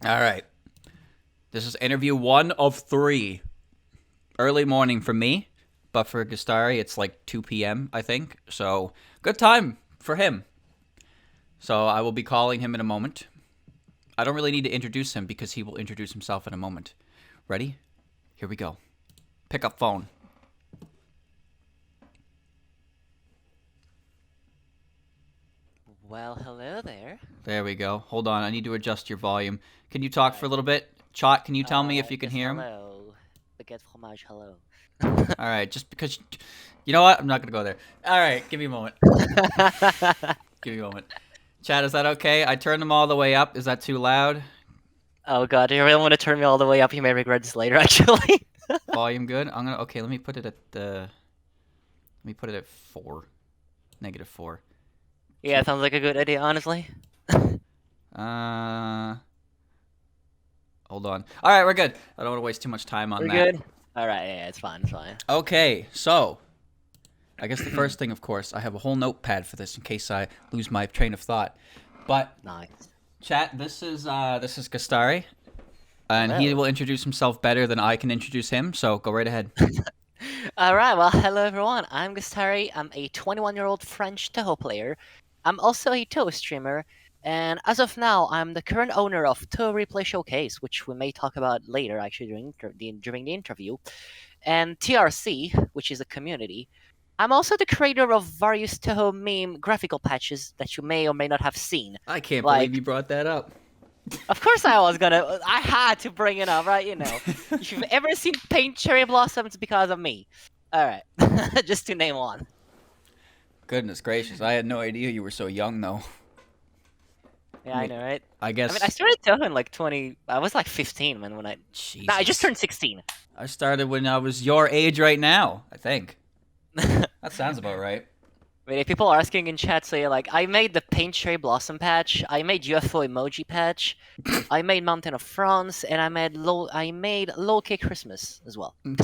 All right. This is interview 1 of 3. Early morning for me, but for Gastari, it's like 2 p.m., I think. So, good time for him. So, I will be calling him in a moment. I don't really need to introduce him because he will introduce himself in a moment. Ready? Here we go. Pick up phone. Well, hello there. There we go. Hold on, I need to adjust your volume. Can you talk for a little bit? Chot, can you tell me if you can Yes, hear him? hello. Baguette fromage, hello. All right, just because. You know what? I'm not going to go there. All right, give me a moment. Give me a moment. Chat, is that okay? I turned them all the way up. Is that too loud? Oh god, do you really want to turn me all the way up? You may regret this later, actually. Volume good? Okay, let me put it at Let me put it at 4. -4. Yeah, sounds like a good idea, honestly. Uh Hold on. All right, we're good. I don't want to waste too much time on We're that. good? Alright, yeah, it's fine, it's fine. Okay, so I guess the first thing, of course, I have a whole notepad for this in case I lose my train of thought. But Nice. chat, this is Gastari, and he Hello. will introduce himself better than I can introduce him. So go right ahead. Alright, well, hello everyone. I'm Gastari. I'm a 21-year-old French Touhou player. I'm also a Touhou streamer, and as of now, I'm the current owner of Touhou Replay Showcase, which we may talk about later, actually, during the interview, and TRC, which is a community. I'm also the creator of various Touhou meme graphical patches that you may or may not have seen. I can't believe you Like, brought that up. of course I had to bring it up, right? If you've ever seen Paint Cherry Blossom, it's because of me. Alright, just to name one. Goodness gracious, I had no idea you were so young, though. Yeah, I I mean, know, right? I I mean, I guess. started Touhou in like 20. I was like 15 when I. No, I just Jesus. turned 16. I started when I was your age right now, I think. That sounds about right. Wait, if people are asking in chat, say like, I made the Paint Cherry Blossom patch, I made UFO emoji patch, I made Mountain of France, and I made Low K Christmas as well. I'm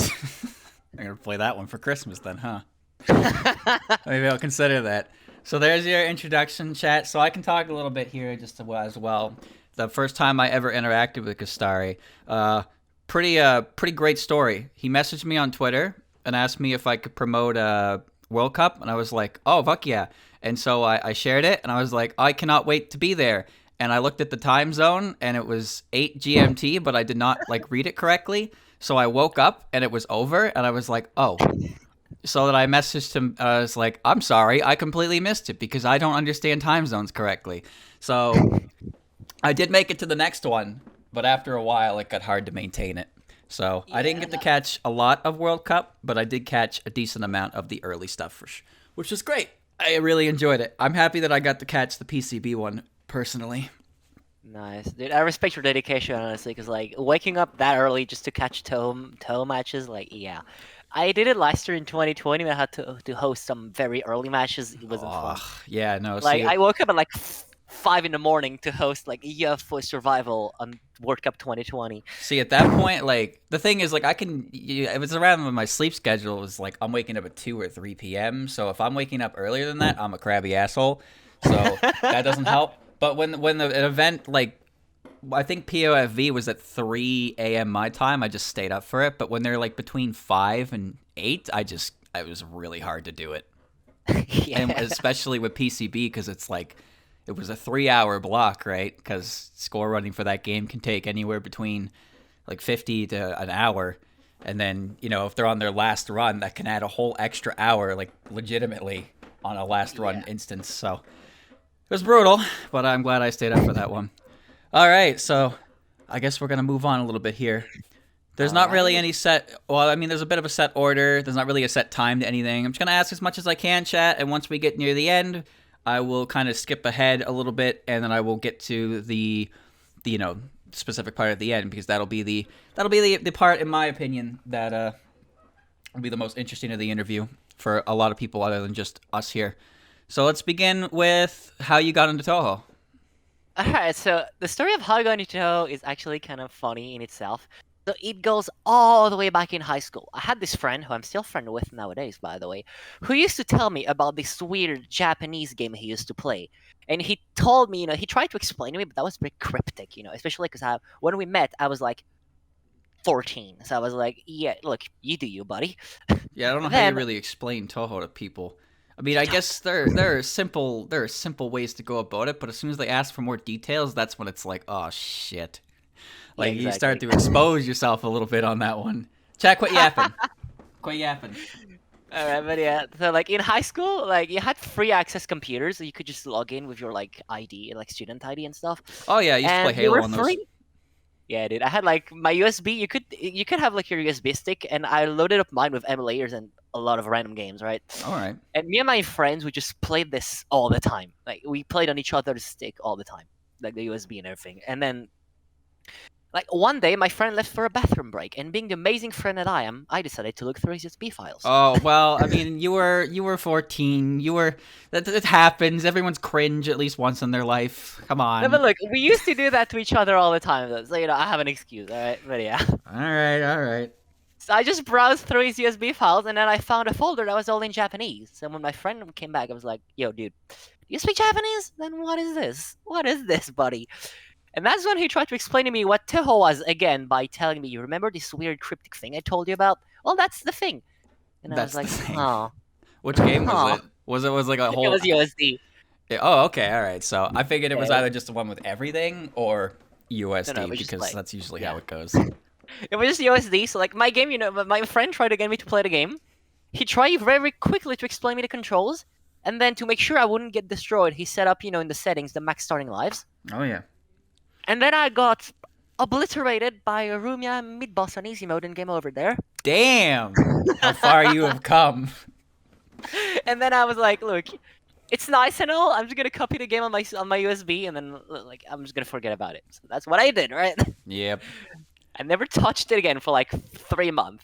gonna play that one for Christmas then, huh? Maybe I'll consider that. So there's your introduction, chat. So I can talk a little bit here just as well. The first time I ever interacted with Gastari, pretty great story. He messaged me on Twitter and asked me if I could promote a World Cup, and I was like, oh fuck yeah! And so I shared it, and I was like, I cannot wait to be there. And I looked at the time zone, and it was 8 GMT, but I did not like read it correctly. So I woke up, and it was over, and I was like, oh, so that I messaged him. I was like, I'm sorry, I completely missed it because I don't understand time zones correctly. So I did make it to the next one, but after a while, it got hard to maintain it. So I didn't Yeah, get to no. catch a lot of World Cup, but I did catch a decent amount of the early stuff, which was great. I really enjoyed it. I'm happy that I got to catch the PCB one personally. Nice, dude. I respect your dedication, honestly, because like waking up that early just to catch toe matches, like yeah. I did it last year in 2020 when I had to host some very early matches. It wasn't fun. Oh, yeah, no, Like see, I woke up at like 5 in the morning to host like EF Survival on World Cup 2020. See, at that point, like the thing is, like if it's around when my sleep schedule is like I'm waking up at 2 or 3 p.m. So if I'm waking up earlier than that, I'm a crabby asshole. So that doesn't help. But when an event like I think POFV was at 3 a.m. my time, I just stayed up for it. But when they're like between 5 and 8, it was really hard to do it, and Yeah. especially with PCB because it's like it was a 3 hour block, right? Because score running for that game can take anywhere between like 50 to an hour. And then, if they're on their last run, that can add a whole extra hour, like legitimately on a last run Yeah. instance. So it was brutal, but I'm glad I stayed up for that one. All right, so I guess we're going to move on a little bit here. There's All not really right. any set, well, I mean, there's a bit of a set order. There's not really a set time to anything. I'm just going to ask as much as I can, chat, and once we get near the end, I will kind of skip ahead a little bit, and then I will get to the specific part at the end because that'll be the part, in my opinion, that will be the most interesting of the interview for a lot of people other than just us here. So let's begin with how you got into Toho. All right. So the story of how I got into Touhou is actually kind of funny in itself. So it goes all the way back in high school. I had this friend who I'm still friend with nowadays, by the way, who used to tell me about this weird Japanese game he used to play. And he told me, he tried to explain to me, but that was very cryptic, especially because when we met, I was like 14. So I was like, yeah, look, you do you, buddy. Yeah, I don't know how you Then, really explain Touhou to people. I mean, I guess there are simple ways to go about it, but as soon as they ask for more details, that's when it's like, oh shit. yeah, Like you start exactly. to expose yourself a little bit on that one. Check what yapping. Quit yapping. All right, but yeah, so like in high school, like you had free access computers, so you could just log in with your like ID, like student ID and stuff, Oh yeah, I used to play and they were Halo on those. free. Yeah, dude. I had like my USB. You could have like your USB stick, and I loaded up mine with emulators and a lot of random games, right? All right. And me and my friends would just play this all the time. Like we played on each other's stick all the time, like the USB and everything. And then like one day, my friend left for a bathroom break, and being the amazing friend that I am, I decided to look through his USB files. Oh well, I mean, you were 14. That it happens. Everyone's cringe at least once in their life. Come No, but on. look, we used to do that to each other all the time, though. So I have an excuse, all right? But yeah. All right, all right. So I just browsed through his USB files, and then I found a folder that was all in Japanese. So when my friend came back, I was like, "Yo, dude, you speak Japanese? Then what is this? What is this, buddy?" And that's when he tried to explain to me what Touhou was again by telling me, "You remember this weird cryptic thing I told you about? Well, that's the thing." And I was That's the like, thing. "Oh, Which game was oh." it? Was like a It whole? was USD. Oh, okay, all right. So I figured it Yeah, was either just the one with everything or no, USD it was just because like, that's usually how yeah. it goes. It was just USD. So like my game, my friend tried to get me to play the game. He tried very quickly to explain me the controls, and then to make sure I wouldn't get destroyed, he set up, in the settings, the max starting lives. Oh yeah. And then I got obliterated by a Rumia mid boss on easy mode and game over there. Damn. How far you have come. And then I was like, look, it's nice and all. I'm just gonna copy the game on my USB, and then like I'm just gonna forget about it. So that's what I did, right? Yep. I never touched it again for like 3 months.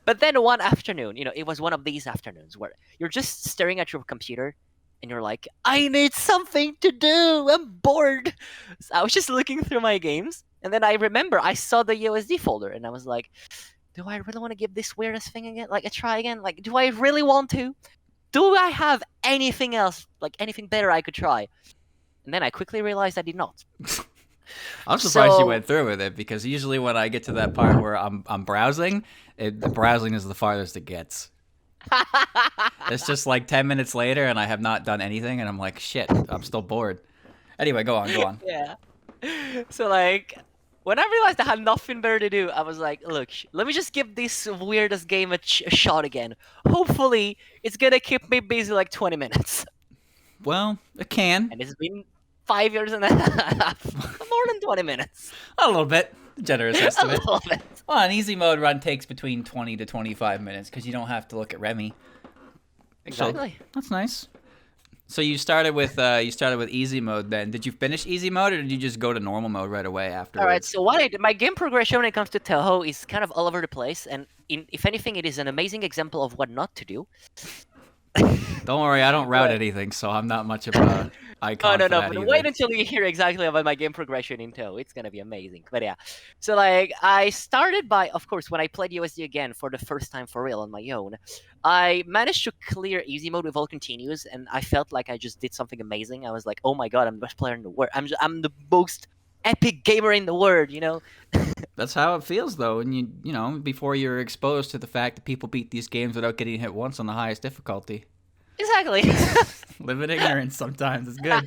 But then one afternoon, it was one of these afternoons where you're just staring at your computer and you're like, I need something to do. I'm bored. So I was just looking through my games. And then I remember I saw the USD folder and I was like, do I really want to give this weirdest thing again, like a try again? Like, do I really want to? Do I have anything else, like anything better I could try? And then I quickly realized I did not. I'm surprised you So went through with it because usually when I get to that part where I'm browsing, the browsing is the farthest it gets. It's just like 10 minutes later and I have not done anything and I'm like, shit, I'm still bored. Anyway, go on, go on. yeah. So like when I realized I had nothing better to do, I was like, look, let me just give this weirdest game a shot again. Hopefully, it's gonna keep me busy like 20 minutes. Well, it can. And it's been 5 years and a half. More than 20 minutes. A little bit. Generous A estimate. little bit. Well, an easy mode run takes between 20 to 25 minutes because you don't have to look at Remy. Exactly. So, that's nice. So you started with easy mode then. Did you finish easy mode or did you just go to normal mode right away afterwards? All right. So what I did, my game progression when it comes to Touhou is kind of all over the place, and if anything, it is an amazing example of what not to do. Don't worry, I don't route But- anything, so I'm not much of a icon no, for that but either. wait until you hear exactly about my game progression in Touhou. It's gonna be amazing. But yeah, so like I started by, of course, when I played USD again for the first time for real on my own, I managed to clear easy mode with all continues, and I felt like I just did something amazing. I was like, oh my god, I'm the best player in the world. I'm the most epic gamer in the world. That's how it feels though, and before you're exposed to the fact that people beat these games without getting hit once on the highest difficulty. Exactly. Live in ignorance sometimes. It's good.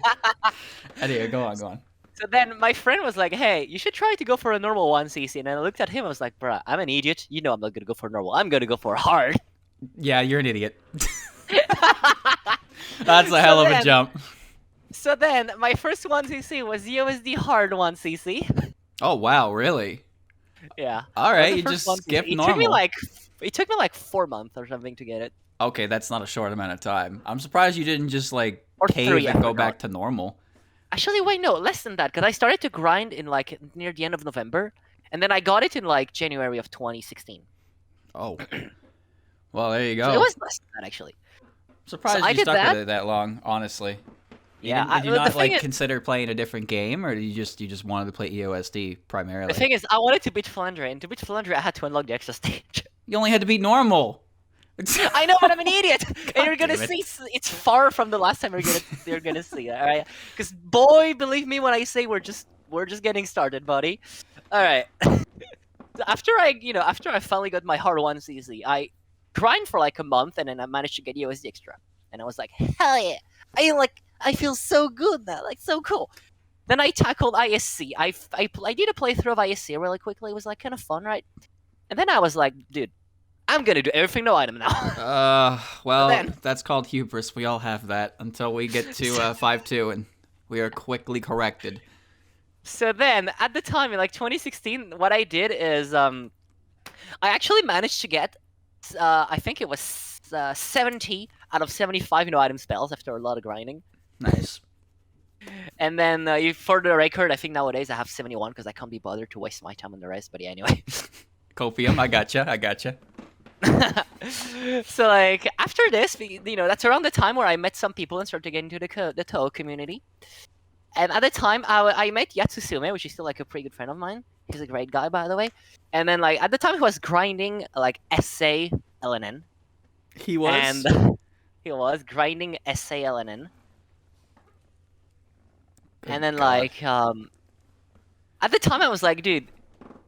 Anyway, go on. So then my friend was like, hey, you should try to go for a normal 1cc. And I looked at him, I was like, bruh, I'm an idiot. I'm not going to go for normal. I'm going to go for hard. Yeah, you're an idiot. That's a hell of a jump. So then my first 1cc was USD hard 1cc. Oh, wow, really? Yeah. All That was right, the you first just 1cc. skipped It normal. took me like 4 months or something to get it. Okay, that's not a short amount of time. I'm surprised you didn't just like Or cave 3, and I go forgot. back to normal. Actually, wait, no, less than that. Because I started to grind in like near the end of November. And then I got it in like January of 2016. Oh. Well, there you So go. it was less than that, actually. Surprised I you did stuck that. with it that long, honestly. Yeah, Did you well, the not thing like is, consider playing a different game, or you just wanted to play EOSD the primarily? thing is, I wanted to beat Flandre, and to beat Flandre, I had to unlock the extra stage. You only had to beat normal. I know, but I'm an idiot, and God you're gonna damn it. see it's far from the last time you're gonna see it. All right, because boy, believe me when I say we're just getting started, buddy. All right. After I finally got my hard one CC, I grind for like a month, and then I managed to get USD extra, and I was like, hell yeah! I feel so good now, like so cool. Then I tackled ISC. I did a playthrough of ISC really quickly. It was like kind of fun, right? And then I was like, dude, I'm gonna do everything no item now. Well, then- that's called hubris. We all have that until we get to 5-2, and we are quickly corrected. So then, at the time in like 2016, what I did is I actually managed to get I think it was 70 out of 75 no item spells after a lot of grinding. Nice. And then for the record, I think nowadays I have 71 because I can't be bothered to waste my time on the rest. But yeah, anyway. Copium, I gotcha. So like after this, that's around the time where I met some people and started getting into the Touhou community. And at the time, I met Yatsusume, which is still like a pretty good friend of mine. He's a great guy, by the way. And then like at the time, he was grinding like SA LNN, He was. and he was grinding SA LNN. And then God. like at the time, I was like, dude,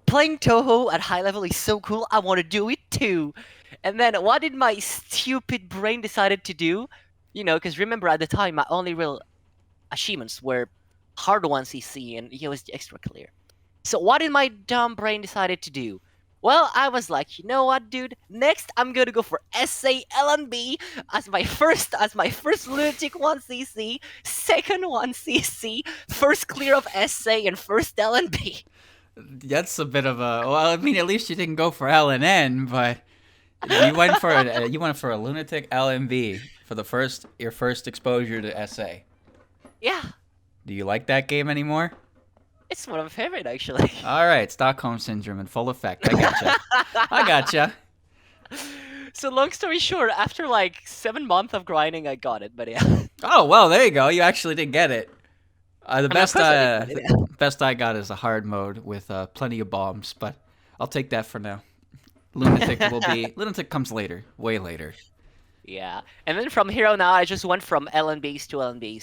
playing Touhou at high level is so cool. I want to do it too. And then what did my stupid brain decided to do? Because remember at the time, my only real achievements were hard 1cc and USD extra clear. So what did my dumb brain decided to do? Well, I was like, you know what, dude? Next, I'm gonna go for SA LNB as my first lunatic 1cc, second 1cc, first clear of SA, and first LNB. That's a bit of a. Well, I mean, at least you didn't go for LNN, but you went for a lunatic LMB for your first exposure to SA. Yeah, Do you like that game anymore? it's one of my favorite actually. All right, Stockholm syndrome in full effect. I gotcha. So long story short, after like 7 months of grinding, I got it. But yeah, Oh well, there you go. You actually did get it. The of course I did, yeah. best I got is a hard mode with plenty of bombs, but I'll take that for now. Lunatic comes later, way later. Yeah, and then from here on out, I just went from LNBs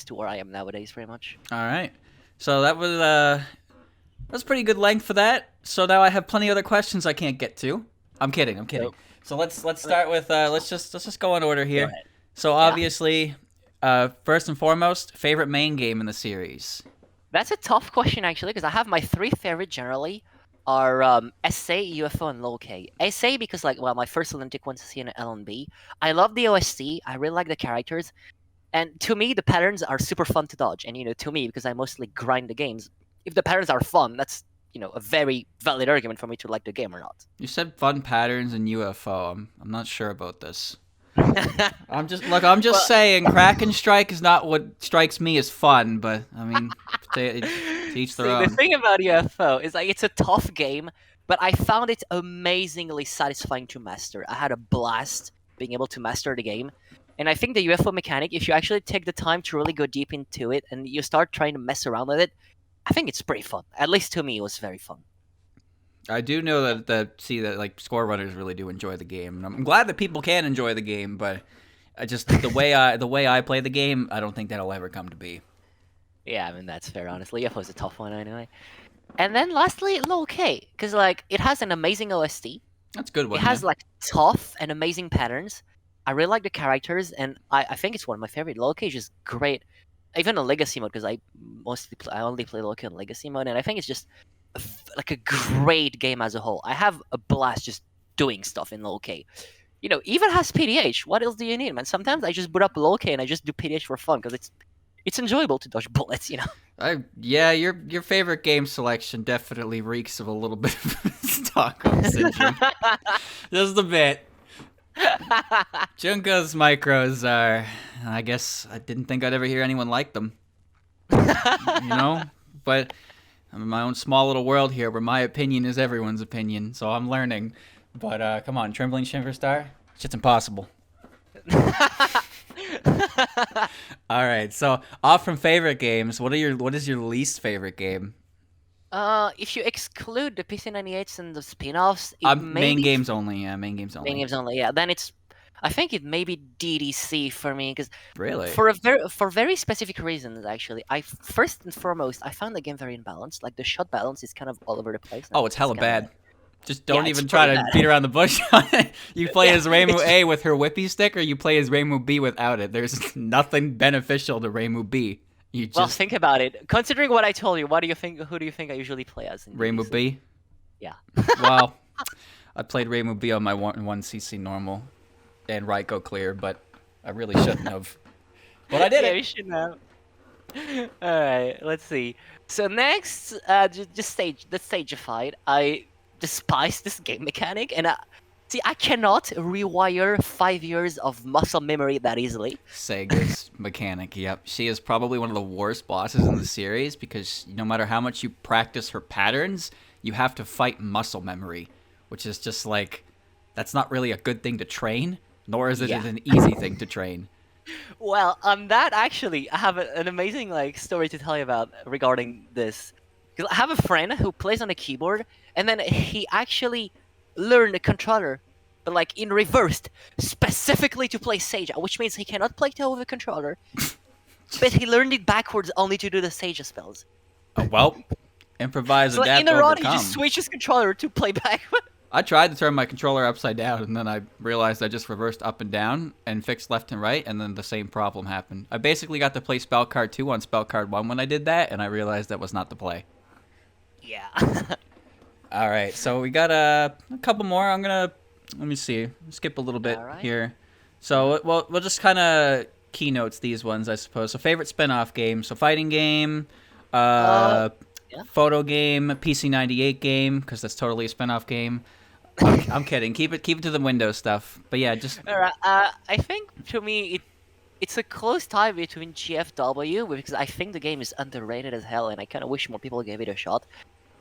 to where I am nowadays, pretty much. All right, so that's pretty good length for that. So now I have plenty of other questions I can't get to. I'm kidding. Nope. So let's start with let's just go in order here. Go ahead. So obviously, first and foremost, favorite main game in the series. That's a tough question actually, because I have my 3 favorite generally are SA, UFO, and low K. SA because my first Olympic one to see an LNB. I love the OST. I really like the characters, and to me the patterns are super fun to dodge. And to me, because I mostly grind the games, if the patterns are fun, that's a very valid argument for me to like the game or not. You said fun patterns and UFO. I'm not sure about this. I'm just saying, crack and strike is not what strikes me as fun, but I mean, to each their own. The thing about UFO is it's a tough game, but I found it amazingly satisfying to master. I had a blast being able to master the game. And I think the UFO mechanic, if you actually take the time to really go deep into it and you start trying to mess around with it, I think it's pretty fun. At least to me, it was very fun. I do know that like score runners really do enjoy the game, and I'm glad that people can enjoy the game. But the way I play the game, I don't think that'll ever come to be. Yeah, I mean that's fair. Honestly, UFO is a tough one anyway. And then lastly, low K, because it has an amazing OST. That's a good one. It has tough and amazing patterns. I really like the characters, and I think it's one of my favorite. Low K is just great. Even on Legacy mode, because I only play Low K on Legacy mode, and I think it's just a great game as a whole. I have a blast just doing stuff in Low K. Even has PDH. What else do you need, man? Sometimes I just boot up Low K and I just do PDH for fun because it's enjoyable to dodge bullets. Your favorite game selection definitely reeks of a little bit of Stockholm syndrome. Just a bit. Junko's micros are, I guess I didn't think I'd ever hear anyone like them. But I'm in my own small little world here where my opinion is everyone's opinion, so I'm learning. But come on, Trembling Shiverstar? Shit's impossible. All right. So off from favorite games, what is your least favorite game? If you exclude the PC98s and the spin-offs, it may Main be games only. Yeah, main games main only. games only. Yeah, then I think it may be DDC for me because Really? for very specific reasons. Actually, first and foremost, I found the game very imbalanced. Like the shot balance is kind of all over the place. And Oh, it's it's hella kind of bad. Just yeah, don't it's even try pretty to beat bad. around the bush on it. You play Yeah, as Reimu it's A with her whippy stick, or you play as Reimu B without it. There's nothing beneficial to Reimu B. You well, just think about it. Considering what I told you, what do you think? Who do you think I usually play as in Reimu DDC? B. Yeah. Well, I played Reimu B on my 1cc normal and right go clear, but I really shouldn't have. But I did Yeah, it. we should know. All right, let's see. So next, just the stagified. I despise this game mechanic, and see, I cannot rewire 5 years of muscle memory that easily. Sega's mechanic. Yep, she is probably one of the worst bosses in the series because no matter how much you practice her patterns, you have to fight muscle memory, which is just like that's not really a good thing to train, nor is it Yeah. an easy thing to train. Well, on that actually, I have an amazing like story to tell you about regarding this. Because I have a friend who plays on a keyboard, and then he actually learned a controller, but like in reversed, specifically to play Sage, which means he cannot play Touhou with a controller, but he learned it backwards only to do the Sage spells. Well, improvise, So like, in adapt, a run, he overcome. just switches controller to play backwards. I tried to turn my controller upside down, and then I realized I just reversed up and down and fixed left and right, and then the same problem happened. I basically got to play Spell Card 2 on Spell Card 1 when I did that, and I realized that was not the play. Yeah. All right, so we got a couple more. Let me see, skip a little bit All right. here. So we'll just kind of keynotes these ones, I suppose. So favorite spin-off game. So fighting game, Yeah. photo game, PC98 game, because that's totally a spin-off game. I'm kidding. Keep it to the Windows stuff. But yeah, just All right. I think to me it's a close tie between GFW because I think the game is underrated as hell, and I kind of wish more people gave it a shot.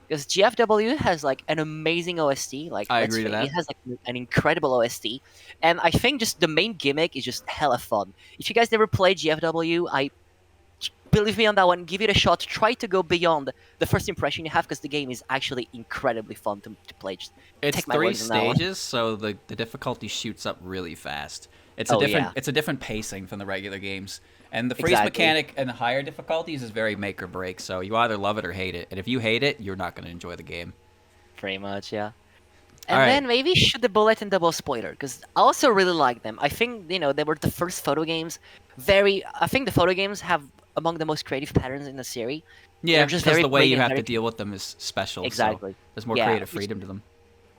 Because GFW has like an amazing OST, like I let's agree to face that. it has like an incredible OST, and I think just the main gimmick is just hella fun. If you guys never played GFW, I believe me on that one. Give it a shot. Try to go beyond the first impression you have, because the game is actually incredibly fun to play. Just it's take my 3 words on that one. stages, so the difficulty shoots up really fast. Oh, yeah. It's a different pacing from the regular games. And the freeze Exactly. mechanic and the higher difficulties is very make or break. So you either love it or hate it. And if you hate it, you're not going to enjoy the game. Pretty much, yeah. All And right. then maybe Shoot the Bullet and Double Spoiler, because I also really like them. I think, they were the first photo games. I think the photo games have among the most creative patterns in the series. Yeah, They're just because very the way clean you and have to very- deal with them is special. Exactly. So there's more Yeah, creative which- freedom to them.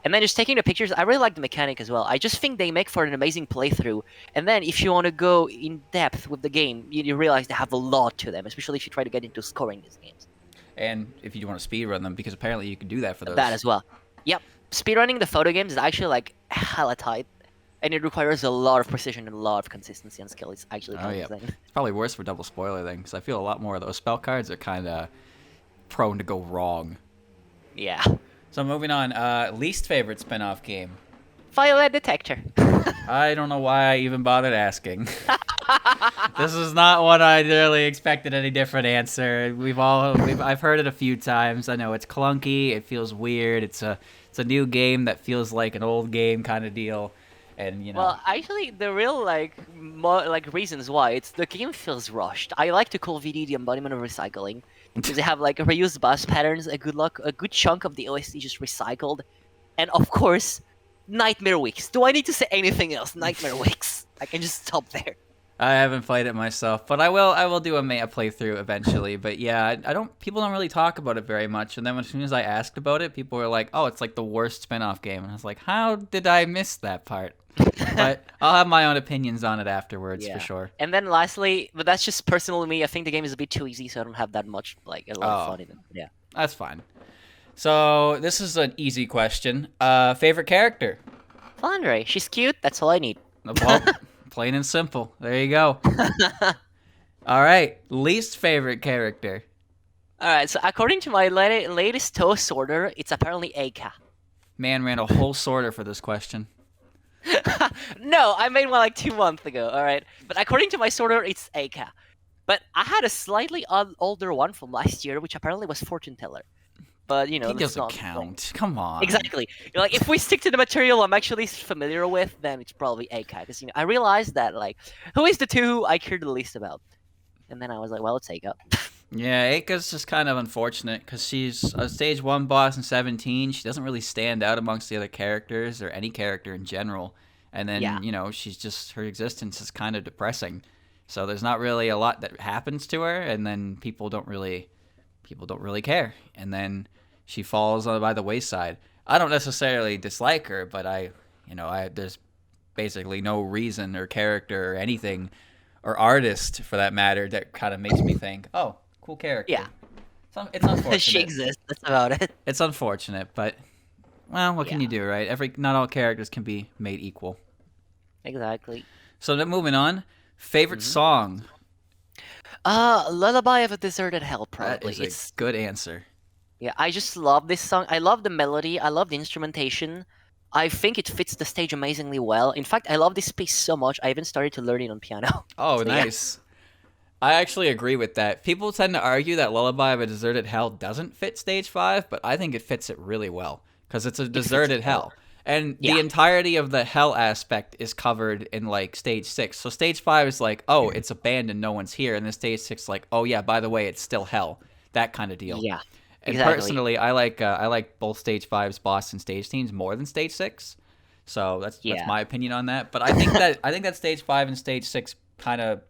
And then just taking the pictures, I really like the mechanic as well. I just think they make for an amazing playthrough. And then if you want to go in depth with the game, you realize they have a lot to them, especially if you try to get into scoring these games. And if you want to speedrun them, because apparently you can do that for those. That as well. Yep. Speedrunning the photo games is actually like hella tight. And it requires a lot of precision and a lot of consistency and skill. It's actually Oh, kind yeah. of insane. It's probably worse for double spoiler then, because I feel a lot more of those spell cards are kind of prone to go wrong. Yeah. So moving on, least favorite spin-off game. Violet Detector. I don't know why I even bothered asking. This is not what I really expected. Any different answer. I've heard it a few times. I know it's clunky. It feels weird. It's a new game that feels like an old game kind of deal, and Well, actually, the real reasons why the game feels rushed. I like to call VD the embodiment of recycling, because they have like reused boss patterns, a good chunk of the OST just recycled, and of course, Nightmare Weeks. Do I need to say anything else? Nightmare Weeks. I can just stop there. I haven't played it myself, but I will do a playthrough eventually. But yeah, people don't really talk about it very much. And then as soon as I asked about it, people were like, "Oh, it's like the worst spin-off game." And I was like, "How did I miss that part?" But I'll have my own opinions on it afterwards for sure. And then lastly, but that's just personal to me. I think the game is a bit too easy, so I don't have that much a lot of fun in it. Yeah. That's fine. So this is an easy question. Favorite character? Flandre, she's cute. That's all I need. Well, plain and simple. There you go. All right. Least favorite character? All right. So according to my latest Touhou sorter, it's apparently Eika. Man ran a whole sorter for this question. No, I made one like 2 months ago. All right, but according to my sorter, it's Eika. But I had a slightly older one from last year, which apparently was Fortune Teller. But He let's doesn't not like count. Come on. exactly. Like if we stick to the material I'm actually familiar with, then it's probably Eika. Because I realized that like who is the two I care the least about, and then I was like, well, it's Eika. Yeah, Eika's just kind of unfortunate because she's a stage 1 boss in 17. She doesn't really stand out amongst the other characters or any character in general. And Yeah, then, she's just, her existence is kind of depressing. So there's not really a lot that happens to her, and then people don't really care. And then she falls by the wayside. I don't necessarily dislike her, but there's basically no reason or character or anything or artist for that matter that kind of makes me think, oh, cool character. yeah. It's She unfortunate. exists. That's about it. It's unfortunate, but well, what can Yeah, you do, right? Not all characters can be made equal. exactly. So then moving on, favorite hmm song. Lullaby of a Deserted Hell, That probably. is a It's good answer. Yeah, I just love this song. I love the melody. I love the instrumentation. I think it fits the stage amazingly well. In fact, I love this piece so much. I even started to learn it on piano. Oh, So yeah, nice. I actually agree with that. People tend to argue that Lullaby of a Deserted Hell doesn't fit Stage 5, but I think it fits it really well because it's a it fits deserted well. hell. And the Yeah, entirety of the hell aspect is covered in like Stage 6. So Stage 5 is like, oh, it's abandoned, no one's here. And then Stage 6 is like, oh, yeah, by the way, it's still hell. That kind of deal. yeah, And exactly. personally, I like both Stage 5's boss and stage teams more than Stage 6. So that's Yeah, my opinion on that. But I think that Stage 5 and Stage 6 kind of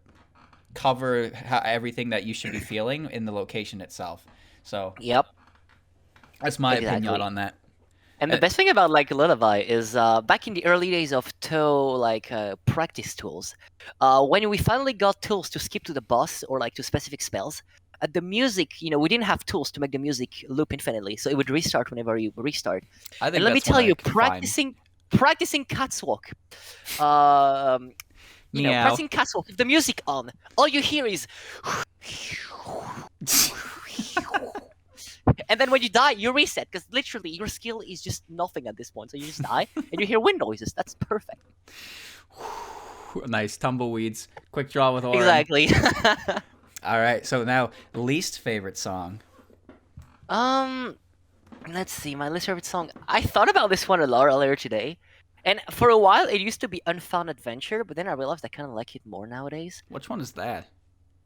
cover everything that you should be feeling in the location itself. So yep, that's my opinion exactly. on that. And the Uh, best thing about like Lullaby is back in the early days of Touhou practice tools, when we finally got tools to skip to the boss or like to specific spells, the music, we didn't have tools to make the music loop infinitely, so it would restart whenever you restart. I And think let me that's one tell you, I can find. practicing catwalk, um, Meow. practicing catwalk with the music on, all you hear is. And then when you die, you reset because literally your skill is just nothing at this point. So you just die and you hear wind noises. That's perfect. Nice tumbleweeds. Quick draw with Orin. Exactly. All right. So now least favorite song. um, let's see. My least favorite song. I thought about this one a lot earlier today, and for a while it used to be Unfound Adventure, but then I realized I kind of like it more nowadays. Which one is that?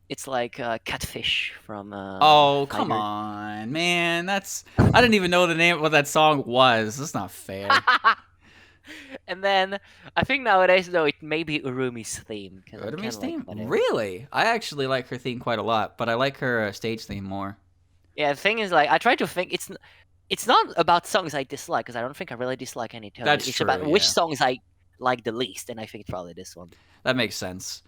It's like Catfish from Oh, come Higher. on, man. I didn't even know the name of what that song was. That's not fair. And then I think nowadays though it may be Urumi's theme because I'm kind Urami's of like theme? whatever. Really? I actually like her theme quite a lot, but I like her stage theme more. Yeah, the thing is, like, I try to think it's not about songs I dislike because I don't think I really dislike any tone. That's It's true, about which yeah. songs I like the least, and I think it's probably this one. That makes sense.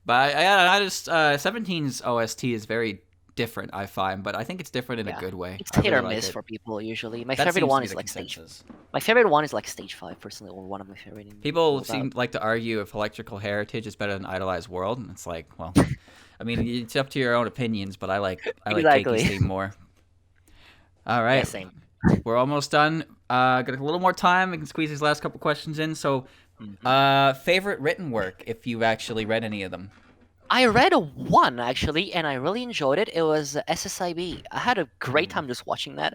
But I just 17's OST is very different, I find, but I think it's different in a Yeah, good way. it's I hit really or like miss it. for people usually. That seems to be the consensus. My favorite one is like stage 5 personally, or one of my favorite in all People about. seem like to argue if Electrical Heritage is better than Idolized World, and it's like, well, I mean, it's up to your own opinions, but I like Keiki's Exactly. theme more. All Yeah, right, same. we're almost done. Got a little more time. We can squeeze these last couple questions in. So, Mhm. favorite written work, if you've actually read any of them. I read one actually, and I really enjoyed it. It was SSIB. I had a great Hmm. time just watching that.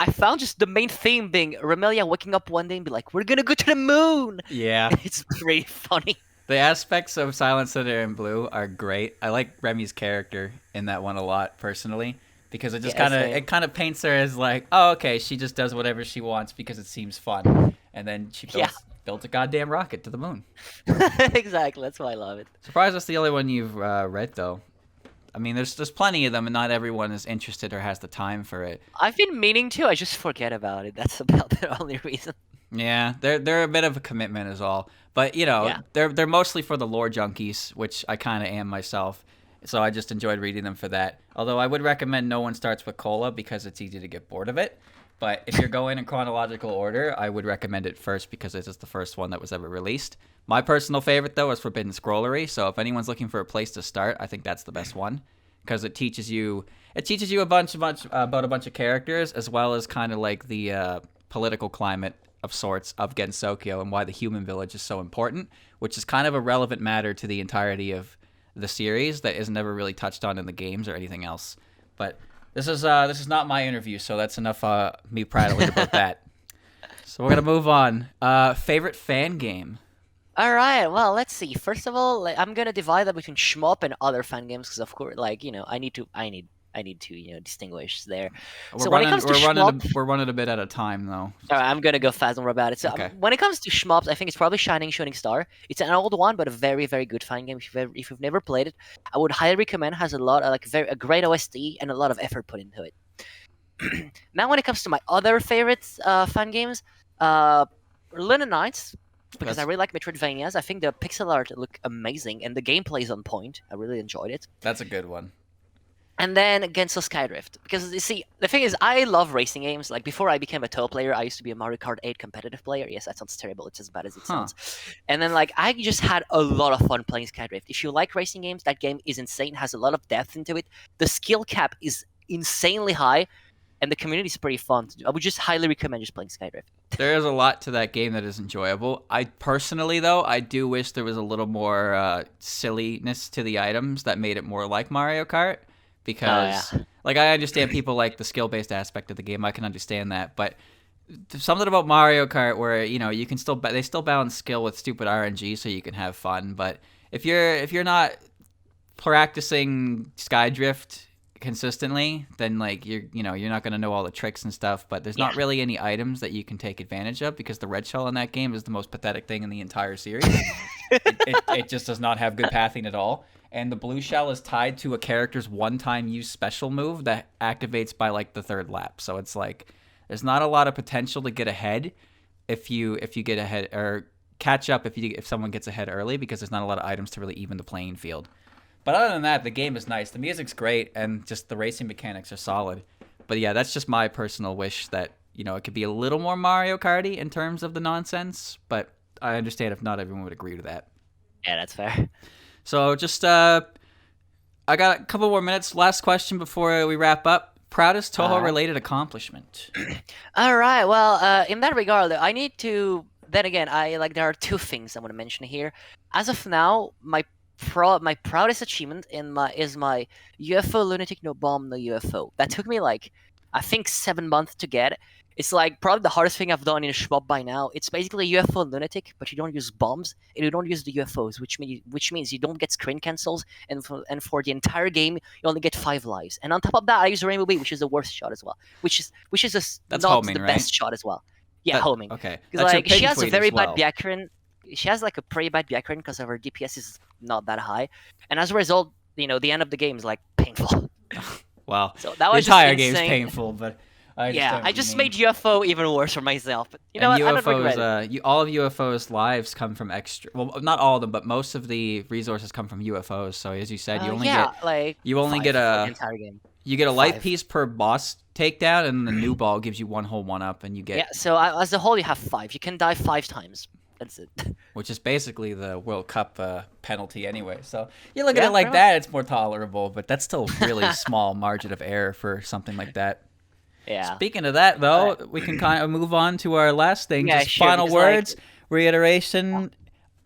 I found just the main theme being Remelia waking up one day and be like, "We're gonna go to the moon." Yeah, It's really funny. the aspects of Silent Thunder and Blue are great. I like Remy's character in that one a lot personally because it just Yeah, kind of same. it kind of paints her as like, oh, okay, she just does whatever she wants because it seems fun, and then she Yeah, built a goddamn rocket to the moon. exactly. That's why I love it. Surprised that's the only one you've read though. I mean, there's plenty of them, and not everyone is interested or has the time for it. I've been meaning to. I just forget about it. That's about the only reason. Yeah, they're a bit of a commitment is all. But Yeah. they're mostly for the lore junkies, which I kind of am myself. So I just enjoyed reading them for that. Although I would recommend no one starts with Cola because it's easy to get bored of it. But if you're going in chronological order, I would recommend it first because it is the first one that was ever released. My personal favorite though is Forbidden Scrollery. So if anyone's looking for a place to start, I think that's the best one because it teaches you a bunch about a bunch of characters as well as kind of like the political climate of sorts of Gensokyo and why the human village is so important, which is kind of a relevant matter to the entirety of the series that is never really touched on in the games or anything else. But this is not my interview, so that's enough me prattling about that. So we're gonna move on. Favorite fan game? All right, well, let's see. First of all, like, I'm gonna divide that between shmup and other fan games because, of course, like I need to distinguish there. So when it comes to shmup, we're running a bit at a time though. all right, I'm gonna go fast and more about it. So Okay. when it comes to shmups, I think it's probably Shining Shooting Star. It's an old one, but a very, very good fan game. If you've never played it, I would highly recommend. Has a lot of a great OST and a lot of effort put into it. Now, when it comes to my other favorites fan games, Luna Knights, because I really like Metroidvanias. I think the pixel art look amazing and the gameplay is on point. I really enjoyed it. That's a good one. And then Genso Skydrift, because you see, the thing is, I love racing games. Like before I became a Touhou player, I used to be a Mario Kart 8 competitive player. Yes, that sounds terrible. It's as bad as it sounds. And then like I just had a lot of fun playing Skydrift. If you like racing games, that game is insane. Has a lot of depth into it. The skill cap is insanely high, and the community is pretty fun to do. I would just highly recommend just playing Skydrift. There is a lot to that game that is enjoyable. I personally, though, I do wish there was a little more silliness to the items that made it more like Mario Kart. Because, like, I understand people like the skill-based aspect of the game. I can understand that. But there's something about Mario Kart where, you can still they still balance skill with stupid RNG so you can have fun. But if you're not practicing Skydrift consistently, then like you're not going to know all the tricks and stuff. But there's not really any items that you can take advantage of because the red shell in that game is the most pathetic thing in the entire series. it just does not have good pathing at all. And the blue shell is tied to a character's one-time use special move that activates by like the third lap. So it's like there's not a lot of potential to get ahead if you get ahead or catch up if someone gets ahead early because there's not a lot of items to really even the playing field. But other than that, the game is nice. The music's great and just the racing mechanics are solid. But yeah, that's just my personal wish that it could be a little more Mario Karty in terms of the nonsense. But I understand if not everyone would agree to that. Yeah, that's fair. So just, I got a couple more minutes. Last question before we wrap up. Proudest Touhou-related accomplishment? All right. Well, in that regard, I need to. Then again, there are two things I want to mention here. As of now, my proudest achievement is my UFO Lunatic No Bomb No UFO. That took me I think 7 months to get. It's probably the hardest thing I've done in a shmup by now. It's basically UFO Lunatic, but you don't use bombs and you don't use the UFOs, which means you don't get screen cancels, and for the entire game you only get 5 lives. And on top of that, I use Rainbow Bee, which is the worst shot as well, which is That's not homing, the right? best shot as well. Yeah, homing. Okay. Because she has a very bad background. She has a pretty bad background because of her DPS is not that high, and as a result, the end of the game is painful. Wow. So that was the entire just game's insane. painful, but I just made UFO even worse for myself. But what? I don't regret it. All of UFO's lives come from extra. Well, not all of them, but most of the resources come from UFOs. So as you said, you only get the entire game. You get a life piece per boss takedown, and the new ball gives you one whole 1-up, and you get So as a whole, you have 5. You can die 5 times. That's it. Which is basically the World Cup penalty anyway. So you look at it like that, it's more tolerable, but that's still a really small margin of error for something like that. Yeah. Speaking of that, though, we can kind of move on to our last thing. Yeah, just sure, final words, reiteration,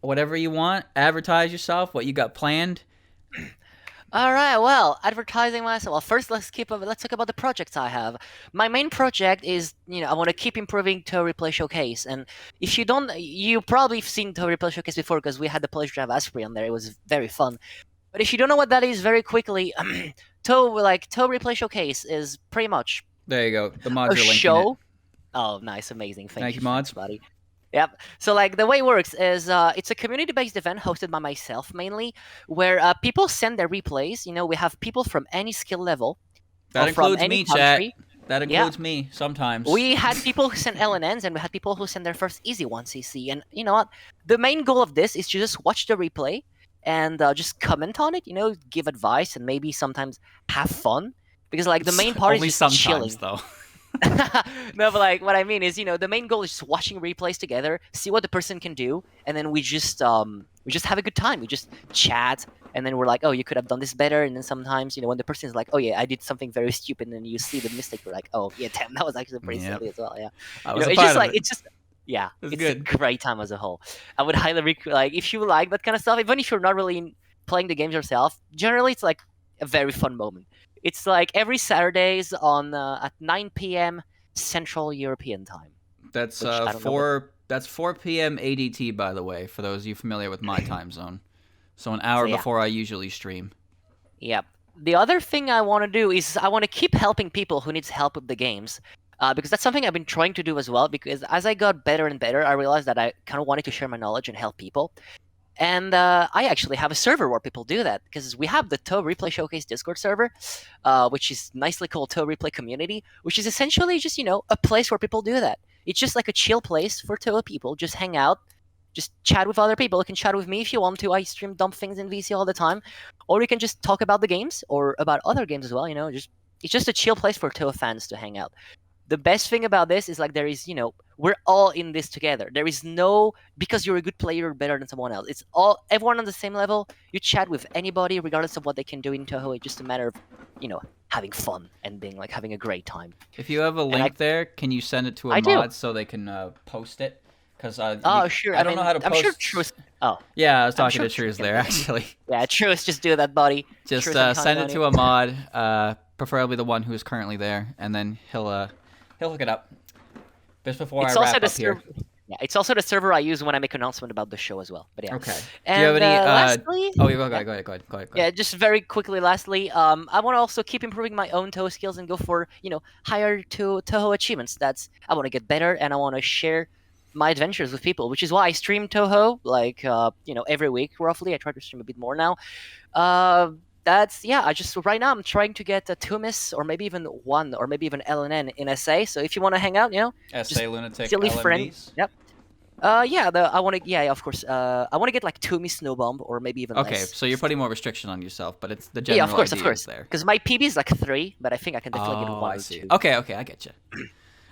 whatever you want. Advertise yourself, what you got planned. All right, well, advertising myself. Well, first, let's talk about the projects I have. My main project is, I want to keep improving Touhou Replay Showcase. And if you don't, you probably have seen Touhou Replay Showcase before because we had the pleasure to have Asprey on there. It was very fun. But if you don't know what that is, very quickly, Touhou Replay Showcase is pretty much there you go. The mods are linking show. it. Oh, nice, amazing. Thank you, mods. Buddy. Yep. So the way it works is it's a community-based event hosted by myself mainly, where people send their replays. We have people from any skill level. That includes me, country. Chat. That includes me sometimes. We had people who sent LNNs, and we had people who sent their first easy 1cc. And you know what? The main goal of this is to just watch the replay and just comment on it. Give advice and maybe sometimes have fun. Because the main part is just chilling. Though. No, but what I mean is, the main goal is just watching replays together, see what the person can do, and then we just have a good time. We just chat, and then we're like, oh, you could have done this better. And then sometimes, when the person is like, oh yeah, I did something very stupid, and then you see the mistake, you're like, oh yeah, damn, that was actually pretty silly as well. Yeah, Yeah, It's it's good. a great time as a whole. I would highly like if you like that kind of stuff, even if you're not really playing the games yourself. Generally, it's like a very fun moment. It's like every Saturdays on at 9 p.m. Central European time, That's which I don't know what. 4 p.m. ADT, by the way, for those of you familiar with my time zone. So an hour So yeah, before I usually stream. yeah. The other thing I want to do is I want to keep helping people who needs help with the games. Because that's something I've been trying to do as well. Because as I got better and better, I realized that I kind of wanted to share my knowledge and help people. And I actually have a server where people do that because we have the Touhou Replay Showcase Discord server, which is nicely called Touhou Replay Community, which is essentially just a place where people do that. It's just like a chill place for Touhou people, just hang out, just chat with other people. You can chat with me if you want to. I stream dumb things in VC all the time, or you can just talk about the games or about other games as well. Just it's just a chill place for Touhou fans to hang out. The best thing about this is like there is we're all in this together. There is no because you're a good player you're better than someone else. It's all everyone on the same level. You chat with anybody regardless of what they can do in Touhou. It's just a matter of having fun and being like having a great time. If you have a link there, can you send it to a I do. mod so they can post it? Because Oh sure. I don't know how to post. I'm sure Truist. Oh Yeah, I was I'm talking sure to Truist Truist there can- actually. yeah, Truist, just do that, buddy. Just Truist, I'm send counting it on to you. a mod, preferably the one who's currently there, and then he'll hook it up. Just before It's I also wrap the up here. Yeah, it's also the server I use when I make an announcement about the show as well. But yeah. Okay. And Do you have any? lastly, Oh, go ahead. yeah, just very quickly. Lastly, I want to also keep improving my own Touhou skills and go for higher to Touhou achievements. I want to get better and I want to share my adventures with people, which is why I stream Touhou like every week roughly. I try to stream a bit more now. I just right now I'm trying to get a 2 miss or maybe even 1 or maybe even LNN in SA. So if you want to hang out, SA Lunatic silly friend. LMBs. Yep. I want to. Yeah, of course. I want to get like 2 miss snow bomb or maybe even Okay, less. so you're putting more restriction on yourself, but it's the general Yeah, of course, idea is there. because my PB is like 3, but I think I can definitely get 1 I or see. 2. Okay, I get you.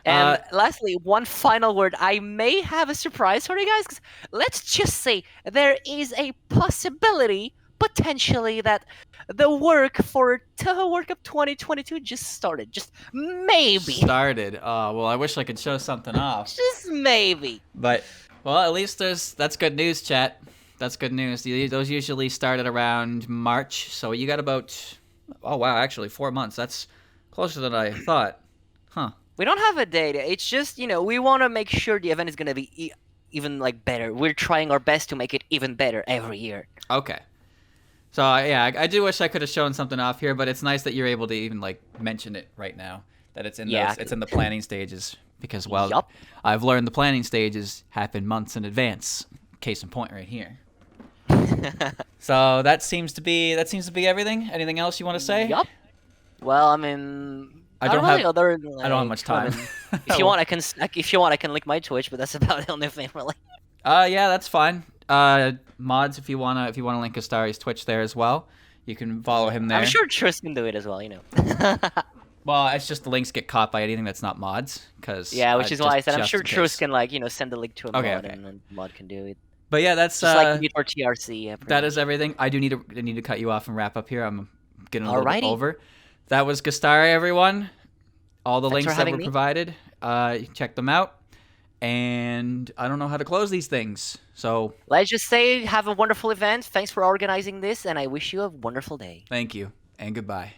And lastly, one final word. I may have a surprise for you guys. 'Cause let's just say there is a possibility, potentially, that the work for Touhou World Cup 2022 just started. Just maybe. Started. Well, I wish I could show something off. Just maybe. But well, at least that's good news, chat. That's good news. Those usually start at around March, so you got about actually 4 months. That's closer than I thought. Huh. We don't have a date. It's just, we want to make sure the event is going to be even like better. We're trying our best to make it even better every year. Okay. So yeah, I do wish I could have shown something off here, but it's nice that you're able to even like mention it right now that it's in it's in the planning stages because Yup. I've learned the planning stages happen months in advance. Case in point, right here. So that seems to be everything. Anything else you want to say? Yup. Well, I mean, I don't have much time. If you want, I can link my Twitch, but that's about the only thing really. Yeah, that's fine. Mods, if you wanna link Gastari's Twitch there as well, you can follow him there. I'm sure Tris can do it as well. Well, it's just the links get caught by anything that's not mods, because yeah, which is why I said I'm sure Tris can send the link to a mod, and then mod can do it. But yeah, that's just like we did for TRC. Yeah, that is everything. I need to cut you off and wrap up here. I'm getting a little bit over. That was Gastari, everyone. All the links that were provided, check them out. And I don't know how to close these things, so let's just say have a wonderful event. Thanks for organizing this, and I wish you a wonderful day. Thank you, and goodbye.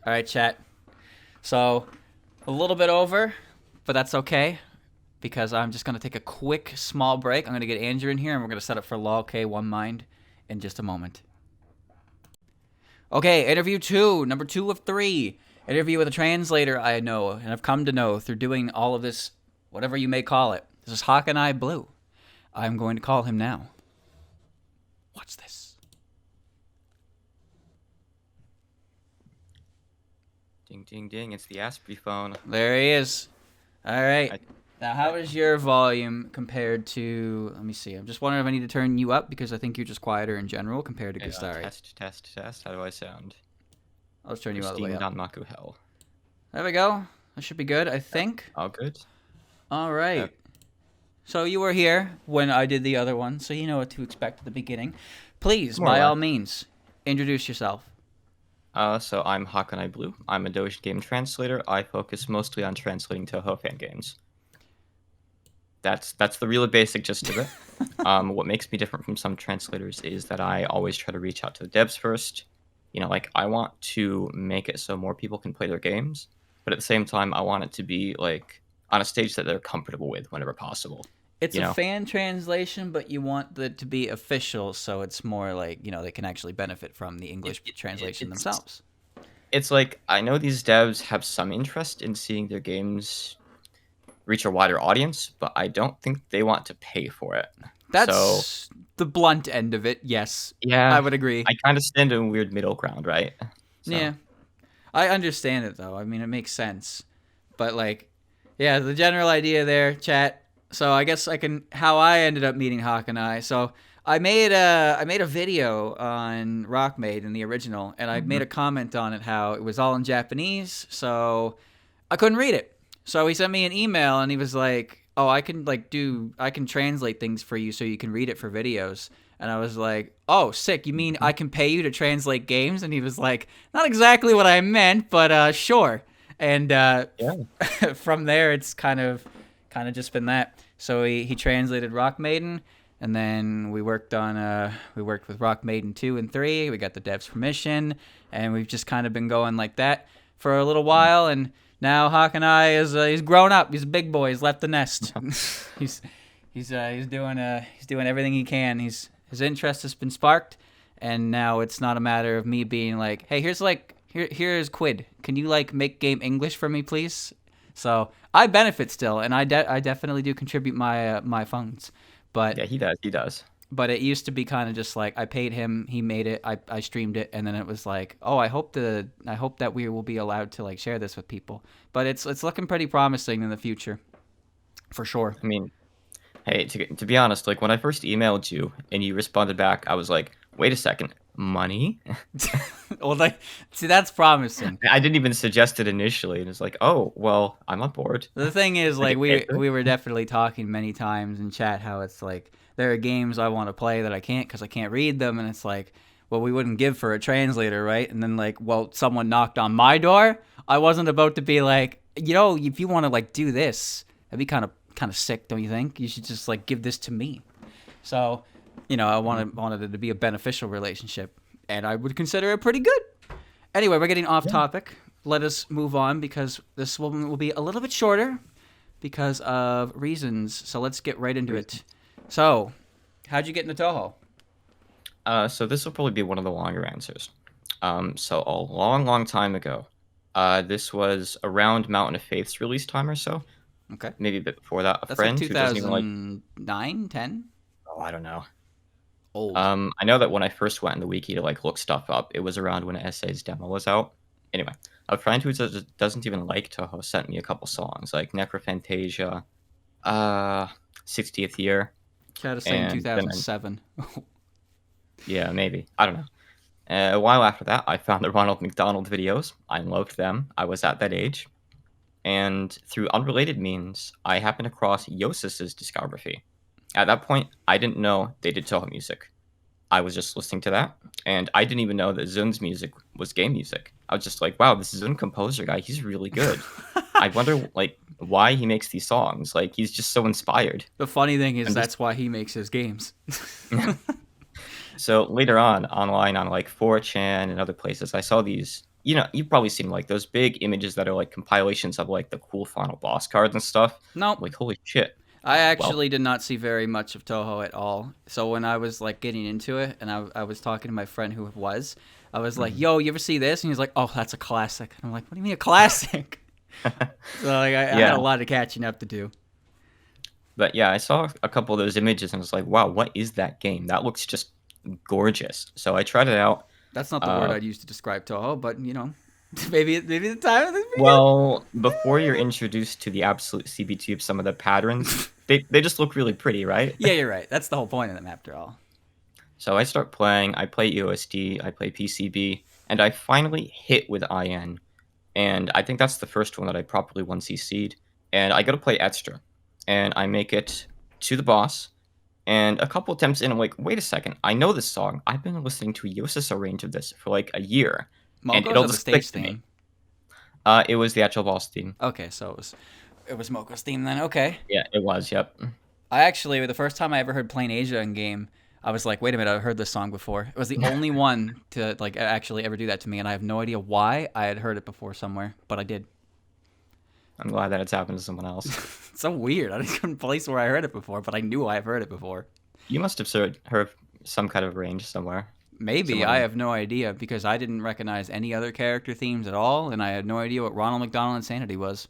All right, chat. So a little bit over, but that's okay, because I'm just going to take a quick, small break. I'm going to get Andrew in here, and we're going to set up for LOL K One Mind in just a moment. Okay, interview 2, number 2 of 3. Interview with a translator I know and have come to know through doing all of this, whatever you may call it. This is HakanaiBlue. I'm going to call him now. Watch this. Ding, ding, ding. It's the Aspie phone. There he is. All right. Now, how is your volume compared to... Let me see. I'm just wondering if I need to turn you up because I think you're just quieter in general compared to Gastari. Test. How do I sound? I'll just turn you all the way up. Maku hell. There we go. That should be good, I think. All good. All right. So you were here when I did the other one, so you know what to expect at the beginning. Please, by all means, introduce yourself. So I'm HakanaiBlue. I'm a Doge game translator. I focus mostly on translating Touhou fan games. That's the really basic gist of it. What makes me different from some translators is that I always try to reach out to the devs first. Like I want to make it so more people can play their games, but at the same time, I want it to be like on a stage that they're comfortable with whenever possible. It's You a know, fan translation, but you want it to be official, so it's more like they can actually benefit from the English translation it's themselves. it's like I know these devs have some interest in seeing their games reach a wider audience, but I don't think they want to pay for it. So That's the blunt end of it. Yes, I yeah, would agree. I kind of stand in a weird middle ground, right? So Yeah, I understand it though. I mean, it makes sense. But like, yeah, the general idea there, chat. So I guess how I ended up meeting Hakanai. So I made a video on Rockmade in the original, and I made Mhm. a comment on it how it was all in Japanese, so I couldn't read it. So he sent me an email, and he was like, "Oh, I can translate things for you so you can read it for videos." And I was like, "Oh, sick! You mean I can pay you to translate games?" And he was like, "Not exactly what I meant, but sure." And Yeah. from there, it's kind of just been that. So he translated Rock Maiden, and then we worked with Rock Maiden 2 and 3. We got the devs permission, and we've just kind of been going like that for a little while. And now Hawk and I he's grown up. He's a big boy. He's left the nest. He's doing everything he can. His interest has been sparked, and now it's not a matter of me being like, hey, here's Quid. Can you like make game English for me, please? So I benefit still, and I definitely do contribute my funds, but Yeah, he does. He does. but it used to be kind of just like I paid him, he made it, I streamed it, and then it was like, oh, I hope that we will be allowed to like share this with people. But it's looking pretty promising in the future, for sure. I mean, hey, to be honest, like when I first emailed you and you responded back, I was like, wait a second, money? Well, like, see, that's promising. I didn't even suggest it initially, and it's like, oh, well, I'm on board. The thing is, I like, get paid for it. we were definitely talking many times in chat how it's like there are games I want to play that I can't because I can't read them, and it's like, well, we wouldn't give for a translator, right? And then like, well, someone knocked on my door. I wasn't about to be like, if you want to like do this, that'd be kind of sick, don't you think? You should just like give this to me. So, I wanted it to be a beneficial relationship, and I would consider it pretty good. Anyway, we're getting off topic. Let us move on because this one will be a little bit shorter because of reasons. So let's get right into it. So, how'd you get into Touhou? So this will probably be one of the longer answers. So a long, long time ago, this was around Mountain of Faith's release time or so, Okay. maybe a bit before that. A That's friend like who doesn't even like, 2009, 10? oh, I don't know. Old. I know that when I first went in the wiki to like look stuff up, it was around when SA's demo was out. Anyway, a friend who doesn't even like Touhou sent me a couple songs like Necrophantasia, 60th Year, Chat is saying and then 2007. yeah, maybe, I don't know. A while after that, I found the Ronald McDonald videos. I loved them. I was at that age. And through unrelated means, I happened across Yosis's discography. At that point, I didn't know they did Touhou music. I was just listening to that, and I didn't even know that Zun's music was game music. I was just like, wow, this Zun composer guy, he's really good. I wonder, like, why he makes these songs. Like, he's just so inspired. The funny thing is I'm just- that's why he makes his games. So later on, online on like 4chan and other places, I saw these. You've probably seen like those big images that are like compilations of like the cool final boss cards and stuff. Nope. Like, holy shit. I actually did not see very much of Touhou at all. So when I was like getting into it, and I was talking to my friend who was, I was like, "Yo, you ever see this?" And he's like, "Oh, that's a classic." And I'm like, "What do you mean a classic?" So like, I had a lot of catching up to do. But yeah, I saw a couple of those images and was like, wow, what is that game? That looks just gorgeous. So I tried it out. That's not the word I'd use to describe Touhou, but maybe the time. Well, before you're introduced to the absolute CBT of some of the patterns, they just look really pretty, right? Yeah, you're right. That's the whole point of them, after all. So I start playing. I play EOSD. I play PCB, and I finally hit with IN. And I think that's the first one that I properly 1cc'd. And I go to play Extra, and I make it to the boss. And a couple attempts in, I'm like, wait a second, I know this song. I've been listening to Yosis arrange of this for like a year. and Moko's it'll or the just click stage to me. theme? It was the actual boss theme. Okay, so it was Moko's theme then. Okay. Yeah, it was. Yep. I actually, the first time I ever heard Plain Asia in game, I was like, wait a minute, I've heard this song before. It was the only one to like actually ever do that to me, and I have no idea why. I had heard it before somewhere, but I did. I'm glad that it's happened to someone else. It's so weird. I just couldn't place where I heard it before, but I knew I've heard it before. You must have heard some kind of range somewhere. Maybe, Someone I else. have no idea, because I didn't recognize any other character themes at all, and I had no idea what Ronald McDonald Insanity was.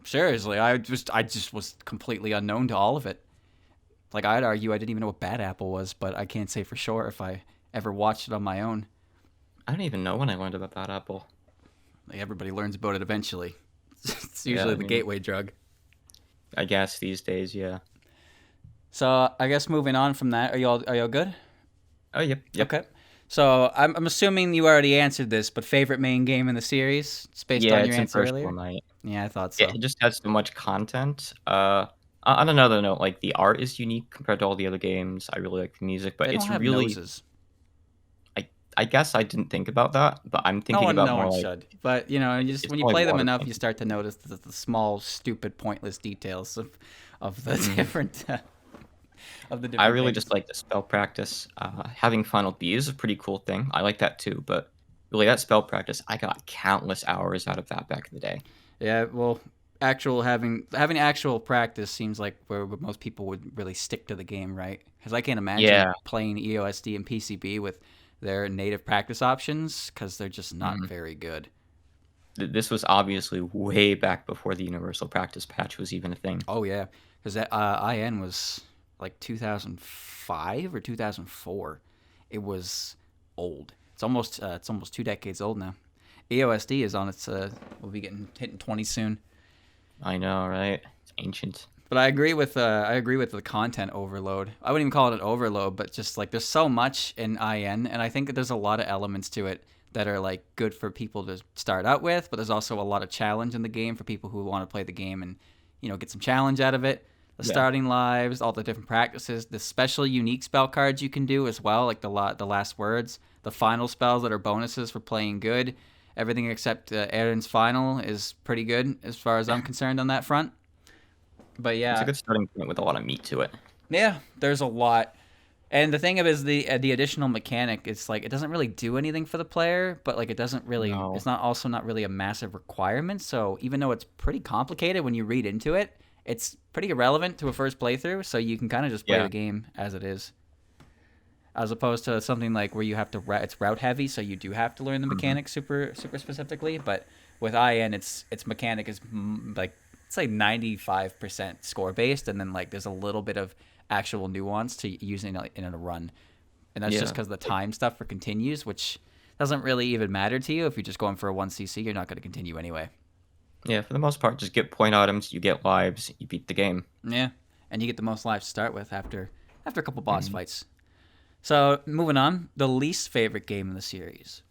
Seriously, I just was completely unknown to all of it. Like, I'd argue I didn't even know what Bad Apple was, but I can't say for sure if I ever watched it on my own. I don't even know when I learned about that apple. Like, everybody learns about it eventually. It's Yeah, usually I the mean- gateway drug. I guess these days, yeah. So I guess moving on from that, are y'all good? Oh, yep. Okay. So I'm assuming you already answered this, but favorite main game in the series? It's based Yeah, on it's your in answer first earlier? one night. Yeah, I thought so. It just has so much content. On another note, like the art is unique compared to all the other games. I really like the music, but They it's don't have really. noses. I guess I didn't think about that, but I'm No thinking one, about no more one like should. But you know, you just it's when you more like play them water enough, you painting. start to notice the small, stupid, pointless details of the different of the different. I really things. just like the spell practice. Having final B is a pretty cool thing. I like that too, but really that spell practice, I got countless hours out of that back in the day. Yeah, well, actual having actual practice seems like where most people would really stick to the game, right? Because I can't imagine Yeah. playing EOSD and PCB with their native practice options, because they're just not Mhm. very good. This was obviously way back before the universal practice patch was even a thing. Oh yeah, because that IN was like 2005 or 2004. It was old. It's almost 2 decades old now. EOSD is on its will be hitting 20 soon. I know, right? It's ancient. But I agree with the content overload. I wouldn't even call it an overload, but just like there's so much in IN, and I think that there's a lot of elements to it that are like good for people to start out with. But there's also a lot of challenge in the game for people who want to play the game and get some challenge out of it. The Yeah. starting lives, all the different practices, the special unique spell cards you can do as well, like the last words, the final spells that are bonuses for playing good. Everything except Aaron's final is pretty good as far as I'm concerned on that front. But It's yeah, a good starting point with a lot of meat to it. yeah, there's a lot. And the thing of it is the additional mechanic, it's like it doesn't really do anything for the player, but like it doesn't really No. it's not really a massive requirement. So even though it's pretty complicated when you read into it, it's pretty irrelevant to a first playthrough, so you can kind of just play Yeah. the game as it is. As opposed to something like where you have to it's route heavy, so you do have to learn the mechanics super specifically, but with IN its mechanic is like it's like 95% score based, and then like there's a little bit of actual nuance to using it in a run, and that's just Yeah. because the time stuff for continues, which doesn't really even matter to you if you're just going for a 1cc. You're not going to continue anyway. Yeah, for the most part, just get point items, you get lives, you beat the game. Yeah, and you get the most lives to start with after a couple boss fights. So moving on, the least favorite game in the series.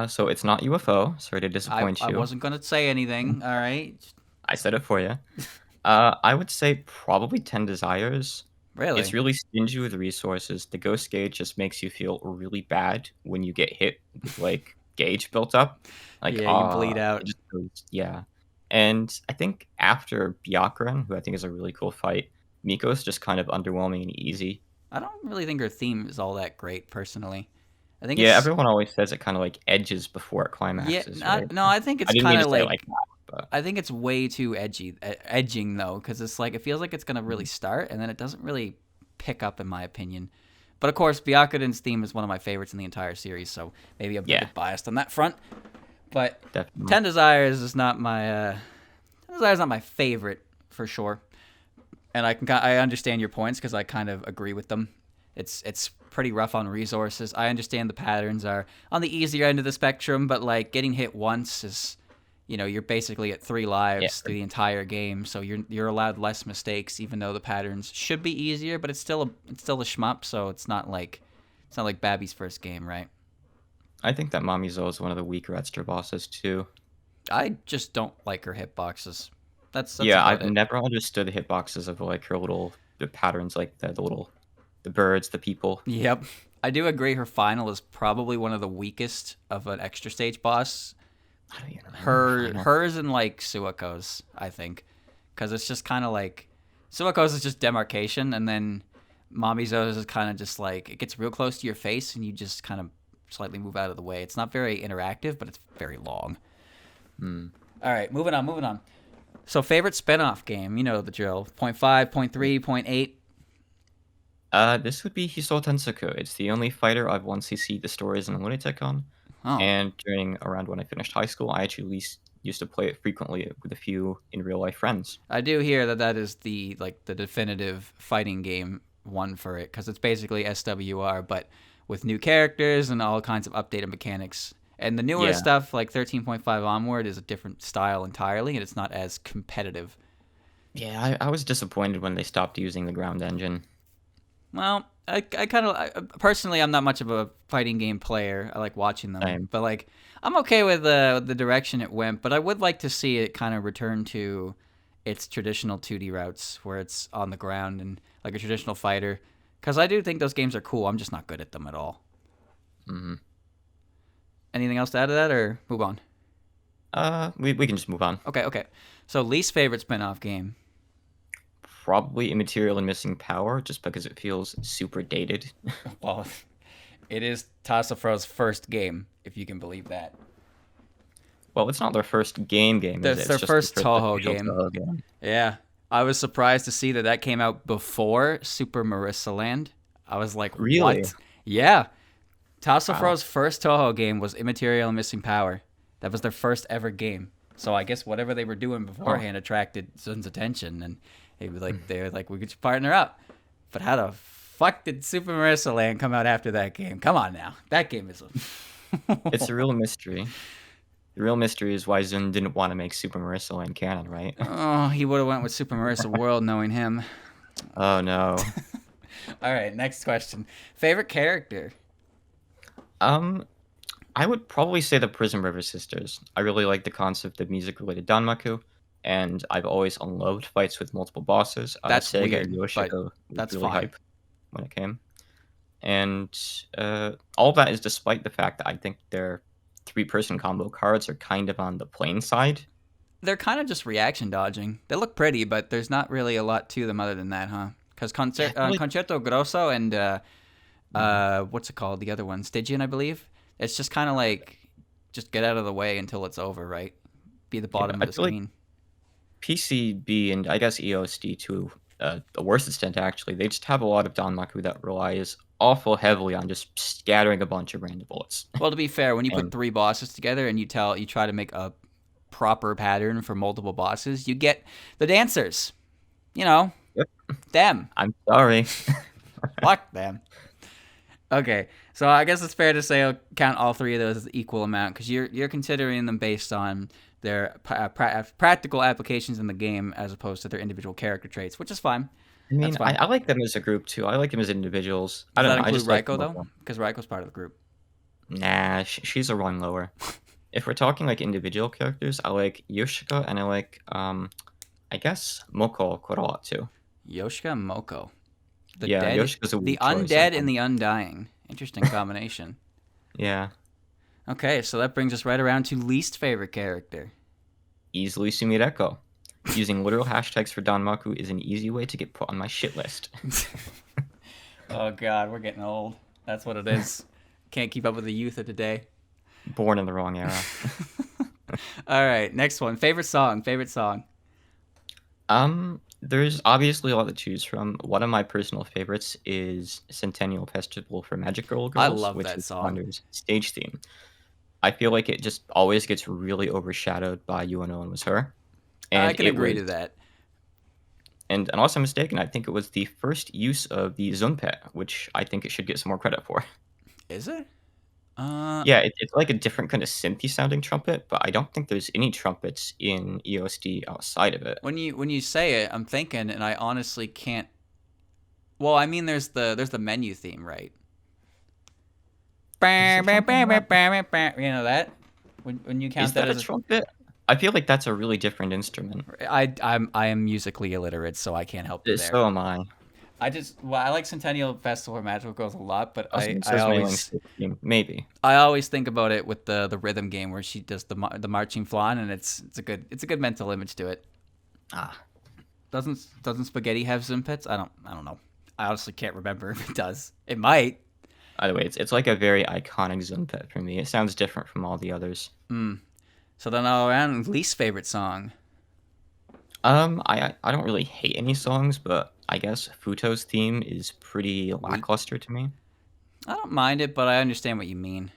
So it's not UFO. Sorry to disappoint I you. wasn't going to say anything. All right, I said it for you. I would say probably 10 Desires. really? It's really stingy with resources. The Ghost Gauge just makes you feel really bad when you get hit with like gauge built up. Like Yeah, you bleed it out. just goes- yeah. And I think after Byakuran, who I think is a really cool fight, Miko's just kind of underwhelming and easy. I don't really think her theme is all that great, personally. I think Yeah, it's, everyone always says it kind of like edges before it yeah, climaxes, right? no, I think I it's didn't mean kind to of say it like like that, but I think it's way too edging though, because it's like it feels like it's gonna really start and then it doesn't really pick up, in my opinion. But of course, Byakuran's theme is one of my favorites in the entire series, so maybe I'm a Yeah. bit biased on that front. But definitely. Ten Desires is not my favorite for sure, and I understand your points because I kind of agree with them. It's pretty rough on resources. I understand the patterns are on the easier end of the spectrum, but like getting hit once is, you're basically at 3 lives Yeah. through the entire game, so you're allowed less mistakes, even though the patterns should be easier. But it's still a shmup, so it's not like Babby's first game, right? I think that Mamizo is one of the weaker extra bosses too. I just don't like her hitboxes. That's Yeah, about I've it. never understood the hitboxes of like her the patterns, like the birds, the people. Yep. I do agree her final is probably one of the weakest of an extra stage boss. I don't even remember the final. Hers and like Suako's, I think, because it's just kind of like Suako's is just demarcation, and then Mamizo's is kind of just like it gets real close to your face, and you just kind of slightly move out of the way. It's not very interactive, but it's very long. All right, moving on. So favorite spin-off game, you know the drill. 0.5, 0.3, 0.8. This would be Hisou Tensoku. It's the only fighter I've once seen the stories in a Lunatic on. Oh, And around when I finished high school, I actually used to play it frequently with a few in real life friends. I do hear that is the definitive fighting game one for it, because it's basically SWR, but with new characters and all kinds of updated mechanics. And the newer Yeah. stuff, like 13.5 onward, is a different style entirely, and it's not as competitive. Yeah, I was disappointed when they stopped using the ground engine. Well, I kind of personally, I'm not much of a fighting game player. I like watching them, Same. but like I'm okay with the direction it went. But I would like to see it kind of return to its traditional 2D routes, where it's on the ground and like a traditional fighter. Because I do think those games are cool. I'm just not good at them at all. hmm Anything else to add to that, or move on? we can just move on. Okay. So least favorite spin-off game. Probably Immaterial and Missing Power, just because it feels super dated. Well, it is Tassafro's first game, if you can believe that. Well, it's not their first game, is it? It's their just first Touhou official game. Touhou game. Yeah, I was surprised to see that came out before Super Marissa Land. I was like, Really? what? Yeah. Tassafro's first Touhou game was Immaterial and Missing Power. That was their first ever game. So I guess whatever they were doing beforehand attracted Sun's attention, and they were like, we could partner up. But how the fuck did Super Marissa Land come out after that game? Come on now, that game is. It's a real mystery. The real mystery is why Zun didn't want to make Super Marissa Land canon, right? Oh, he would have went with Super Marissa World, knowing him. Oh no. All right, next question. Favorite character? I would probably say the Prism River Sisters. I really like the concept of music-related danmaku, and I've always unloved fights with multiple bosses. That's Sega weird, and but Yoshiko was that's really fine. hype when it came. And all of that is despite the fact that I think their three-person combo cards are kind of on the plain side. They're kind of just reaction dodging. They look pretty, but there's not really a lot to them other than that, huh? Because Concerto Grosso and what's it called? The other one, Stygian, I believe. It's just kind of like, just get out of the way until it's over, right? Be the bottom of the feel like screen. PCB and I guess EOSD to the worst extent, actually, they just have a lot of danmaku that relies awful heavily on just scattering a bunch of random bullets. Well, to be fair, when you put And- three bosses together and you try to make a proper pattern for multiple bosses, you get the dancers. You know, Yep. them. I'm sorry. Fuck them. Okay, so I guess it's fair to say I'll count all three of those as the equal amount, because you're considering them based on their practical applications in the game as opposed to their individual character traits, which is fine. I mean, That's fine. I like them as a group too. I like them as individuals. I Does don't that know. I include just like Raiko, them though? overall. Because Raiko's part of the group. Nah, she's a rung lower. If we're talking like individual characters, I like Yoshika and I like I guess Moko quite a lot too. Yoshika and Moko. The Yeah, dead, Yoshika's a the weird choice, I undead think. and the undying. Interesting combination. Yeah, Okay, so that brings us right around to least favorite character. easily Sumireko. Using literal hashtags for danmaku is an easy way to get put on my shit list. Oh god, we're getting old. That's what it is. Can't keep up with the youth of today. Born in the wrong era. All right, next one. Favorite song. There's obviously a lot to choose from. One of my personal favorites is Centennial Festival for Magic Girl I Girls, love which that is song. Wander's stage theme. I feel like it just always gets really overshadowed by You and No One Was Her. I can it agree was- to that. And unless I'm mistaken, I think it was the first use of the Zunpet, which I think it should get some more credit for. Is it? Yeah, it's like a different kind of synthy sounding trumpet, but I don't think there's any trumpets in EOSD outside of it. When you say it, I'm thinking, and I honestly can't. Well, I mean, there's the menu theme, right? You know that when you count Is that as a trumpet? I feel like that's a really different instrument. I am musically illiterate, so I can't help you there. So am I. I like Centennial Festival or Magical Girls a lot, but Also, I Sesame Link's always theme, maybe. I always think about it with the rhythm game where she does the marching flan, and it's a good mental image to it. Ah, Doesn't spaghetti have Zimpets? I don't know. I honestly can't remember if it does. It might. either way, it's like a very iconic Zumpet for me. It sounds different from all the others. So then all around, least favorite song. I don't really hate any songs, but I guess Futo's theme is pretty Weak. lackluster to me. I don't mind it, but I understand what you mean.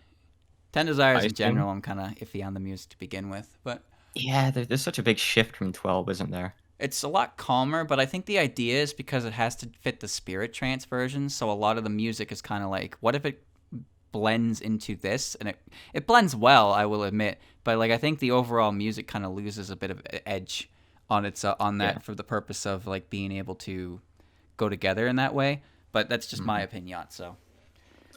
Ten Desires I in think, general, I'm kind of iffy on the music to begin with, but yeah, there's such a big shift from 12, isn't there? it's a lot calmer. But I think the idea is because it has to fit the Spirit Trance version, so a lot of the music is kind of like, what if it blends into this? And it blends well, I will admit, but like I think the overall music kind of loses a bit of edge on its on Yeah. that for the purpose of like being able to go together in that way. But that's just my Mhm. opinion. So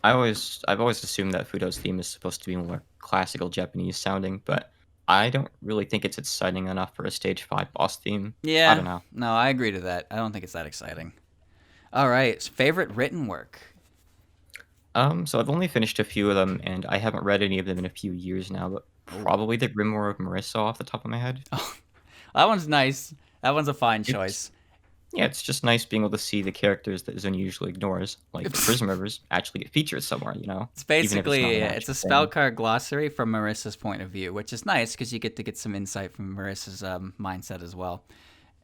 I've always assumed that Futo's theme is supposed to be more classical Japanese sounding, but I don't really think it's exciting enough for a stage 5 boss theme. I yeah, don't know. no, I agree to that. I don't think it's that exciting. All right, favorite written work. So I've only finished a few of them, and I haven't read any of them in a few years now, but probably the Grimoire of Marissa off the top of my head. Oh, that one's nice. That one's a fine It's choice. Yeah, it's just nice being able to see the characters that Zone usually ignores, like the Prism Rivers, actually get featured somewhere, It's even if it's not basically an it's a actual spell thing. card glossary from Marissa's point of view, which is nice because you get to get some insight from Marissa's mindset as well.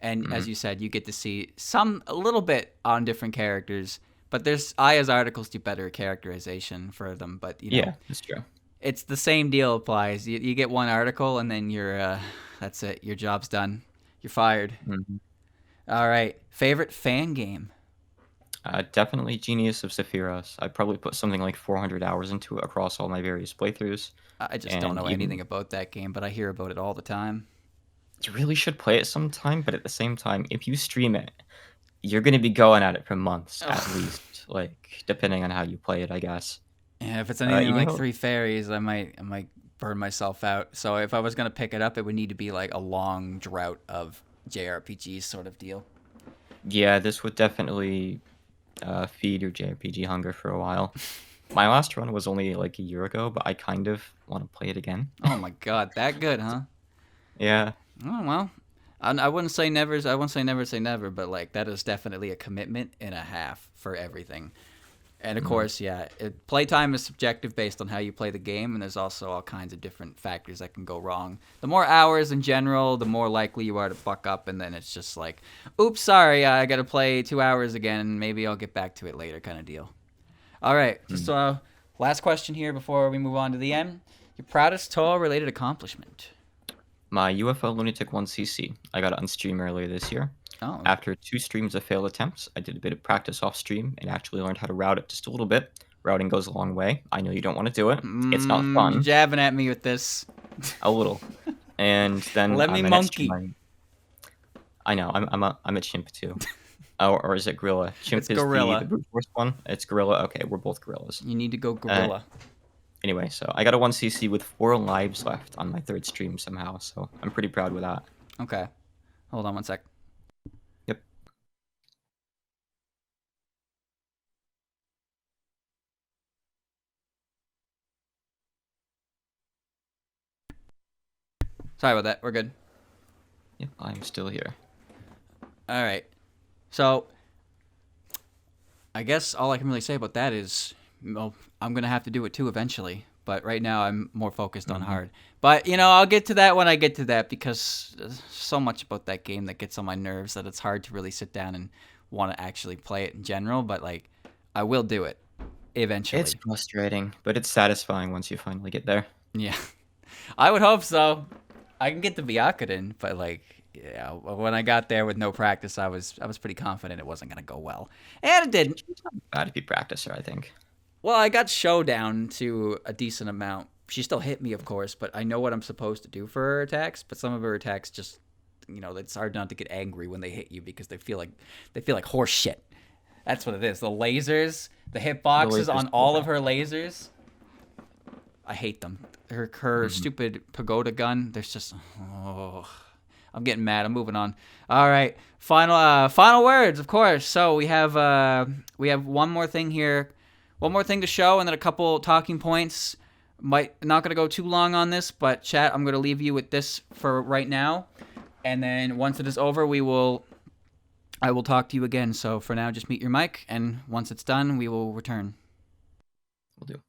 And as Mhm. you said, you get to see a little bit on different characters. But there's Aya's articles do better characterization for them. But Yeah, that's true. it's the same deal applies. You get one article and then that's it. Your job's done. You're fired. Mhm. All right. Favorite fan game. Definitely Genius of Sephiroth. I probably put something like 400 hours into it across all my various playthroughs, I just don't and know even anything about that game, but I hear about it all the time. you really should play it sometime, but at the same time, if you stream it, you're gonna be going at it for months at Ugh. least, like, depending on how you play it, I guess. Yeah, if it's anything Even like though Three Fairies, I might burn myself out. So if I was gonna pick it up, it would need to be like a long drought of JRPGs sort of deal. yeah, this would definitely, feed your JRPG hunger for a while. My last run was only, like, a year ago, but I kind of wanna play it again. Oh my god, that good, huh? Yeah. Oh well, I wouldn't say never. I wouldn't say never say never, but like that is definitely a commitment and a half for everything. And of Mhm. course, yeah, playtime is subjective based on how you play the game, and there's also all kinds of different factors that can go wrong. The more hours in general, the more likely you are to fuck up, and then it's just like, oops, sorry, I got to play 2 hours again. Maybe I'll get back to it later, kind of deal. All right, just Mm. last question here before we move on to the end. Your proudest Touhou related accomplishment? My UFO Lunatic 1cc. I got it on stream earlier this year. Oh, After 2 streams of failed attempts, I did a bit of practice off stream and actually learned how to route it just a little bit. Routing goes a long way. I know you don't want to do it. It's not you're fun. jabbing at me with this. A little. And then Let me my next stream, monkey. I know I'm a chimp too. Or is it gorilla? Chimp It's is the gorilla. brute force one. It's gorilla. Okay, we're both gorillas. You need to go Uh, gorilla. anyway, so I got a 1cc with 4 lives left on my 3rd stream somehow. So I'm pretty proud with that. Okay, hold on one sec. Yep. Sorry about that. We're good. Yep. I'm still here. All right. So I guess all I can really say about that is, well, I'm gonna have to do it too eventually. But right now I'm more focused on Mhm. hard. But I'll get to that when I get to that because there's so much about that game that gets on my nerves that it's hard to really sit down and want to actually play it in general. But like, I will do it It's eventually. frustrating, but it's satisfying once you finally get there. Yeah, I would hope so. I can get the Byakuren, but like, yeah, when I got there with no practice, I was pretty confident it wasn't gonna go well, and it didn't. It's not bad if you practice her, I think. Well, I got Showdown to a decent amount. She still hit me, of course, but I know what I'm supposed to do for her attacks. But some of her attacks just, it's hard not to get angry when they hit you because they feel like horse shit. That's what it is. The lasers, the The hitboxes lasers on feel all of bad. her lasers. I hate them. Her Mhm. stupid pagoda gun. There's just, oh, I'm getting mad. I'm moving on. All right, final words, of course. So we have one more thing here, one more thing to show, and then a couple talking points. Not gonna go too long on this, but chat, I'm gonna leave you with this for right now, and then once it is over, I will talk to you again. So for now, just mute your mic, and once it's done, we will return. Will do.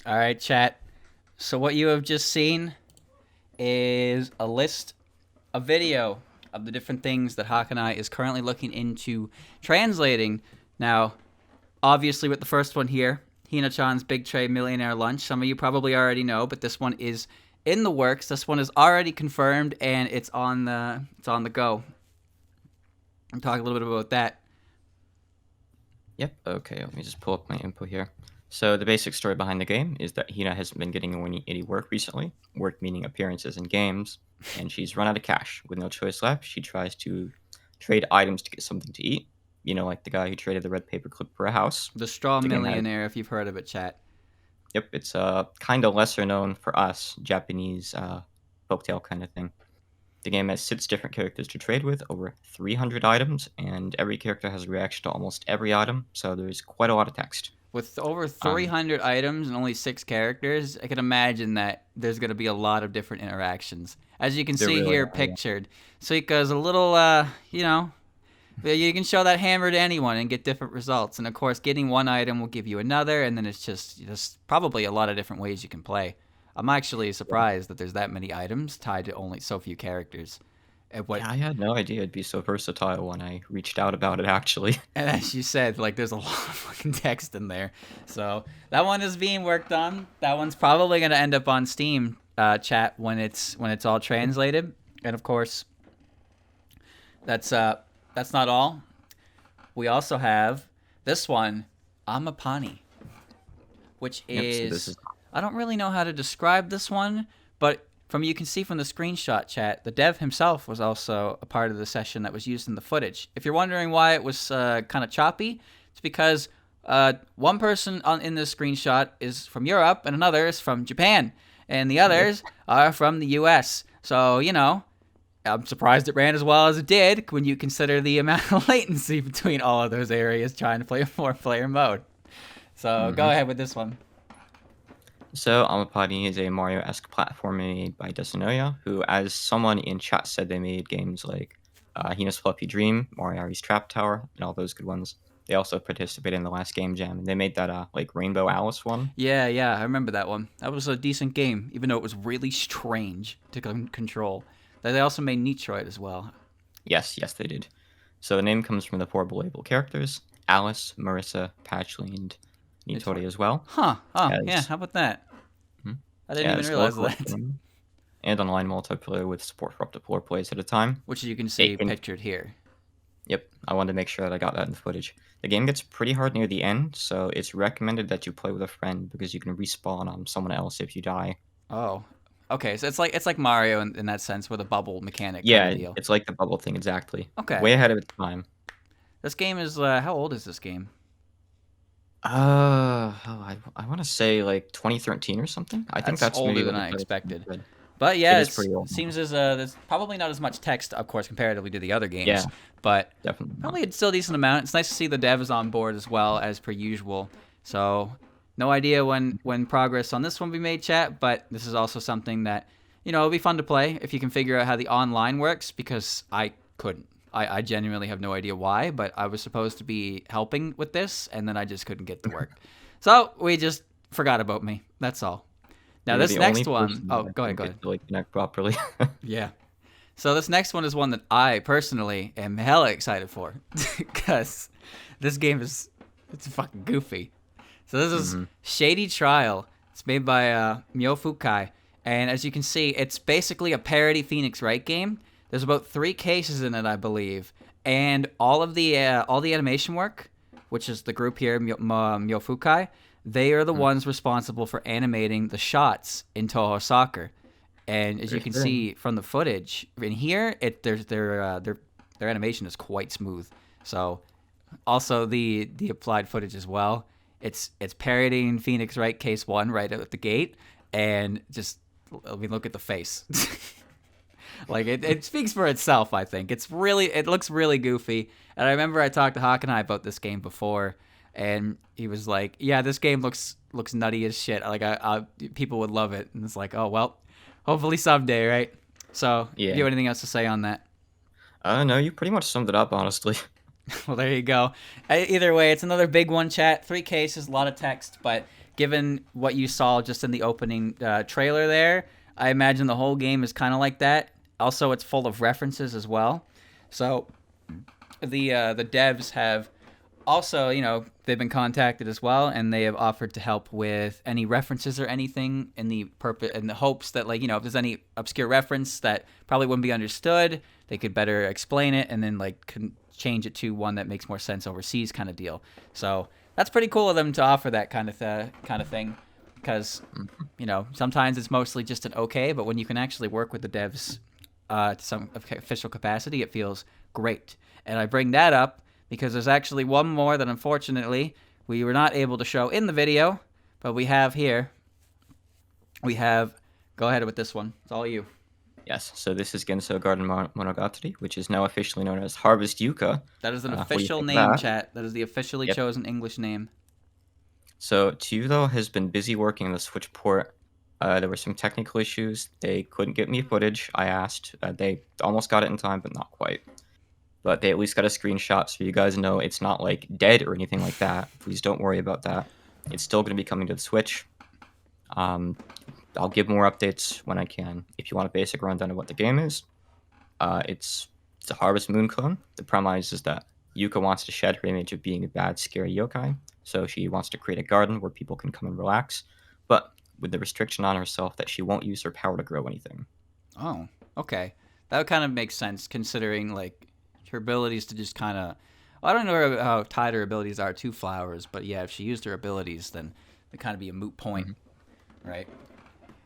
All right, chat. So what you have just seen is a video of the different things that Hakanai is currently looking into translating. Now, obviously with the first one here, Hina-chan's Big Tray Millionaire Lunch, some of you probably already know, but this one is in the works. This one is already confirmed, and it's on the go. I'll talk a little bit about that. Yep, okay, let me just pull up my info here. So the basic story behind the game is that Hina hasn't been getting any work recently, work meaning appearances in games, and she's run out of cash. With no choice left, she tries to trade items to get something to eat. You know, like the guy who traded the red paperclip for a house. The Straw Millionaire, if you've heard of it, chat. Yep, it's kind of lesser known for us, Japanese folktale kind of thing. The game has 6 different characters to trade with, over 300 items, and every character has a reaction to almost every item, so there's quite a lot of text. With over 300 items and only 6 characters, I can imagine that there's going to be a lot of different interactions. As you can see really here are, yeah. pictured, Suika's a little, you can show that hammer to anyone and get different results. And of course, getting one item will give you another, and then it's just probably a lot of different ways you can play. I'm actually surprised that there's that many items tied to only so few characters. Yeah, I had no idea it'd be so versatile when I reached out about it, actually. And as you said, like, there's a lot of fucking text in there. So that one is being worked on. That one's probably going to end up on Steam chat when it's all translated. And of course, that's not all. We also have this one, Amapani, which is I don't really know how to describe this one, but you can see from the screenshot chat, the dev himself was also a part of the session that was used in the footage. If you're wondering why it was kind of choppy, it's because one person in this screenshot is from Europe and another is from Japan, and the others are from the US. So, I'm surprised it ran as well as it did when you consider the amount of latency between all of those areas trying to play a 4-player mode. So go ahead with this one. So, Amapani is a Mario-esque platformer made by Desanoya, who, as someone in chat said, they made games like Hina's Fluffy Dream, Moriari's Trap Tower, and all those good ones. They also participated in the last game jam, and they made that like Rainbow Alice one. Yeah, I remember that one. That was a decent game, even though it was really strange to control. They also made Nitroid as well. Yes, they did. So the name comes from the four playable characters: Alice, Marissa, Patchley, and Nitori as well. Huh. Oh, yeah, As- how about that? Mhm. I didn't even as realize local that. game and online multiplayer with support for up to 4 players at a time. Which you can see can- pictured here. Yep, I wanted to make sure that I got that in the footage. The game gets pretty hard near the end, so it's recommended that you play with a friend because you can respawn on someone else if you die. Oh. Okay, so it's like Mario in that sense with a bubble mechanic Yeah, kind of deal. it's like the bubble thing exactly. Okay. Way ahead of its time. This game is how old is this game? I want to say like 2013 or something. I think that's older maybe than what I it said. expected. But yeah, It is it pretty old now. seems as there's probably not as much text, of course, comparatively to the other games. Yeah. But Definitely. not. probably it's still a decent amount. It's nice to see the devs on board as well as per usual. So no idea when progress on this one will be made, chat. But this is also something that it'll be fun to play if you can figure out how the online works, because I couldn't. I genuinely have no idea why, but I was supposed to be helping with this, and then I just couldn't get to work. So we just forgot about me. That's all. Now You're this the next only one, person oh, that go I ahead, think go gets ahead. to, like, connect properly. Yeah. So this next one is one that I personally am hella excited for, because this game it's fucking goofy. So this is Shady Trial. It's made by Myofukai, and as you can see, it's basically a parody Phoenix Wright game. There's about 3 cases in it, I believe, and all the animation work, which is the group here, Myofukai, they are the ones responsible for animating the shots in Touhou Soccer. And as you can see from the footage in here, their animation is quite smooth. So also the applied footage as well. It's parodying Phoenix Wright Case 1 right out at the gate, and just look at the face. Like it speaks for itself, I think. It looks really goofy. And I remember I talked to Hakanai about this game before, and he was like, "Yeah, this game looks nutty as shit. Like people would love it." And it's like, "Oh, well, hopefully someday, right?" So, Yeah. do you have anything else to say on that? No, you pretty much summed it up, honestly. Well, there you go. Either way, it's another big one, chat. 3 cases, a lot of text, but given what you saw just in the opening trailer there, I imagine the whole game is kind of like that. Also, it's full of references as well. So, the devs have also, they've been contacted as well, and they have offered to help with any references or anything in the hopes that, like, if there's any obscure reference that probably wouldn't be understood, they could better explain it and then change it to one that makes more sense overseas, kind of deal. So that's pretty cool of them to offer that kind of thing, because sometimes it's mostly just an okay, but when you can actually work with the devs to some official capacity, it feels great. And I bring that up because there's actually one more that unfortunately we were not able to show in the video, but we have here. Go ahead with this one. It's all you. Yes, so this is Genso Garden Monogatari, which is now officially known as Harvest Yuka. That is an What do you official think of name, that? chat. That is the officially Yep. chosen English name. So Touhou has been busy working on the Switch port. There were some technical issues. They couldn't get me footage. I asked. They almost got it in time, but not quite. But they at least got a screenshot, so you guys know it's not like dead or anything like that. Please don't worry about that. It's still going to be coming to the Switch. I'll give more updates when I can. If you want a basic rundown of what the game is, it's a Harvest Moon clone. The premise is that Yuka wants to shed her image of being a bad, scary yokai, so she wants to create a garden where people can come and relax, but with the restriction on herself that she won't use her power to grow anything. Oh, okay. That kind of makes sense considering her abilities to just kind of. I don't know how tied her abilities are to flowers, but yeah, if she used her abilities, then it'd kind of be a moot point, right?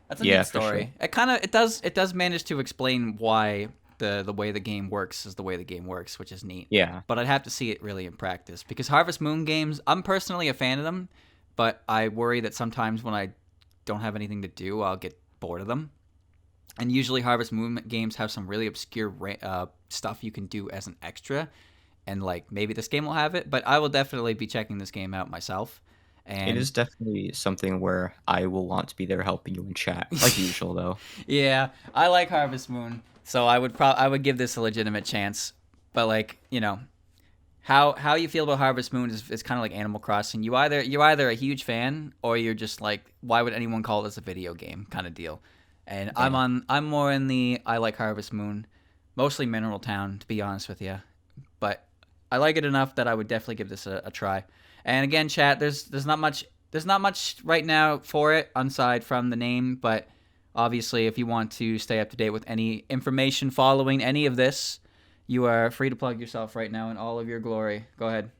That's a Yeah, neat for story. sure. It does manage to explain why the way the game works is the way the game works, which is neat. Yeah. But I'd have to see it really in practice, because Harvest Moon games, I'm personally a fan of them, but I worry that sometimes when I don't have anything to do, I'll get bored of them. And usually Harvest Moon games have some really obscure stuff you can do as an extra, and maybe this game will have it, but I will definitely be checking this game out myself. And It is definitely something where I will want to be there helping you in chat, like usual, though. Yeah, I like Harvest Moon, so I would give this a legitimate chance. But how you feel about Harvest Moon is kind of like Animal Crossing. You're either a huge fan or you're just like, why would anyone call this a video game kind of deal. And Yeah. I'm more in the I like Harvest Moon, mostly Mineral Town to be honest with you, but I like it enough that I would definitely give this a try. And again, chat, there's not much right now for it aside from the name, but obviously if you want to stay up to date with any information following any of this, you are free to plug yourself right now in all of your glory. Go ahead.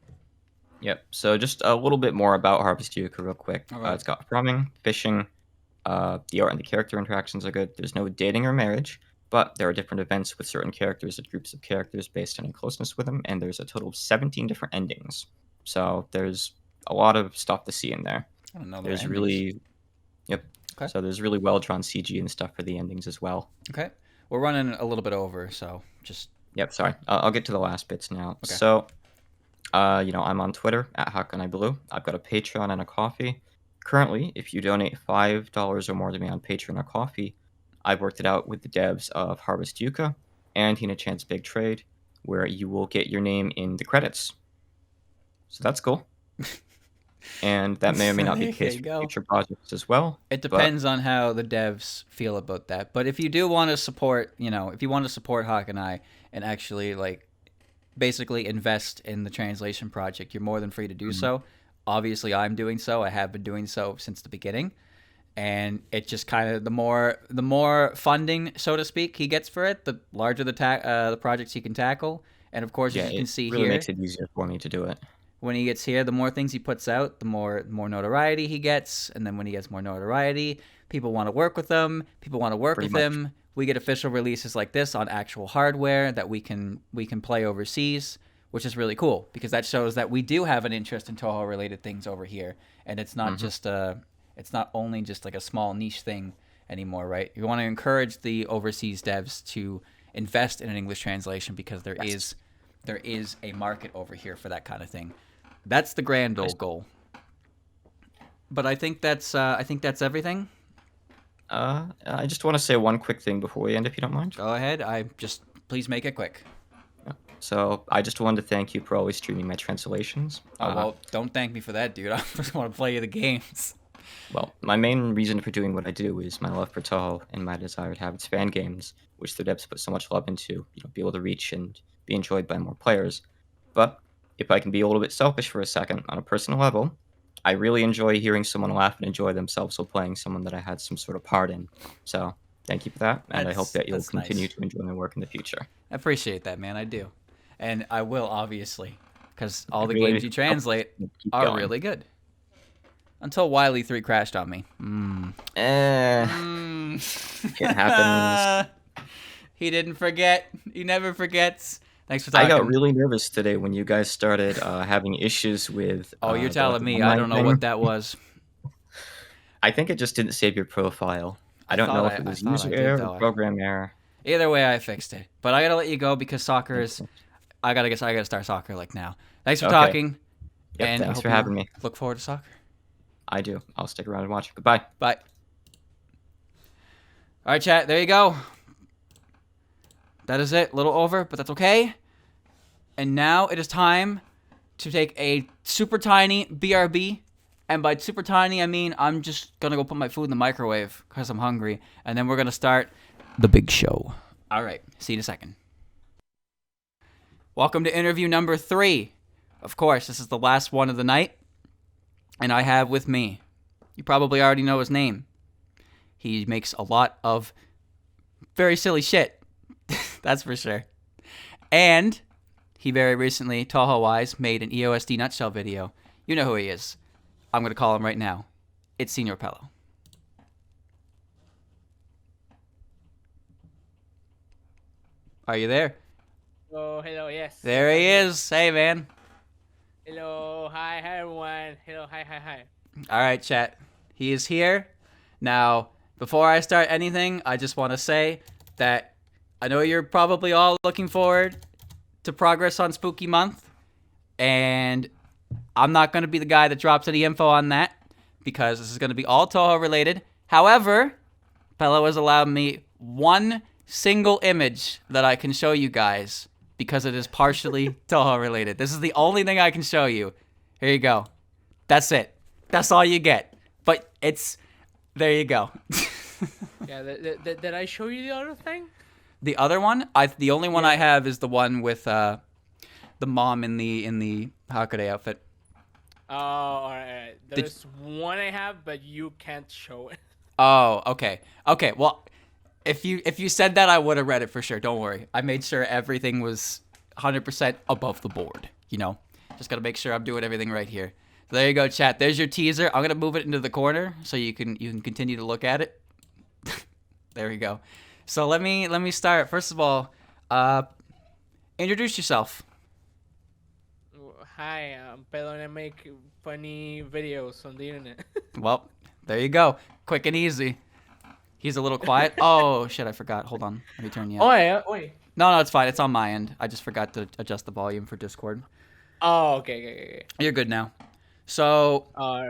Yep. So just a little bit more about Harvest Yuka real quick. All right. It's got farming, fishing. The art and the character interactions are good. There's no dating or marriage, but there are different events with certain characters and groups of characters based on your closeness with them, and there's a total of 17 different endings. So there's a lot of stuff to see in there. I don't know. There's really, yep. Okay. So there's really well drawn CG and stuff for the endings as well. Okay. We're running a little bit over, so just. Yep. Sorry. I'll get to the last bits now. Okay. So, I'm on Twitter at HakanaiBlue. I've got a Patreon and a Coffee. Currently, if you donate $5 or more to me on Patreon or Coffee, I've worked it out with the devs of Harvest Yuka and Hina Chan's Big Trade, where you will get your name in the credits. So that's cool. And that may or may not be the case for future projects as well. It depends on how the devs feel about that. But if you do want to support, if you want to support Hakanai and actually like basically invest in the translation project, you're more than free to do so. Obviously, I'm doing so. I have been doing so since the beginning. And it just kind of the more funding, so to speak, he gets for it, the larger the projects he can tackle. And of course, as you can see really here, makes it easier for me to do it. When he gets here, the more things he puts out, the more notoriety he gets. And then when he gets more notoriety, people want to work with him. People want to work with him. We get official releases like this on actual hardware that we can play overseas, which is really cool because that shows that we do have an interest in Touhou related things over here, and it's not it's not only just like a small niche thing anymore, right? You want to encourage the overseas devs to invest in an English translation because there is a market over here for that kind of thing. That's the grand old goal. But I think that's everything. I just want to say one quick thing before we end, if you don't mind. Go ahead. Please make it quick. So I just wanted to thank you for always streaming my translations. Well, don't thank me for that, dude. I just want to play you the games. Well, my main reason for doing what I do is my love for Touhou and my desire to have its fan games, which the devs put so much love into, be able to reach and be enjoyed by more players. But if I can be a little bit selfish for a second, on a personal level, I really enjoy hearing someone laugh and enjoy themselves while playing someone that I had some sort of part in. So thank you for that, and I hope that you'll continue to enjoy my work in the future. I appreciate that, man. I do. And I will, obviously, because all the games you translate are really good. Until Wily 3 crashed on me. It happens. He didn't forget. He never forgets. Thanks for talking. I got really nervous today when you guys started having issues with... Oh, you're telling me. I don't know what that was. I think it just didn't save your profile. I don't know if it was user error or program error. Either way, I fixed it. But I gotta let you go because soccer is... I gotta start soccer like now. Thanks for talking. Yep, and thanks for having me. Look forward to soccer. I do. I'll stick around and watch. Goodbye. Bye. All right, chat. There you go. That is it. A little over, but that's okay. And now it is time to take a super tiny BRB. And by super tiny, I mean I'm just going to go put my food in the microwave because I'm hungry. And then we're going to start the big show. All right. See you in a second. Welcome to interview number 3. Of course, this is the last one of the night. And I have with me, you probably already know his name. He makes a lot of very silly shit. That's for sure. And he very recently, Touhou-wise, made an EOSD nutshell video. You know who he is. I'm going to call him right now. It's SrPelo. Are you there? Oh, hello, yes. There he is. Hey, man. Hello, hi everyone. Hello, hi. All right, chat. He is here. Now, before I start anything, I just want to say that I know you're probably all looking forward to progress on Spooky Month, and I'm not going to be the guy that drops any info on that because this is going to be all Touhou related. However, Pelo has allowed me one single image that I can show you guys because it is partially Touhou related. This is the only thing I can show you. Here you go. That's it. That's all you get. But there you go. Yeah, did I show you the other thing? The other one, the only one I have is the one with the mom in the Hakanai outfit. Oh, all right. There's one I have, but you can't show it. Oh, okay. Okay, well, if you said that, I would have read it for sure. Don't worry. I made sure everything was 100% above the board, you know? Just got to make sure I'm doing everything right here. So there you go, chat. There's your teaser. I'm going to move it into the corner so you can continue to look at it. There we go. So let me start. First of all, introduce yourself. Hi, I'm Pelo and I make funny videos on the internet. Well, there you go. Quick and easy. He's a little quiet. Oh, shit, I forgot. Hold on. Let me turn you up. Oh, yeah, wait. No, it's fine. It's on my end. I just forgot to adjust the volume for Discord. Oh, okay. You're good now. So,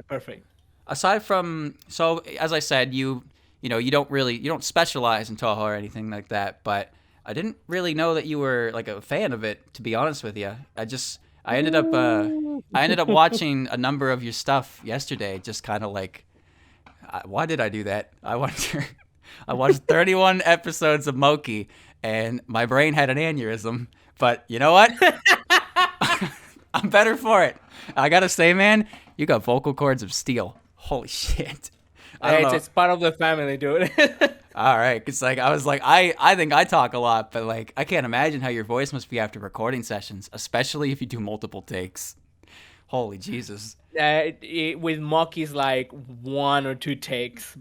Perfect. aside from, as I said, you don't specialize in Touhou or anything like that, but I didn't really know that you were like a fan of it, to be honest with you. I ended up watching a number of your stuff yesterday, just kind of like, why did I do that? I watched 31 episodes of Moki, and my brain had an aneurysm. But you know what? I'm better for it. I gotta say, man, you got vocal cords of steel. Holy shit! It's part of the family, dude. All right, it's like I think I talk a lot, but like I can't imagine how your voice must be after recording sessions, especially if you do multiple takes. Holy Jesus! With Moki's like 1 or 2 takes.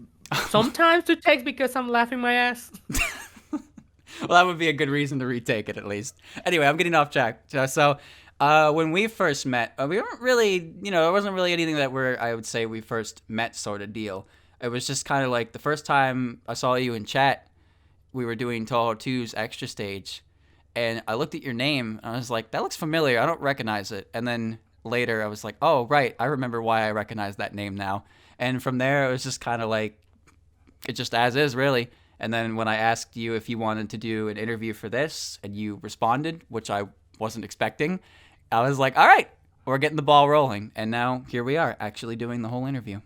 Sometimes 2 takes because I'm laughing my ass. Well, that would be a good reason to retake it at least. Anyway, I'm getting off track. So, when we first met, we weren't really, there wasn't really anything that I would say we first met sort of deal. It was just kind of like the first time I saw you in chat, we were doing Touhou 2's extra stage, and I looked at your name, and I was like, that looks familiar. I don't recognize it. And then later I was like, oh, right, I remember why I recognize that name now. And from there, it was just kind of like, it just as is, really. And then when I asked you if you wanted to do an interview for this, and you responded, which I wasn't expecting, I was like, all right, we're getting the ball rolling. And now here we are, actually doing the whole interview.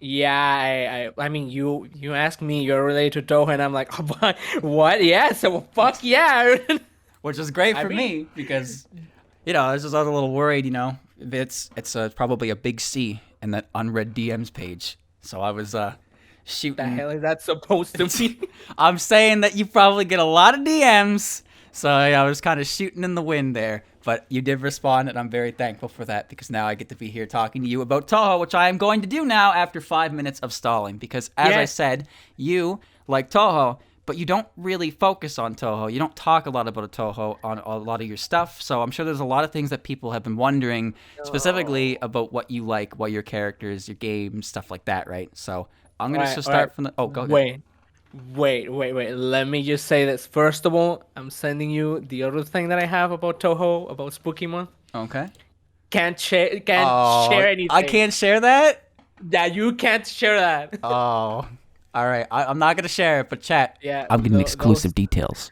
Yeah, I mean, you asked me you're related to Touhou, and I'm like, oh, what? Yeah, so fuck yeah. Which is great for me because, I was a little worried, it's probably a big C in that unread DMs page. So I was shooting. The hell is that supposed to be? I'm saying that you probably get a lot of DMs. So I was kind of shooting in the wind there. But you did respond, and I'm very thankful for that because now I get to be here talking to you about Touhou, which I am going to do now after 5 minutes of stalling. Because as I said, you like Touhou, but you don't really focus on Touhou. You don't talk a lot about Touhou on a lot of your stuff. So I'm sure there's a lot of things that people have been wondering specifically about what you like, what your characters, your games, stuff like that, right? So I'm going to just start from the... Oh, go ahead. Wait. Let me just say this. First of all, I'm sending you the other thing that I have about Touhou, about Spooky Month. Okay. Can't share anything. I can't share that? Yeah, you can't share that. Oh. All right. I'm not going to share it, but chat. Yeah. I'm getting exclusive details.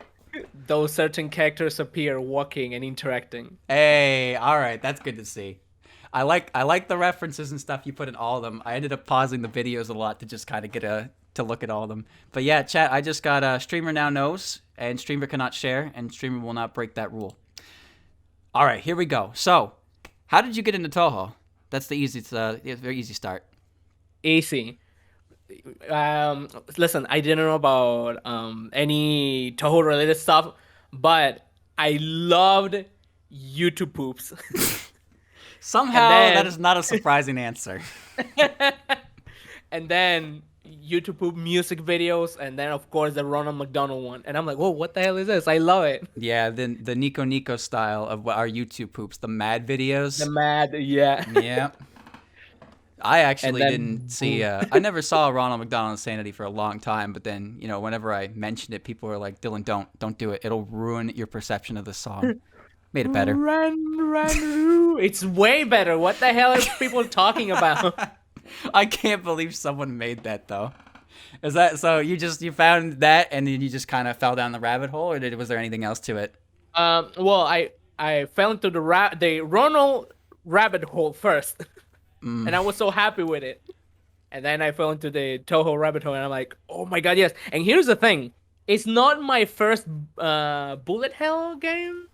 Those certain characters appear walking and interacting. Hey, all right. That's good to see. I like the references and stuff you put in all of them. I ended up pausing the videos a lot to just kind of to look at all of them. But yeah, chat, I just got streamer now knows, and streamer cannot share, and streamer will not break that rule. All right, here we go. So, how did you get into Touhou? That's the very easy start. Easy. Listen, I didn't know about any Touhou related stuff, but I loved YouTube poops. Somehow, that is not a surprising answer. And then YouTube poop music videos, and then of course the Ronald McDonald one. And I'm like, whoa, what the hell is this? I love it. Yeah, the Nico Nico style of our YouTube poops, the mad videos. The mad, yeah. Yeah. I actually didn't see. I never saw Ronald McDonald Insanity for a long time, but then whenever I mentioned it, people were like, "Dylan, don't do it. It'll ruin your perception of the song." Made it better. Run. It's way better. What the hell are people talking about? I can't believe someone made that though. Is that so? You found that and then you just kind of fell down the rabbit hole, or was there anything else to it? Well, I fell into the Ronald rabbit hole first, and I was so happy with it. And then I fell into the Touhou rabbit hole, and I'm like, oh my god, yes. And here's the thing: it's not my first bullet hell game.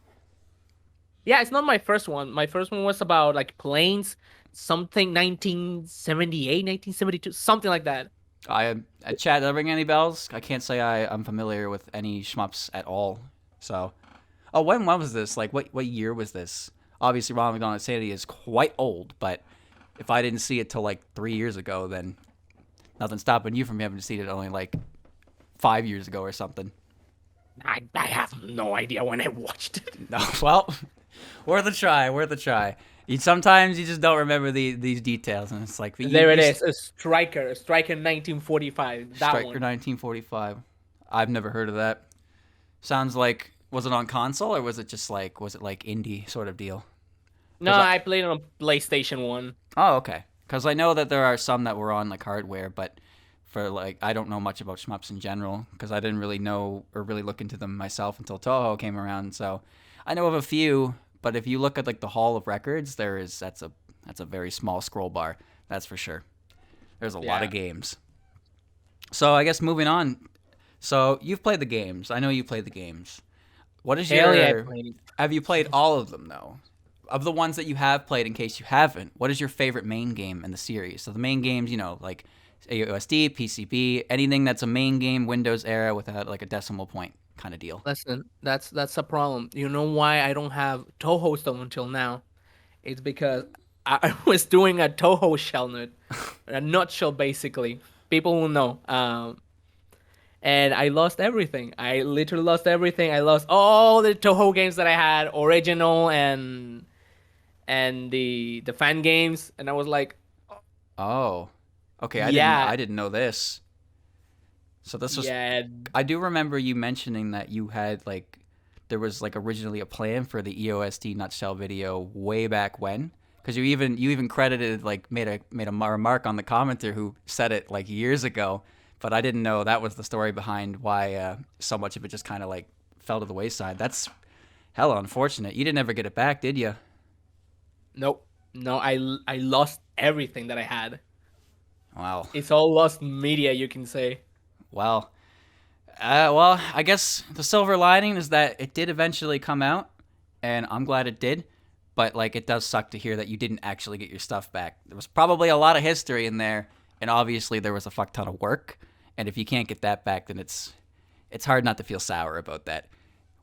Yeah, it's not my first one. My first one was about like planes, something 1978, 1972, something like that. Chad, does that ring any bells? I can't say I'm familiar with any shmups at all. So, oh, when was this? Like, what year was this? Obviously, Ronald McDonald Insanity is quite old, but if I didn't see it till like 3 years ago, then nothing's stopping you from having seen it only like 5 years ago or something. I have no idea when I watched it. No, well, worth a try. Worth a try. Sometimes you just don't remember these details, and it's like There it is, a Striker 1945. That Striker one. 1945. I've never heard of that. Sounds like, was it on console or was it like indie sort of deal? No, I played it on PlayStation 1. Oh, okay. Because I know that there are some that were on like hardware, but for like I don't know much about shmups in general because I didn't really know or really look into them myself until Touhou came around. So I know of a few. But if you look at like the Hall of Records, that's a very small scroll bar. That's for sure. There's a lot of games. So I guess moving on. So you've played the games. I know you played the games. What is have you played all of them though? Of the ones that you have played, in case you haven't, what is your favorite main game in the series? So the main games, like AOSD, PCB, anything that's a main game, Windows era without like a decimal point kind of deal. Listen, that's a problem. You know why I don't have Touhou stuff until now? It's because I was doing a Touhou shell nut, a nutshell basically. People will know. And I lost everything. I literally lost everything. I lost all the Touhou games that I had, original and the fan games, and I was like, oh, okay. I didn't know this. So this was. Yeah. I do remember you mentioning that you had there was originally a plan for the EOSD nutshell video way back when, because you even credited made a remark on the commenter who said it years ago, but I didn't know that was the story behind why so much of it just kind of fell to the wayside. That's hella unfortunate. You didn't ever get it back, did you? Nope. No, I lost everything that I had. Wow. It's all lost media, you can say. Well, I guess the silver lining is that it did eventually come out, and I'm glad it did. But it does suck to hear that you didn't actually get your stuff back. There was probably a lot of history in there, and obviously there was a fuck ton of work. And if you can't get that back, then it's hard not to feel sour about that.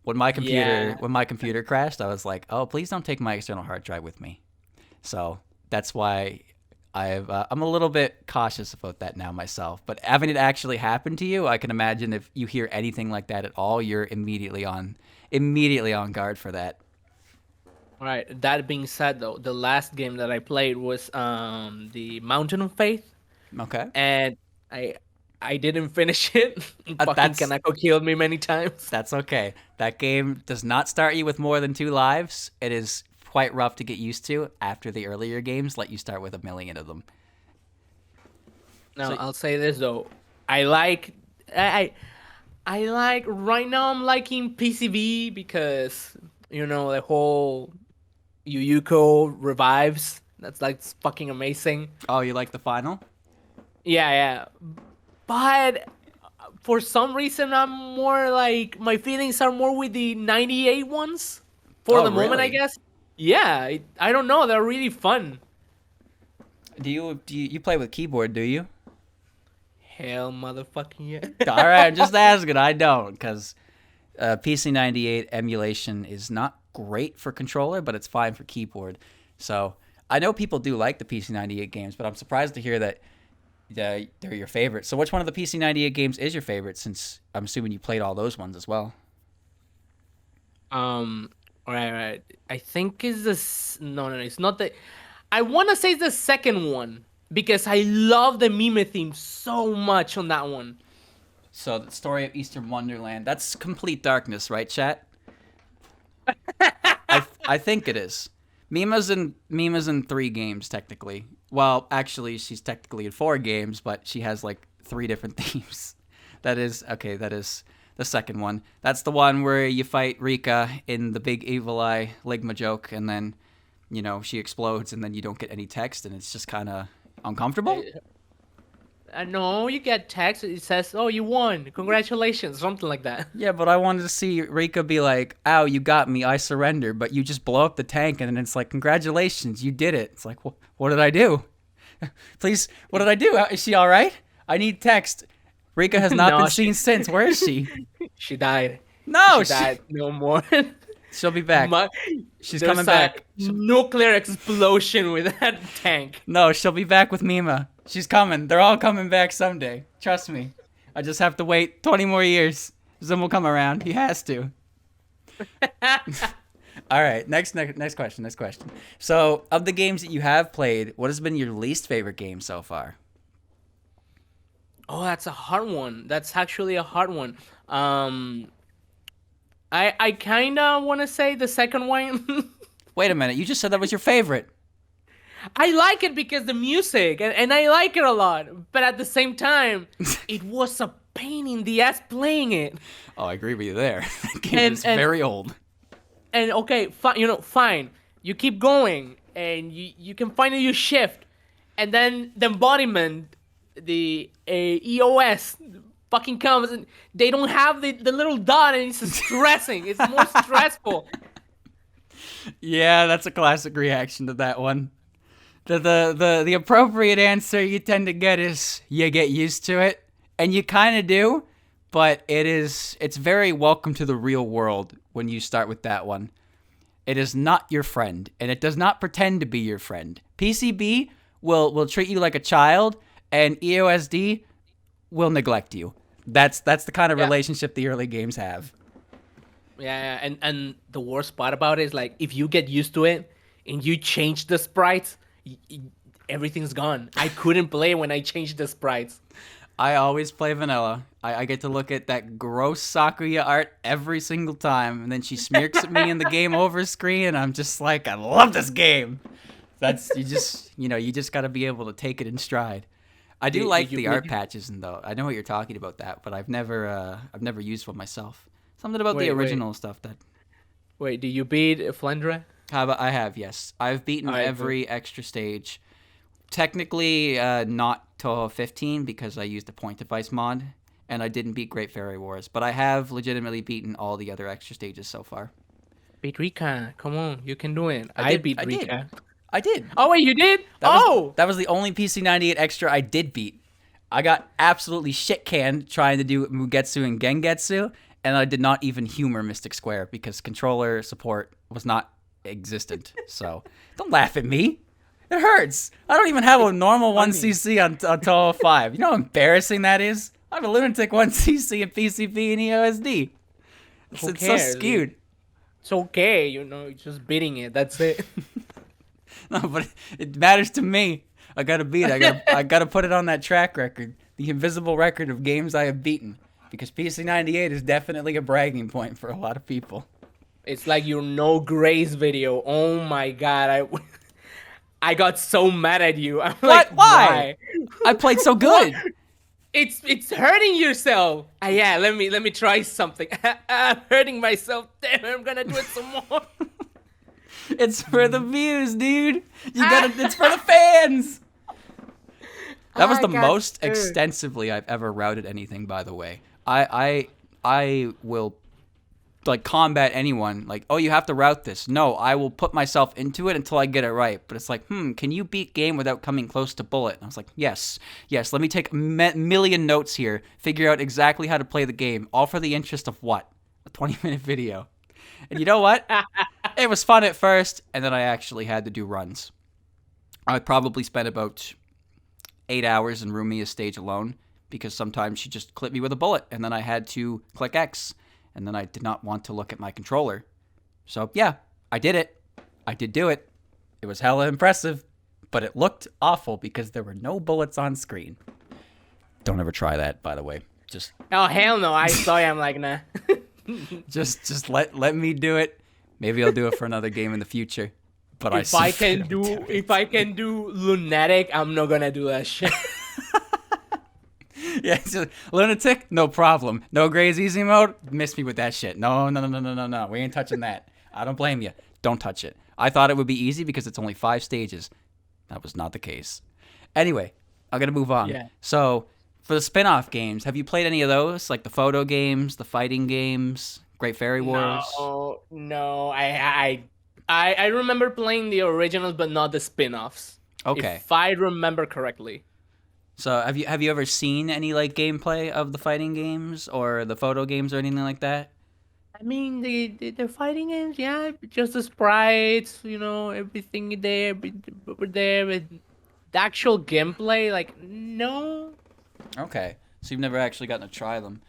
When my computer crashed, I was like, oh, please don't take my external hard drive with me. So that's why I'm a little bit cautious about that now myself. But having it actually happen to you, I can imagine if you hear anything like that at all, you're immediately on guard for that. All right. That being said, though, the last game that I played was the Mountain of Faith. Okay. And I didn't finish it. Fucking Kanako killed me many times. That's okay. That game does not start you with more than 2 lives. It is quite rough to get used to after the earlier games let you start with 1 million of them. Now, I'll say this though. I like right now I'm liking PCB because the whole Yuyuko revives. That's fucking amazing. Oh, you like the final? Yeah. But for some reason I'm more my feelings are more with the 98 ones for the moment, really? I guess. Yeah, I don't know. They're really fun. Do you play with keyboard? Do you? Hell, motherfucking yeah. All right, I'm just asking. I don't, because PC98 emulation is not great for controller, but it's fine for keyboard. So I know people do like the PC98 games, but I'm surprised to hear that they're your favorite. So which one of the PC98 games is your favorite? Since I'm assuming you played all those ones as well. Right. I think it's this. No, it's not the. I want to say it's the second one because I love the meme theme so much on that one. So the story of Eastern Wonderland. That's complete darkness, right, chat? I think it is. Mima's in 3 games technically. Well, actually, she's technically in 4 games, but she has 3 different themes. That is the second one. That's the one where you fight Rika in the big evil eye Ligma joke, and then, she explodes, and then you don't get any text, and it's just kind of uncomfortable. No, you get text. It says, "Oh, you won! Congratulations!" Something like that. Yeah, but I wanted to see Rika be like, "Ow, you got me! I surrender!" But you just blow up the tank, and then it's like, "Congratulations, you did it!" It's like, what did I do? Please, what did I do? Is she all right? I need text. Rika has not been seen since. Where is she? She died. No, she died. No more. She'll be back. She's coming back. Nuclear explosion with that tank. No, she'll be back with Mima. She's coming. They're all coming back someday. Trust me. I just have to wait 20 more years. Zim will come around. He has to. All right. Next question. So, of the games that you have played, what has been your least favorite game so far? Oh, that's a hard one. That's actually a hard one. I kind of want to say the second one. Wait a minute. You just said that was your favorite. I like it because the music, and I like it a lot. But at the same time, it was a pain in the ass playing it. Oh, I agree with you there. That game is very old. And okay, fine. You keep going, and you can finally use shift. And then the embodiment, the EOS, fucking comes, and they don't have the little dot, and it's stressing. It's more stressful. Yeah, that's a classic reaction to that one. The appropriate answer you tend to get is you get used to it, and you kind of do, but it's very welcome to the real world when you start with that one. It is not your friend, and it does not pretend to be your friend. PCB will treat you like a child, and EOSD will neglect you. That's the kind of relationship the early games have. Yeah, and the worst part about it is, like, if you get used to it and you change the sprites, everything's gone. I couldn't play when I changed the sprites. I always play vanilla. I get to look at that gross Sakuya art every single time, and then she smirks at me in the game over screen, and I'm just like, I love this game. You just got to be able to take it in stride. I do like the art patches, and though I know what you're talking about that, but I've never used one myself. Something about the original stuff that. Wait, do you beat Flendra? I have, yes. I've beaten every extra stage. Technically, not Touhou 15 because I used the point device mod, and I didn't beat Great Fairy Wars, but I have legitimately beaten all the other extra stages so far. Beat Rika, come on, you can do it. I beat Rika. I did. Oh wait, you did? That was the only PC98 extra I did beat. I got absolutely shit canned trying to do Mugetsu and Gengetsu, and I did not even humor Mystic Square because controller support was not existent. So don't laugh at me. It hurts. I don't even have a normal 1cc on Touhou 5. You know how embarrassing that is? I have a lunatic 1cc in PCB and EOSD. It's so skewed. It's okay, you're just beating it. That's it. No, but it matters to me. I gotta beat it. I gotta put it on that track record, the invisible record of games I have beaten, because PC98 is definitely a bragging point for a lot of people. It's like your no grace video. Oh my god, I got so mad at you. I'm What? Like, Why? I played so good. It's hurting yourself. Yeah, let me try something. I'm hurting myself. Damn, I'm gonna do it some more. It's for the views, dude. It's for the fans. That was the most extensively I've ever routed anything, by the way. I will like combat anyone like, oh, you have to route this. No, I will put myself into it until I get it right. But it's like, can you beat game without coming close to bullet? And I was like, yes. Let me take a million notes here, figure out exactly how to play the game, all for the interest of what? A 20-minute video. And you know what? It was fun at first, and then I actually had to do runs. I probably spent about 8 hours in Rumia's stage alone, because sometimes she just clipped me with a bullet, and then I had to click X, and then I did not want to look at my controller. So yeah, I did it. I did do it. It was hella impressive, but it looked awful because there were no bullets on screen. Don't ever try that, by the way. Just oh hell no! I saw you. I'm like nah. just let me do it. Maybe I'll do it for another game in the future. But if I can do lunatic, I'm not gonna do that shit. Yeah, so, lunatic, no problem. No Grays easy mode, miss me with that shit. No. We ain't touching that. I don't blame you. Don't touch it. I thought it would be easy because it's only 5 stages. That was not the case. Anyway, I'm going to move on. Yeah. So, for the spin-off games, have you played any of those? Like the photo games, the fighting games, Great Fairy Wars? No. I remember playing the originals, but not the spin-offs. Okay. If I remember correctly. So have you ever seen any like gameplay of the fighting games or the photo games or anything like that? I mean, the fighting games, yeah, just the sprites, everything there, but the actual gameplay, like, no. Okay, so you've never actually gotten to try them.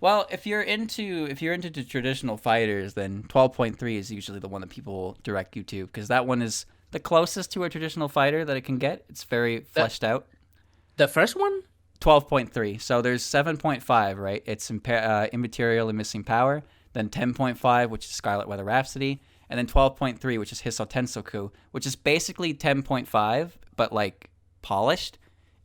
Well, if you're into the traditional fighters, then 12.3 is usually the one that people direct you to because that one is the closest to a traditional fighter that it can get. It's very fleshed out. The first one? 12.3. So there's 7.5, right? It's immaterial and missing power. Then 10.5, which is Scarlet Weather Rhapsody, and then 12.3, which is Hiso Tensoku, which is basically 10.5 but like polished.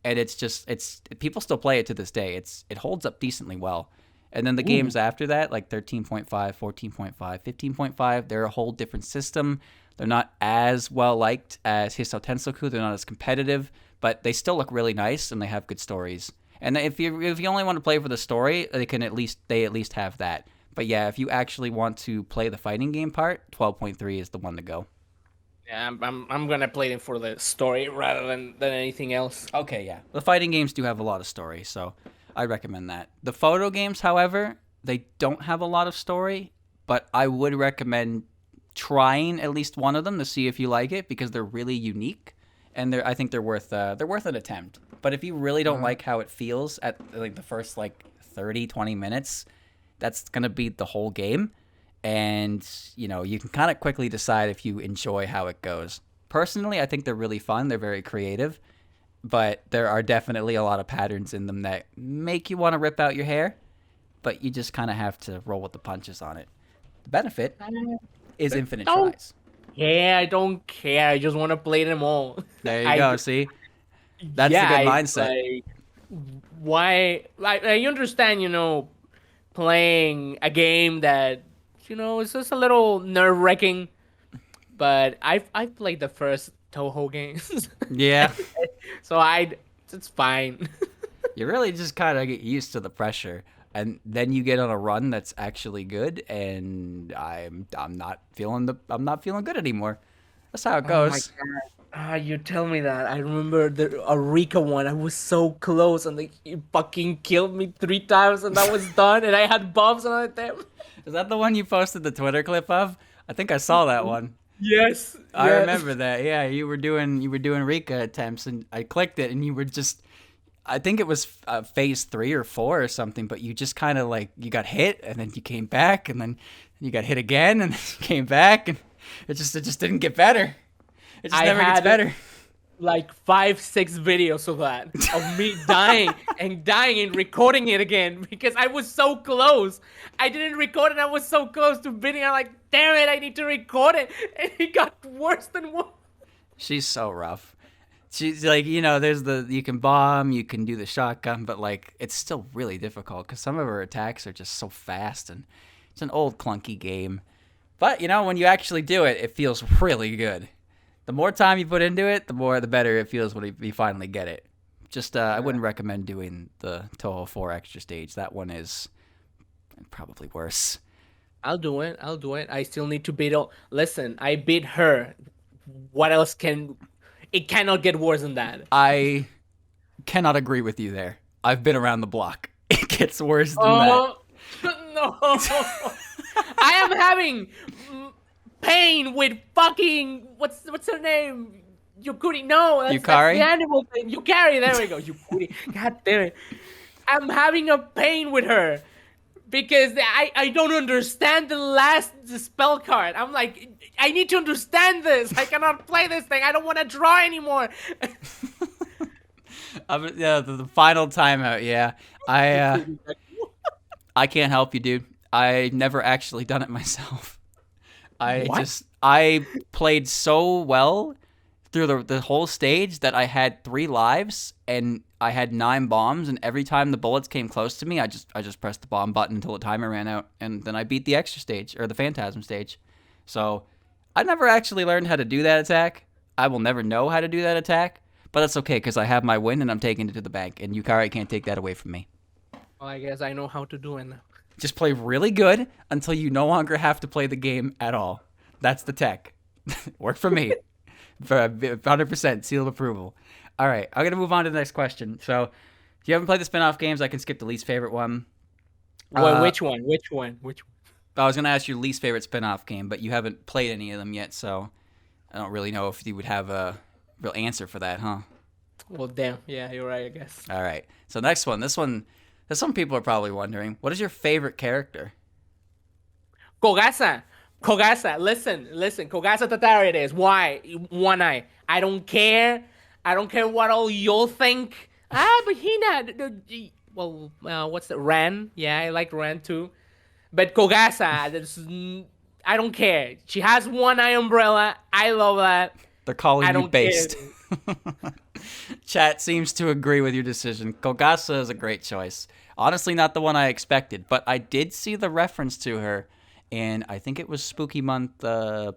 And it's people still play it to this day. It holds up decently well. And then the games after that, like 13.5, 14.5, 15.5, they're a whole different system. They're not as well liked as Hiso Tensoku. They're not as competitive, but they still look really nice and they have good stories. And if you only want to play for the story, they at least have that. But yeah, if you actually want to play the fighting game part, 12.3 is the one to go. Yeah, I'm gonna play them for the story rather than anything else. Okay, yeah. The fighting games do have a lot of story, so I recommend that. The photo games, however, they don't have a lot of story, but I would recommend trying at least one of them to see if you like it because they're really unique, and I think they're worth an attempt. But if you really don't like how it feels at like the first like 30-20 minutes, that's gonna be the whole game, and you can kind of quickly decide if you enjoy how it goes. Personally, I think they're really fun. They're very creative. But there are definitely a lot of patterns in them that make you want to rip out your hair, but you just kind of have to roll with the punches on it. The benefit is infinite tries. Yeah, I don't care. I just want to play them all. There you go. See? That's a good mindset. Why? I understand, playing a game that, is just a little nerve-wracking, but I've played the first Touhou games. Yeah. So it's fine. You really just kind of get used to the pressure, and then you get on a run that's actually good, and I'm not feeling good anymore. That's how it goes. Oh my God. You tell me that. I remember the Arika one. I was so close, and he fucking killed me 3 times, and that was done. And I had bumps on it. Is that the one you posted the Twitter clip of? I think I saw that one. Yes, I remember that. Yeah, you were doing Rika attempts, and I clicked it, and you were just, I think it was phase 3 or 4 or something, but you just kind of like you got hit, and then you came back, and then you got hit again, and then you came back, and it just didn't get better. It just never gets better. Like 5-6 videos of that, of me dying and recording it again because I was so close. I didn't record it. I was so close to beating. I'm like, damn it, I need to record it, and it got worse than worse. She's so rough. She's like, there's you can bomb, you can do the shotgun, but like it's still really difficult because some of her attacks are just so fast, and it's an old clunky game. But when you actually do it, it feels really good. The more time you put into it, the better it feels when you finally get it. Just, I wouldn't recommend doing the Touhou 4 extra stage. That one is probably worse. I'll do it. I still need to beat her. Listen, I beat her. What else it cannot get worse than that. I cannot agree with you there. I've been around the block. It gets worse than that. No. I am having pain with fucking what's her name? Yukari. No, that's the animal thing. Yukari. There we go. Yukari. God damn it. I'm having a pain with her because I don't understand the spell card. I'm like, I need to understand this. I cannot play this thing. I don't want to draw anymore. Yeah, the final timeout. Yeah, I can't help you, dude. I never actually done it myself. I played so well through the whole stage that I had 3 lives and I had 9 bombs, and every time the bullets came close to me, I just pressed the bomb button until the timer ran out, and then I beat the extra stage, or the Phantasm stage. So I never actually learned how to do that attack. I will never know how to do that attack, but that's okay because I have my win and I'm taking it to the bank, and Yukari can't take that away from me. Well, I guess I know how to do it now. Just play really good until you no longer have to play the game at all. That's the tech. Work for me. For 100% seal of approval. All right, I'm going to move on to the next question. So, if you haven't played the spin-off games, I can skip the least favorite one. Well, which one? Which one? I was going to ask your least favorite spin-off game, but you haven't played any of them yet, so I don't really know if you would have a real answer for that, huh? Well, damn. Yeah, you're right, I guess. All right. So, next one. This one, some people are probably wondering, what is your favorite character? Kogasa. Listen. Kogasa Tatari it is. Why? One Eye. I don't care. I don't care what all you'll think. But Hina. Well, what's the Ran? Yeah, I like Ran too. But Kogasa, I don't care. She has one eye umbrella. I love that. They're calling you based. Chat seems to agree with your decision. Kogasa is a great choice. Honestly, not the one I expected, but I did see the reference to her. And I think it was Spooky Month, the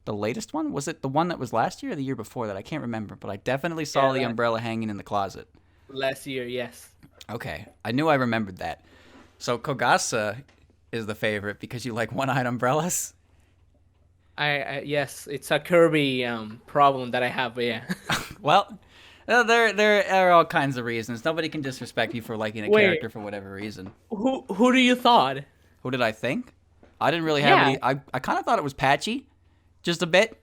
latest one. Was it the one that was last year or the year before that? I can't remember, but I definitely saw the umbrella hanging in the closet. Last year, yes. Okay, I knew I remembered that. So Kogasa is the favorite because you like one-eyed umbrellas? Yes, it's a Kirby problem that I have, but yeah. Well, there are all kinds of reasons. Nobody can disrespect you for liking a character for whatever reason. Who do you thought? Who did I think? I didn't really have any. I kind of thought it was Patchy, just a bit.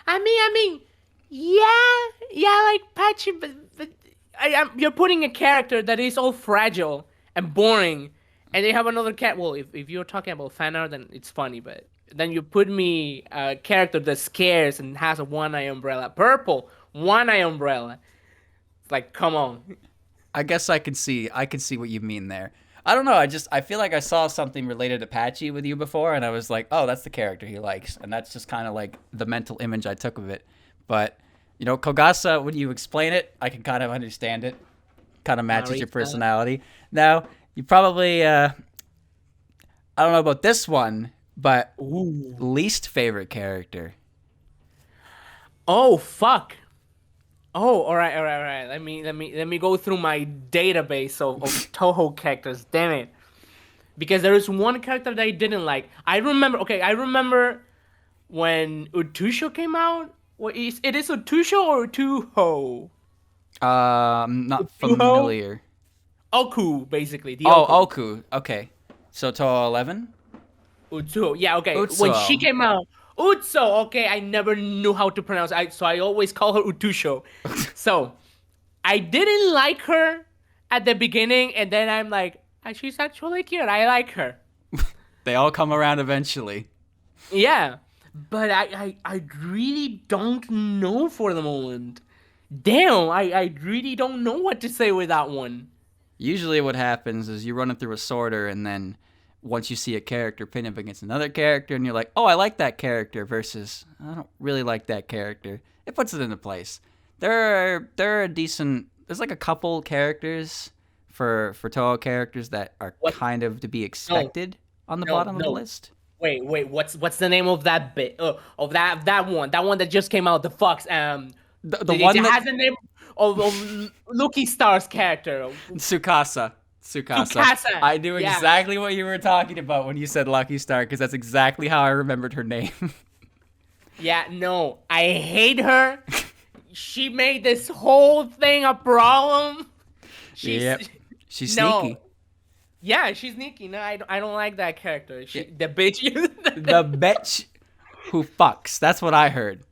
I mean, yeah, like Patchy, but you're putting a character that is all fragile and boring, and they have another cat. Well, if you're talking about fan art, then it's funny, but then you put me a character that scares and has a one-eye umbrella, purple one-eye umbrella. It's like, come on. I guess I can see what you mean there. I don't know. I feel like I saw something related to Patchy with you before, and I was like, oh, that's the character he likes, and that's just kind of like the mental image I took of it. But Kogasa, when you explain it, I can kind of understand it. Kind of matches your personality. Now, you probably, I don't know about this one, but least favorite character. Oh fuck. Oh, all right. Let me go through my database of Touhou characters. Damn it, because there is one character that I didn't like. I remember when Utusho came out. It is Utusho or Touhou? I'm not familiar. Oku, basically. Oku. Okay, so Touhou 11. Utsuo. Yeah. Okay. Utsuo. When she came out. Utso, okay, I never knew how to pronounce it, so I always call her Utusho. So, I didn't like her at the beginning, and then I'm like, she's actually cute, I like her. They all come around eventually. Yeah, but I really don't know for the moment. Damn, I really don't know what to say with that one. Usually what happens is you run it through a sorter, and then once you see a character pin up against another character and you're like, oh, I like that character versus I don't really like that character, it puts it into place. There are a decent, there's like a couple characters for Touhou characters that are kind of to be expected on the bottom of the list. Wait, what's the name of that bit? Of that one that just came out, the Fox. The one that has the name of Lucky Star's character. Tsukasa. I knew exactly what you were talking about when you said Lucky Star, because that's exactly how I remembered her name. Yeah, no, I hate her. She made this whole thing a problem. She's sneaky. Yeah, she's sneaky. No, I don't like that character. The bitch. The bitch who fucks. That's what I heard.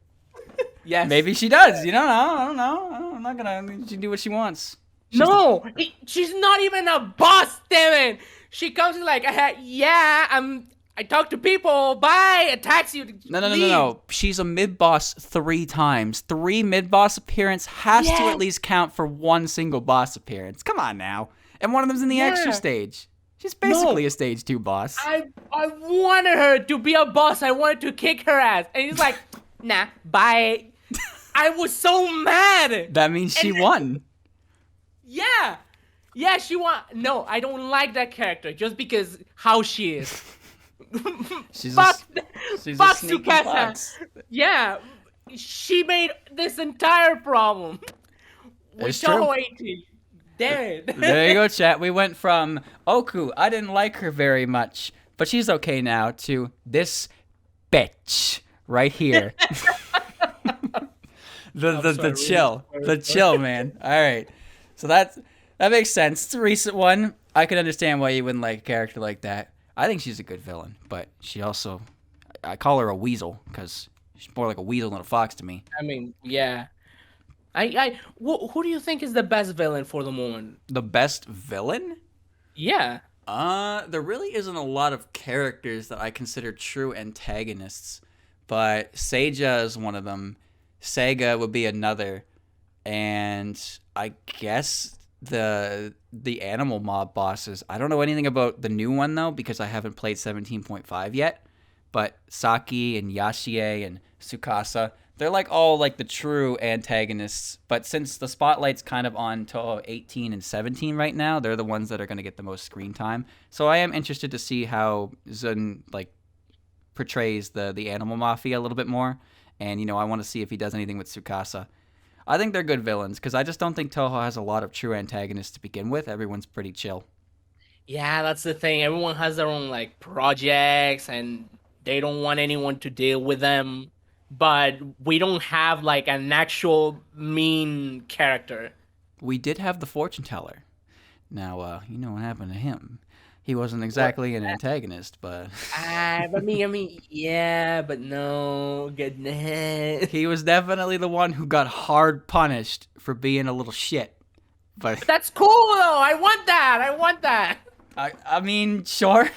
Yes. Maybe she does. You don't know. I don't know. I'm not gonna. She do what she wants. She's not even a boss, damn it. She comes in like, I talk to people, bye, attacks you. No. She's a mid-boss 3 times. 3 mid-boss appearance has to at least count for 1 single boss appearance. Come on now. And one of them's in the extra stage. She's basically a stage 2 boss. I wanted her to be a boss. I wanted to kick her ass. And he's like, nah, bye. I was so mad. That means she And then- won. Yeah. Yeah, she won. No, I don't like that character just because how she is. She's Fuck, she's fuck a sneaky Tsukasa. fox. Yeah, she made this entire problem with It's true. Touhou 18. Damn it. There you go, chat. We went from Oku, I didn't like her very much, but she's okay now, to this bitch right here. the chill, man. All right, so that makes sense. It's a recent one. I can understand why you wouldn't like a character like that. I think she's a good villain, but she also, I call her a weasel because she's more like a weasel than a fox to me. I mean, yeah. Who do you think is the best villain for the moment? The best villain? Yeah. There really isn't a lot of characters that I consider true antagonists, but Seiya is one of them. Sega would be another, and I guess the animal mob bosses. I don't know anything about the new one though because I haven't played 17.5 yet. But Saki and Yashie and Tsukasa, they're like all like the true antagonists. But since the spotlight's kind of on Touhou 18 and 17 right now, they're the ones that are going to get the most screen time. So I am interested to see how Zun like portrays the animal mafia a little bit more. And you know, I want to see if he does anything with Tsukasa. I think they're good villains because I just don't think Touhou has a lot of true antagonists to begin with. Everyone's pretty chill. Yeah, that's the thing. Everyone has their own like projects and they don't want anyone to deal with them. But we don't have like an actual mean character. We did have the fortune teller. Now, you know what happened to him. He wasn't exactly an antagonist, but I mean, yeah, but no, goodness. he was definitely the one who got hard punished for being a little shit. But That's cool though. I want that. I mean, sure,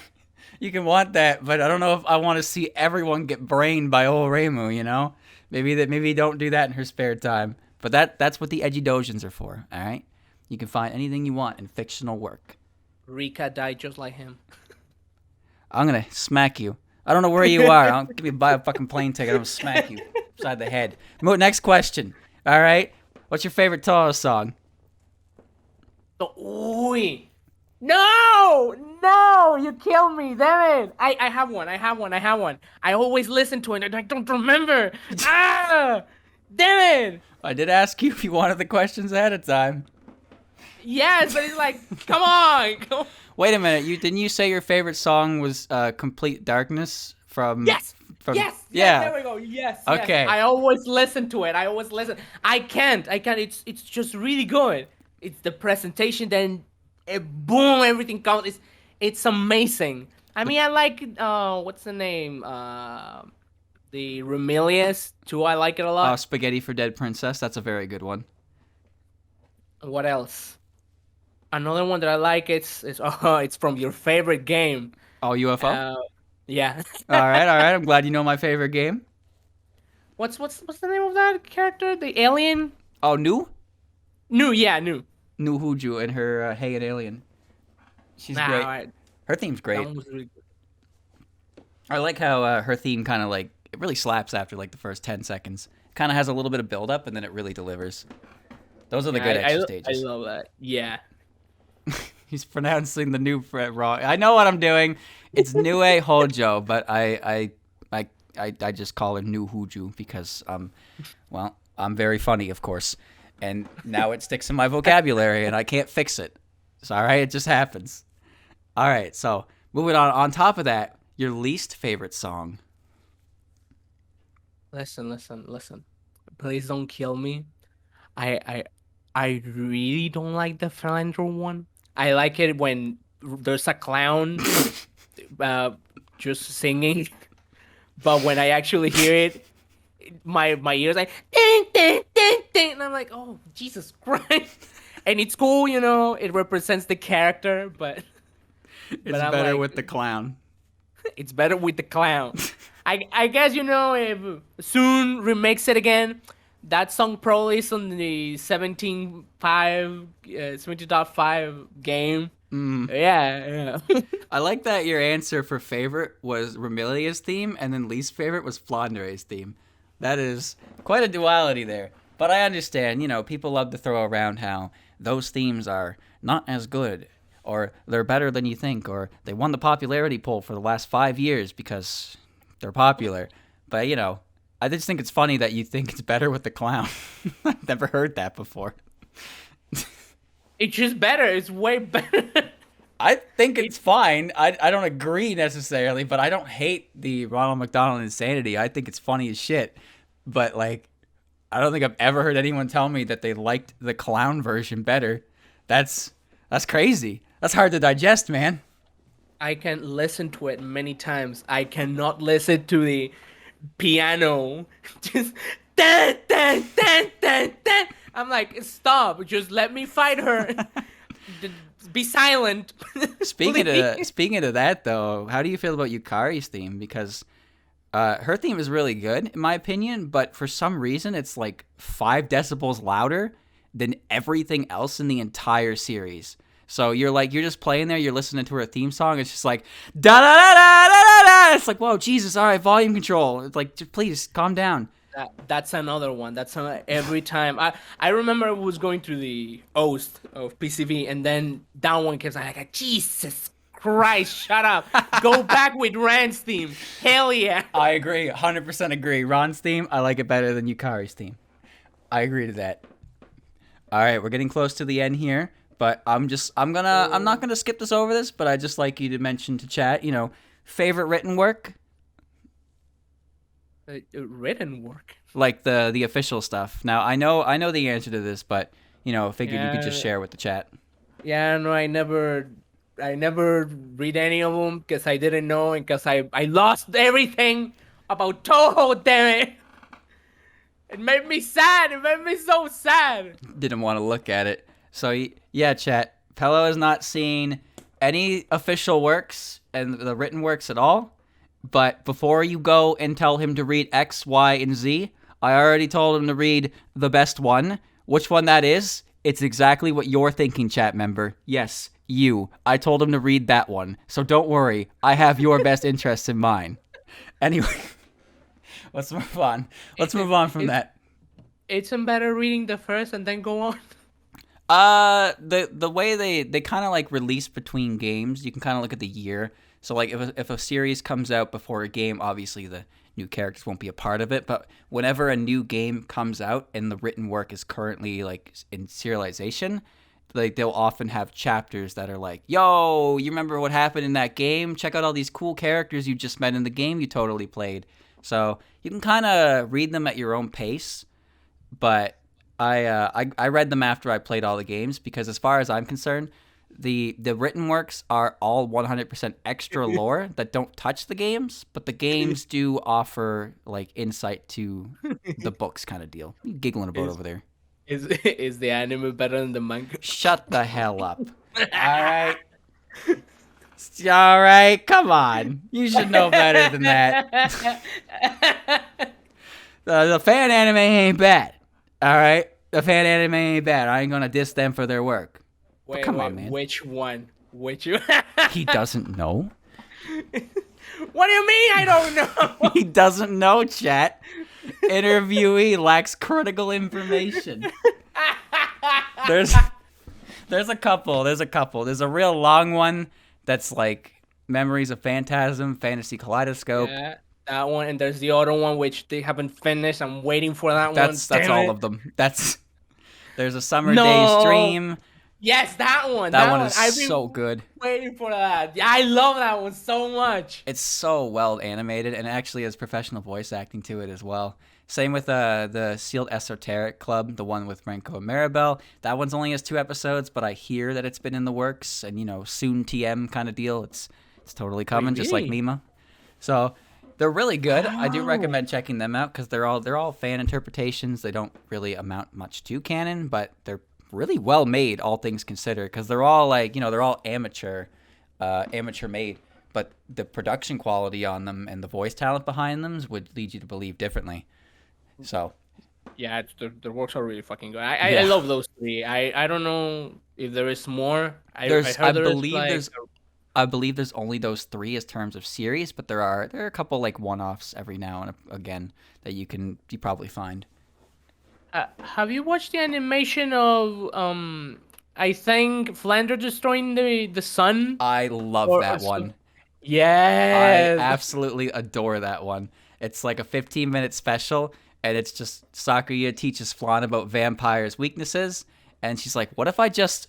you can want that, but I don't know if I want to see everyone get brained by old Reimu, you know? Maybe don't do that in her spare time. But that's what the edgy dojins are for, all right? You can find anything you want in fictional work. Rika died just like him. I'm gonna smack you. I don't know where you are. I'll give me buy a fucking plane ticket. I'm gonna smack you upside the head. Next question. All right. What's your favorite Touhou song? Ooh. No, you killed me, damn it. I have one. I always listen to it and I don't remember. Damn it. I did ask you if you wanted the questions ahead of time. Yes, but it's like, come on. Wait a minute. Didn't you say your favorite song was Complete Darkness from Yes. Yeah. There we go. Yes. Okay. I always listen to it. I can't. It's just really good. It's the presentation, then boom, everything comes. It's amazing. I mean, I like what's the name? The Remilius too. I like it a lot. Spaghetti for Dead Princess. That's a very good one. What else? Another one that I like. It's from your favorite game. Oh, UFO. Yeah. all right. I'm glad you know my favorite game. What's the name of that character? The alien? Oh, New New. Huju and her Hey an Alien. She's great. Right. Her theme's great. That one was really good. I like how her theme kind of like it really slaps after like the first 10 seconds. Kind of has a little bit of build up and then it really delivers. Those are the good extra stages. I love that. Yeah. He's pronouncing the new fret wrong. I know what I'm doing. It's Nue Hojo, but I just call her New Huju because well, I'm very funny, of course. And now it sticks in my vocabulary and I can't fix it. It's all right, it just happens. All right, so moving on top of that, your least favorite song. Listen. Please don't kill me. I really don't like the Philandro one. I like it when there's a clown just singing. But when I actually hear it, my ears like ding ding ding ding, and I'm like, oh Jesus Christ! And it's cool, you know, it represents the character, but It's better like, with the clown. It's better with the clown. I guess, you know, if soon remakes it again, that song probably is on the 17.5 game. Yeah. I like that your answer for favorite was Remilia's theme, and then least favorite was Flandere's theme. That is quite a duality there. But I understand, people love to throw around how those themes are not as good, or they're better than you think, or they won the popularity poll for the last 5 years because they're popular. But, I just think it's funny that you think it's better with the clown. I've never heard that before. It's just better. It's way better. I think it's fine. I don't agree necessarily, but I don't hate the Ronald McDonald insanity. I think it's funny as shit. But, like, I don't think I've ever heard anyone tell me that they liked the clown version better. That's crazy. That's hard to digest, man. I can listen to it many times. I cannot listen to the piano. Just dun, dun, dun, dun, dun. I'm like, stop. Just let me fight her. Be silent. Speaking of that, though, how do you feel about Yukari's theme? Because her theme is really good, in my opinion, but for some reason, it's like 5 decibels louder than everything else in the entire series. So you're just playing there, you're listening to her theme song, it's just like, da da da da da da. It's like, whoa, Jesus, all right, volume control. It's like, just please calm down. That's another one. That's every time. I remember I was going through the host of PCV, and then that one kept like, Jesus Christ, shut up. Go back with Rand's theme. Hell yeah. I agree, 100% agree. Ron's theme, I like it better than Yukari's theme. I agree to that. All right, we're getting close to the end here, but I'm not gonna skip over this, but I'd just like you to mention to chat, favorite written work. Written work, like the official stuff. Now I know the answer to this, but figured you could just share with the chat. Yeah, no, I never read any of them because I didn't know, and because I lost everything about Touhou. Damn it! It made me sad. It made me so sad. Didn't want to look at it. So yeah, chat. Pelo has not seen any official works and the written works at all. But before you go and tell him to read X, Y, and Z, I already told him to read the best one. Which one that is? It's exactly what you're thinking, chat member. Yes, you. I told him to read that one. So don't worry. I have your best interests in mind. Anyway, let's move on. Let's move on from that. Isn't better reading the first and then go on? The way they kind of like release between games, you can kind of look at the year. So, like, if a series comes out before a game, obviously the new characters won't be a part of it. But whenever a new game comes out and the written work is currently, like, in serialization, like, they'll often have chapters that are like, yo, you remember what happened in that game? Check out all these cool characters you just met in the game you totally played. So you can kind of read them at your own pace. But I read them after I played all the games because as far as I'm concerned, the written works are all 100% extra lore that don't touch the games, but the games do offer like insight to the books kind of deal. What are you giggling about over there? Is the anime better than the manga? Shut the hell up. All right, come on. You should know better than that. The fan anime ain't bad. All right? The fan anime ain't bad. I ain't going to diss them for their work. Wait, come on, man. Which one? Which one? He doesn't know? What do you mean I don't know? He doesn't know, chat. Interviewee lacks critical information. There's a couple. There's a real long one that's like Memories of Phantasm, Fantasy Kaleidoscope. Yeah, that one, and there's the other one which they haven't finished. I'm waiting for that one. That's all of them. There's a Summer Days Dream. Yes, that one. That one is so good. Waiting for that. Yeah, I love that one so much. It's so well animated, and it actually has professional voice acting to it as well. Same with the Sealed Esoteric Club, the one with Renko and Maribel. That one's only has 2 episodes, but I hear that it's been in the works, and soon TM kind of deal. It's totally coming, just like Mima. So they're really good. I do recommend checking them out because they're all fan interpretations. They don't really amount much to canon, but they're really well made, all things considered, because they're all like they're all amateur made, but the production quality on them and the voice talent behind them would lead you to believe differently. So yeah, the works are really fucking good. I love those 3. I don't know if there is more. I believe there's I believe there's only those 3 as terms of series, but there are a couple like one-offs every now and again that you probably find. Have you watched the animation of I think Flanders destroying the sun? I love Or- that or one. I Yes. absolutely adore that one. It's like a 15-minute special, and it's just Sakuya teaches Flan about vampires' weaknesses, and she's like, "What if I just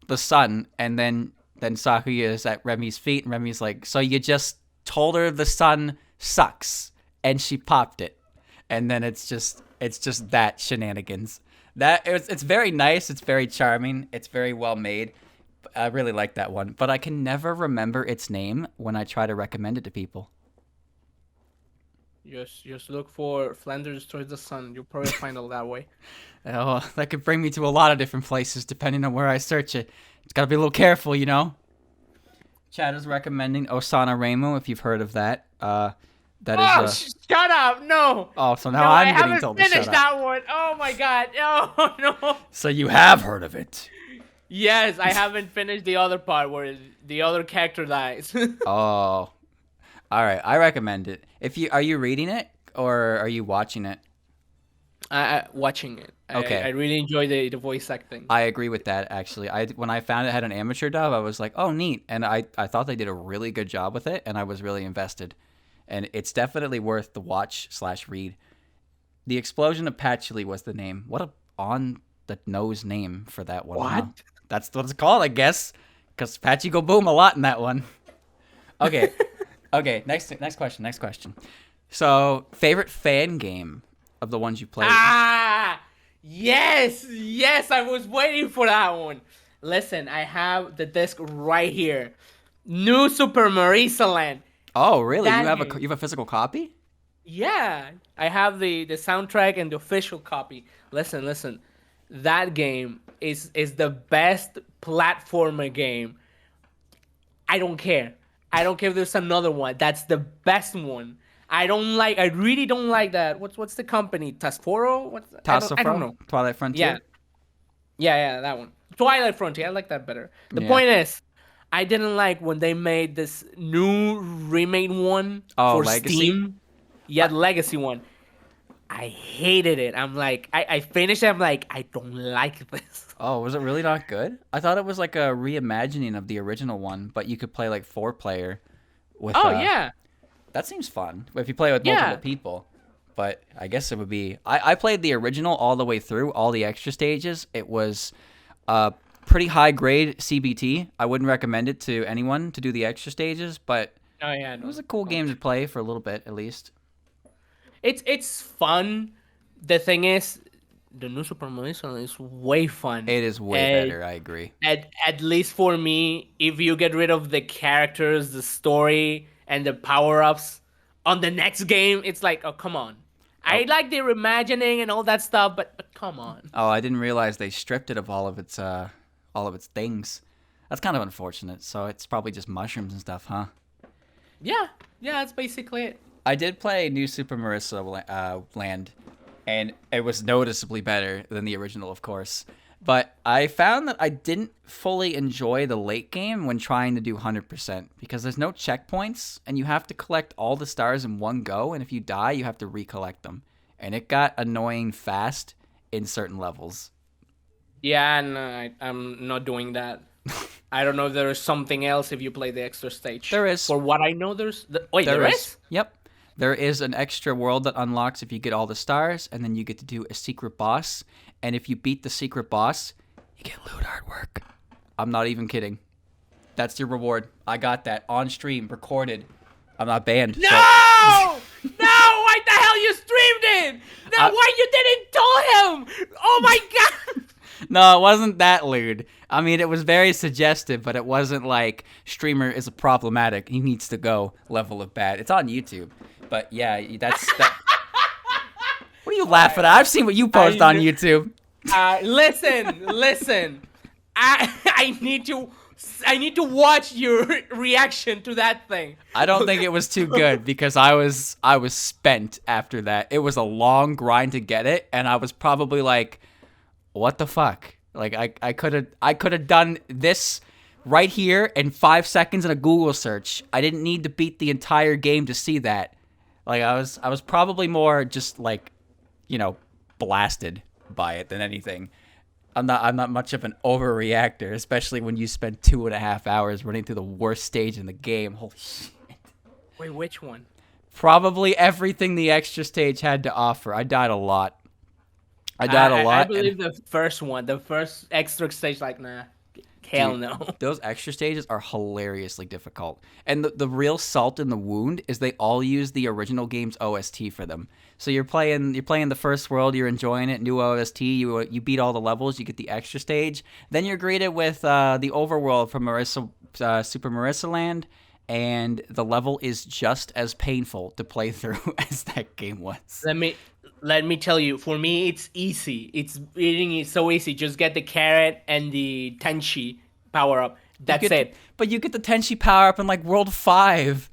the sun?" And then Sakuya is at Remy's feet, and Remy's like, "So you just told her the sun sucks, and she popped it." And then it's just that shenanigans. It's very nice. It's very charming. It's very well made. I really like that one, but I can never remember its name when I try to recommend it to people. Just look for Flanders destroys the sun. You'll probably find it that way. Oh, that could bring me to a lot of different places depending on where I search it. It's got to be a little careful, you know? Chad is recommending Osana Remo, if you've heard of that. That is Shut up! No. Oh, so now No, I'm I getting haven't told to finished shut up. that one. Oh my god! Oh no! So you have heard of it? Yes, I haven't finished the other part where the other character dies. Oh, all right. I recommend it. Are you reading it or are you watching it? Watching it. Okay. I really enjoy the voice acting. I agree with that, actually. When I found it had an amateur dub, I was like, oh, neat. And I thought they did a really good job with it, and I was really invested. And it's definitely worth the watch/read. The Explosion of Patchouli was the name. What a on-the-nose name for that one. What? Huh? That's what it's called, I guess. Because Patchy go boom a lot in that one. Okay. Okay, next question. So, favorite fan game of the ones you played? Yes, I was waiting for that one. Listen, I have the disc right here. New Super Marisa Land. Oh, really? That You have game. a physical copy? Yeah, I have the soundtrack and the official copy. Listen. That game is the best platformer game. I don't care if there's another one. That's the best one. I really don't like that. What's the company? Tasforo? I don't know. Twilight Frontier? Yeah, that one. Twilight Frontier. I like that better. The Yeah. point is, I didn't like when they made this new remade one for Legacy? Steam. Yeah, the Legacy one. I hated it. I'm like, I finished it. I'm like, I don't like this. Oh, was it really not good? I thought it was like a reimagining of the original one, but you could play like 4-player with Yeah. That seems fun if you play with Yeah. multiple people. But I guess it would be I played the original all the way through, all the extra stages. It was pretty high grade CBT. I wouldn't recommend it to anyone to do the extra stages, but Oh yeah. it was a cool game to play for a little bit at least. It's fun. The thing is, the new Super Mario Land is way fun. It is way better, I agree. At least for me, if you get rid of the characters, the story, and the power-ups, on the next game, it's like, oh, come on. I like the reimagining and all that stuff, but come on. Oh, I didn't realize they stripped it of all of its things. That's kind of unfortunate. So it's probably just mushrooms and stuff, huh? Yeah, that's basically it. I did play New Super Marisa Land, and it was noticeably better than the original, of course. But I found that I didn't fully enjoy the late game when trying to do 100%, because there's no checkpoints, and you have to collect all the stars in one go, and if you die, you have to recollect them. And it got annoying fast in certain levels. Yeah, no, I'm not doing that. I don't know if there is something else if you play the extra stage. There is. For what I know, there is? Yep. There is an extra world that unlocks if you get all the stars, and then you get to do a secret boss. And if you beat the secret boss, you get loot artwork. I'm not even kidding. That's your reward. I got that on stream, recorded. I'm not banned. No! So. No! Why the hell you streamed it? No, why you didn't tell him? Oh my god! No, it wasn't that lewd. I mean, it was very suggestive, but it wasn't like streamer is problematic. He needs to go level of bad. It's on YouTube. But yeah, that's that. What are you laughing at? I've seen what you post on YouTube. Listen. I need to watch your reaction to that thing. I don't think it was too good because I was spent after that. It was a long grind to get it, and I was probably like, what the fuck? Like I could have done this right here in 5 seconds in a Google search. I didn't need to beat the entire game to see that. Like I was probably more just like, blasted by it than anything. I'm not much of an overreactor, especially when you spend 2.5 hours running through the worst stage in the game. Holy shit. Wait, which one? Probably everything the extra stage had to offer. I died a lot. I believe the first one, the first extra stage, like, nah. Hell no. Those extra stages are hilariously difficult. And the real salt in the wound is they all use the original game's OST for them. So you're playing the first world, you're enjoying it, new OST, you beat all the levels, you get the extra stage. Then you're greeted with the overworld from Super Marissa Land, and the level is just as painful to play through as that game was. Let me tell you, for me, it's easy. Eating is so easy. Just get the carrot and the Tenchi power up. That's it. But you get the Tenchi power up in like World 5.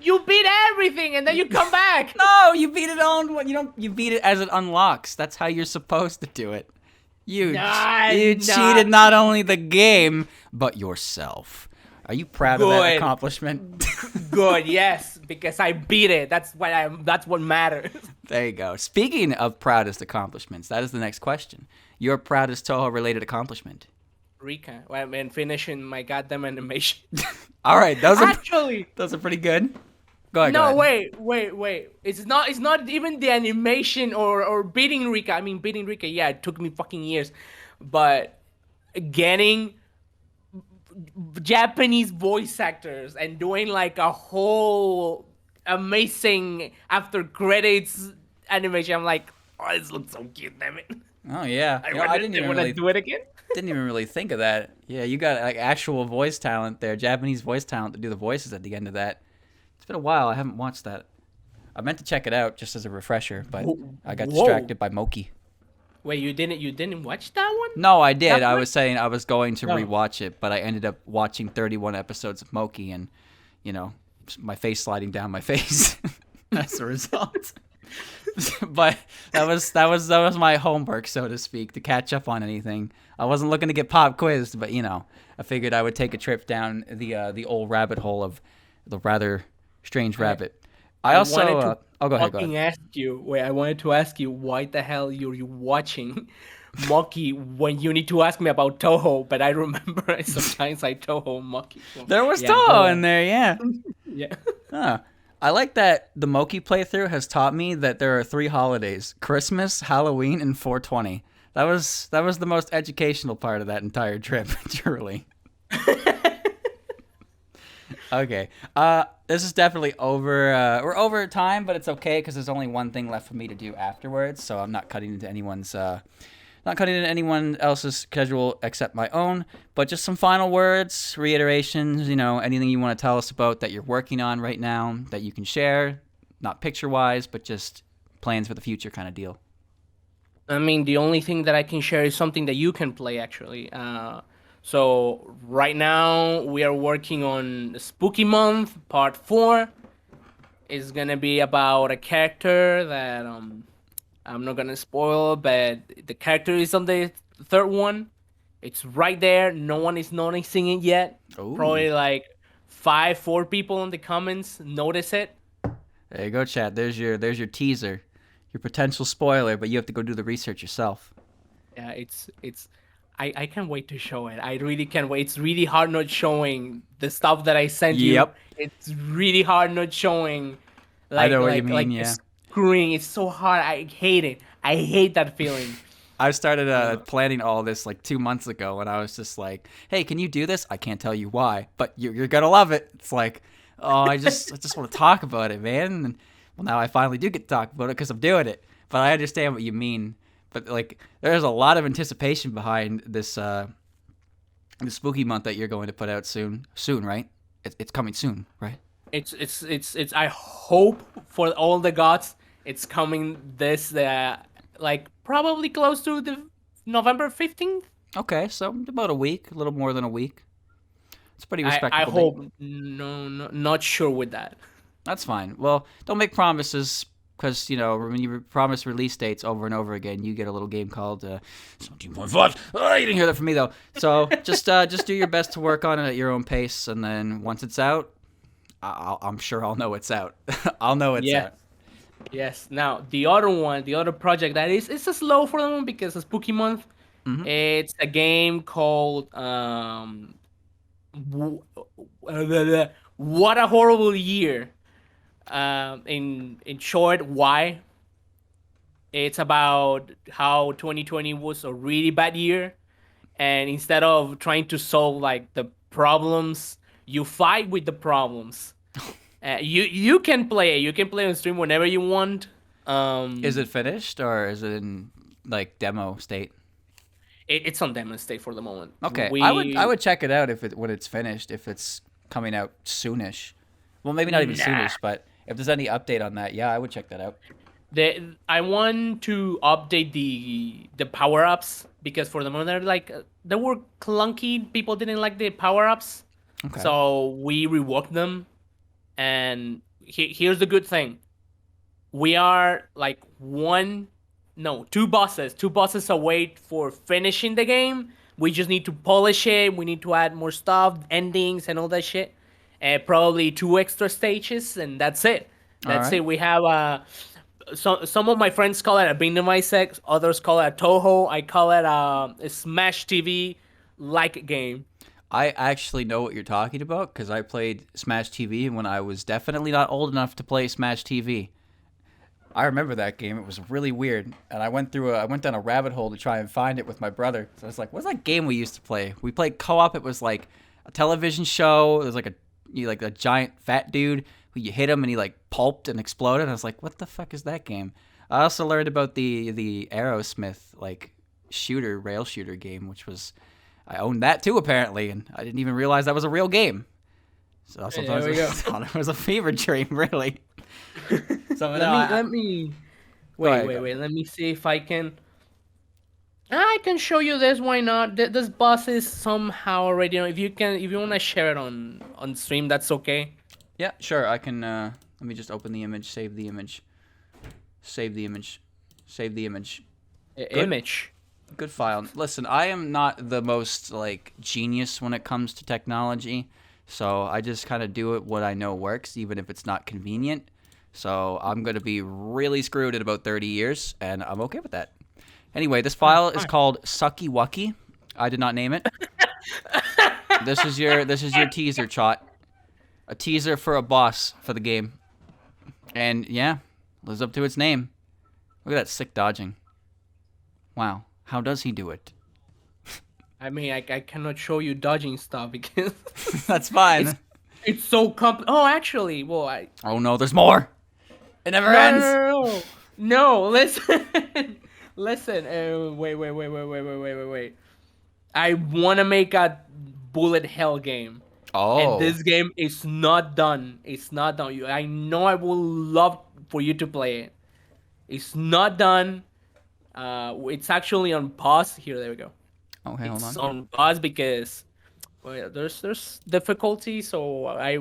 You beat everything and then you come back. No, you beat it on. You beat it as it unlocks. That's how you're supposed to do it. You cheated not only the game but yourself. Are you proud of that accomplishment? Good, yes, because I beat it. That's what matters. There you go. Speaking of proudest accomplishments, that is the next question. Your proudest Touhou-related accomplishment? Rika, and finishing my goddamn animation. All right, those are pretty good. Go ahead. No, wait. It's not even the animation or beating Rika. I mean, beating Rika, yeah, it took me fucking years, but getting Japanese voice actors and doing like a whole amazing after credits animation. I'm like, oh, this looks so cute, damn it. Oh yeah, I didn't even really do it again. Didn't even really think of that. Yeah, you got like actual voice talent there, Japanese voice talent to do the voices at the end of that. It's been a while. I haven't watched that. I meant to check it out just as a refresher, but I got distracted by Moki. Wait, you didn't watch that one? No, I did. I was saying I was going to rewatch it, but I ended up watching 31 episodes of Moki, and my face sliding down my face as a result. But that was my homework, so to speak, to catch up on anything. I wasn't looking to get pop quizzed, but I figured I would take a trip down the old rabbit hole of the rather strange rabbit. I also go ahead. I wanted to ask you why the hell you're watching Moki when you need to ask me about Touhou, but I remember sometimes I Touhou Moki. So, there was Touhou in there, yeah. Yeah. Huh. I like that the Moki playthrough has taught me that there are 3 holidays: Christmas, Halloween, and 420. That was the most educational part of that entire trip, truly. Okay. This is definitely over. We're over time, but it's okay because there's only one thing left for me to do afterwards. So I'm not cutting into anyone else's schedule except my own. But just some final words, reiterations. Anything you want to tell us about that you're working on right now that you can share, not picture-wise, but just plans for the future kind of deal. I mean, the only thing that I can share is something that you can play actually. So right now we are working on Spooky Month Part 4. It's gonna be about a character that I'm not gonna spoil, but the character is on the 3rd one. It's right there. No one is noticing it yet. Ooh. Probably like 4 people in the comments notice it. There you go, chat. There's your teaser, your potential spoiler, but you have to go do the research yourself. Yeah, I can't wait to show it. I really can't wait. It's really hard not showing the stuff that I sent you. Yep. It's really hard not showing. I know what you mean, yeah. Screwing. It's so hard. I hate it. I hate that feeling. I started planning all this like 2 months ago, and I was just like, "Hey, can you do this?" I can't tell you why, but you're gonna love it. It's like, oh, I just want to talk about it, man. And, well, now I finally do get to talk about it because I'm doing it. But I understand what you mean. But like, there's a lot of anticipation behind this the Spooky Month that you're going to put out soon, right? It's coming soon, right? It's. I hope for all the gods, it's coming this like probably close to the November 15th. Okay, so about a week, a little more than a week. It's pretty respectable. I hope. No, not sure with that. That's fine. Well, don't make promises. because when you promise release dates over and over again, you get a little game called 17.5. Oh, you didn't hear that from me though. So just do your best to work on it at your own pace, and then once it's out, I'm sure I'll know it's out. I'll know it's out. Yes. Now the other project that it's a slow for the moment because it's Spooky Month. Mhm. It's a game called What a Horrible Year. In short, why? It's about how 2020 was a really bad year, and instead of trying to solve like the problems, you fight with the problems. You can play it. You can play on stream whenever you want. Is it finished or is it in like demo state? It's on demo state for the moment. Okay, I would check it out when it's finished, if it's coming out soonish. Well, maybe not even soonish, but if there's any update on that, yeah, I would check that out. I want to update the power ups because for the moment they were clunky. People didn't like the power ups, Okay. so we reworked them. And here's the good thing: we are like two bosses away for finishing the game. We just need to polish it. We need to add more stuff, endings, and all that shit. Probably 2 extra stages, and that's it. That's it. We have some of my friends call it a Kingdom Isaac, others call it a Touhou. I call it a Smash TV like game. I actually know what you're talking about because I played Smash TV when I was definitely not old enough to play Smash TV. I remember that game. It was really weird, and I went down a rabbit hole to try and find it with my brother. So I was like, "What's that game we used to play?" We played co-op. It was like a television show. It was like a giant fat dude who you hit him and he like pulped and exploded. And I was like, "What the fuck is that game?" I also learned about the Aerosmith like rail shooter game, which was I owned that too apparently, and I didn't even realize that was a real game. So sometimes I thought it was a fever dream, really. So let me wait. Let me see if I can. I can show you this. Why not? This boss is somehow already. If you want to share it on stream, that's okay. Yeah, sure. I can. Let me just open the image. Save the image. Save the image. Save the image. Image. Good file. Listen, I am not the most genius when it comes to technology, so I just kind of do it what I know works, even if it's not convenient. So I'm gonna be really screwed in about 30 years, and I'm okay with that. Anyway, this file is called Sucky Wucky. I did not name it. This is your teaser, Chot. A teaser for a boss for the game, and yeah, lives up to its name. Look at that sick dodging. Wow. How does he do it? I mean, I cannot show you dodging stuff because that's fine. It's so Oh, actually, well, Oh no, there's more. It never ends. No, listen, listen. Wait. I want to make a bullet hell game. Oh. And this game is not done. It's not done. I know I would love for you to play it. It's not done. It's actually on pause. Here, there we go. Okay, hold on. It's on pause because there's difficulty. So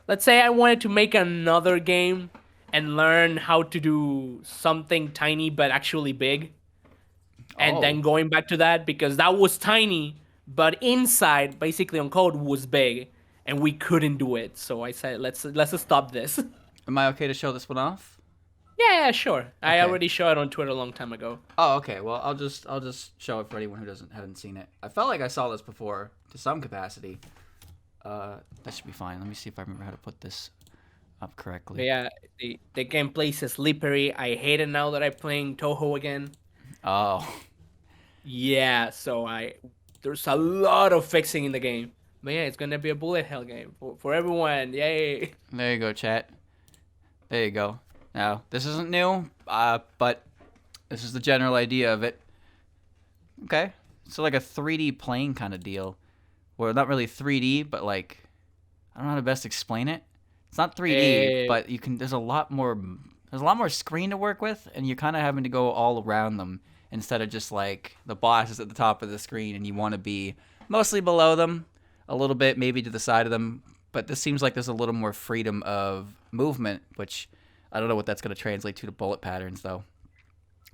let's say I wanted to make another game and learn how to do something tiny but actually big, and then going back to that because that was tiny but inside basically on code was big and we couldn't do it. So I said let's stop this. Am I okay to show this one off? Yeah, sure. Okay. I already showed it on Twitter a long time ago. Oh, okay. Well, I'll just show it for anyone who hadn't seen it. I felt like I saw this before to some capacity. That should be fine. Let me see if I remember how to put this up correctly. But yeah, the gameplay is slippery. I hate it now that I'm playing Touhou again. Oh. Yeah, so there's a lot of fixing in the game. But yeah, it's gonna be a bullet hell game for everyone. Yay! There you go, chat. There you go. Now, this isn't new, but this is the general idea of it. Okay. So like a 3D plane kind of deal. Well, not really 3D, but I don't know how to best explain it. It's not 3D, but there's a lot more screen to work with, and you're kind of having to go all around them instead of just the boss is at the top of the screen and you want to be mostly below them, a little bit maybe to the side of them, but this seems like there's a little more freedom of movement, which I don't know what that's going to translate to bullet patterns though.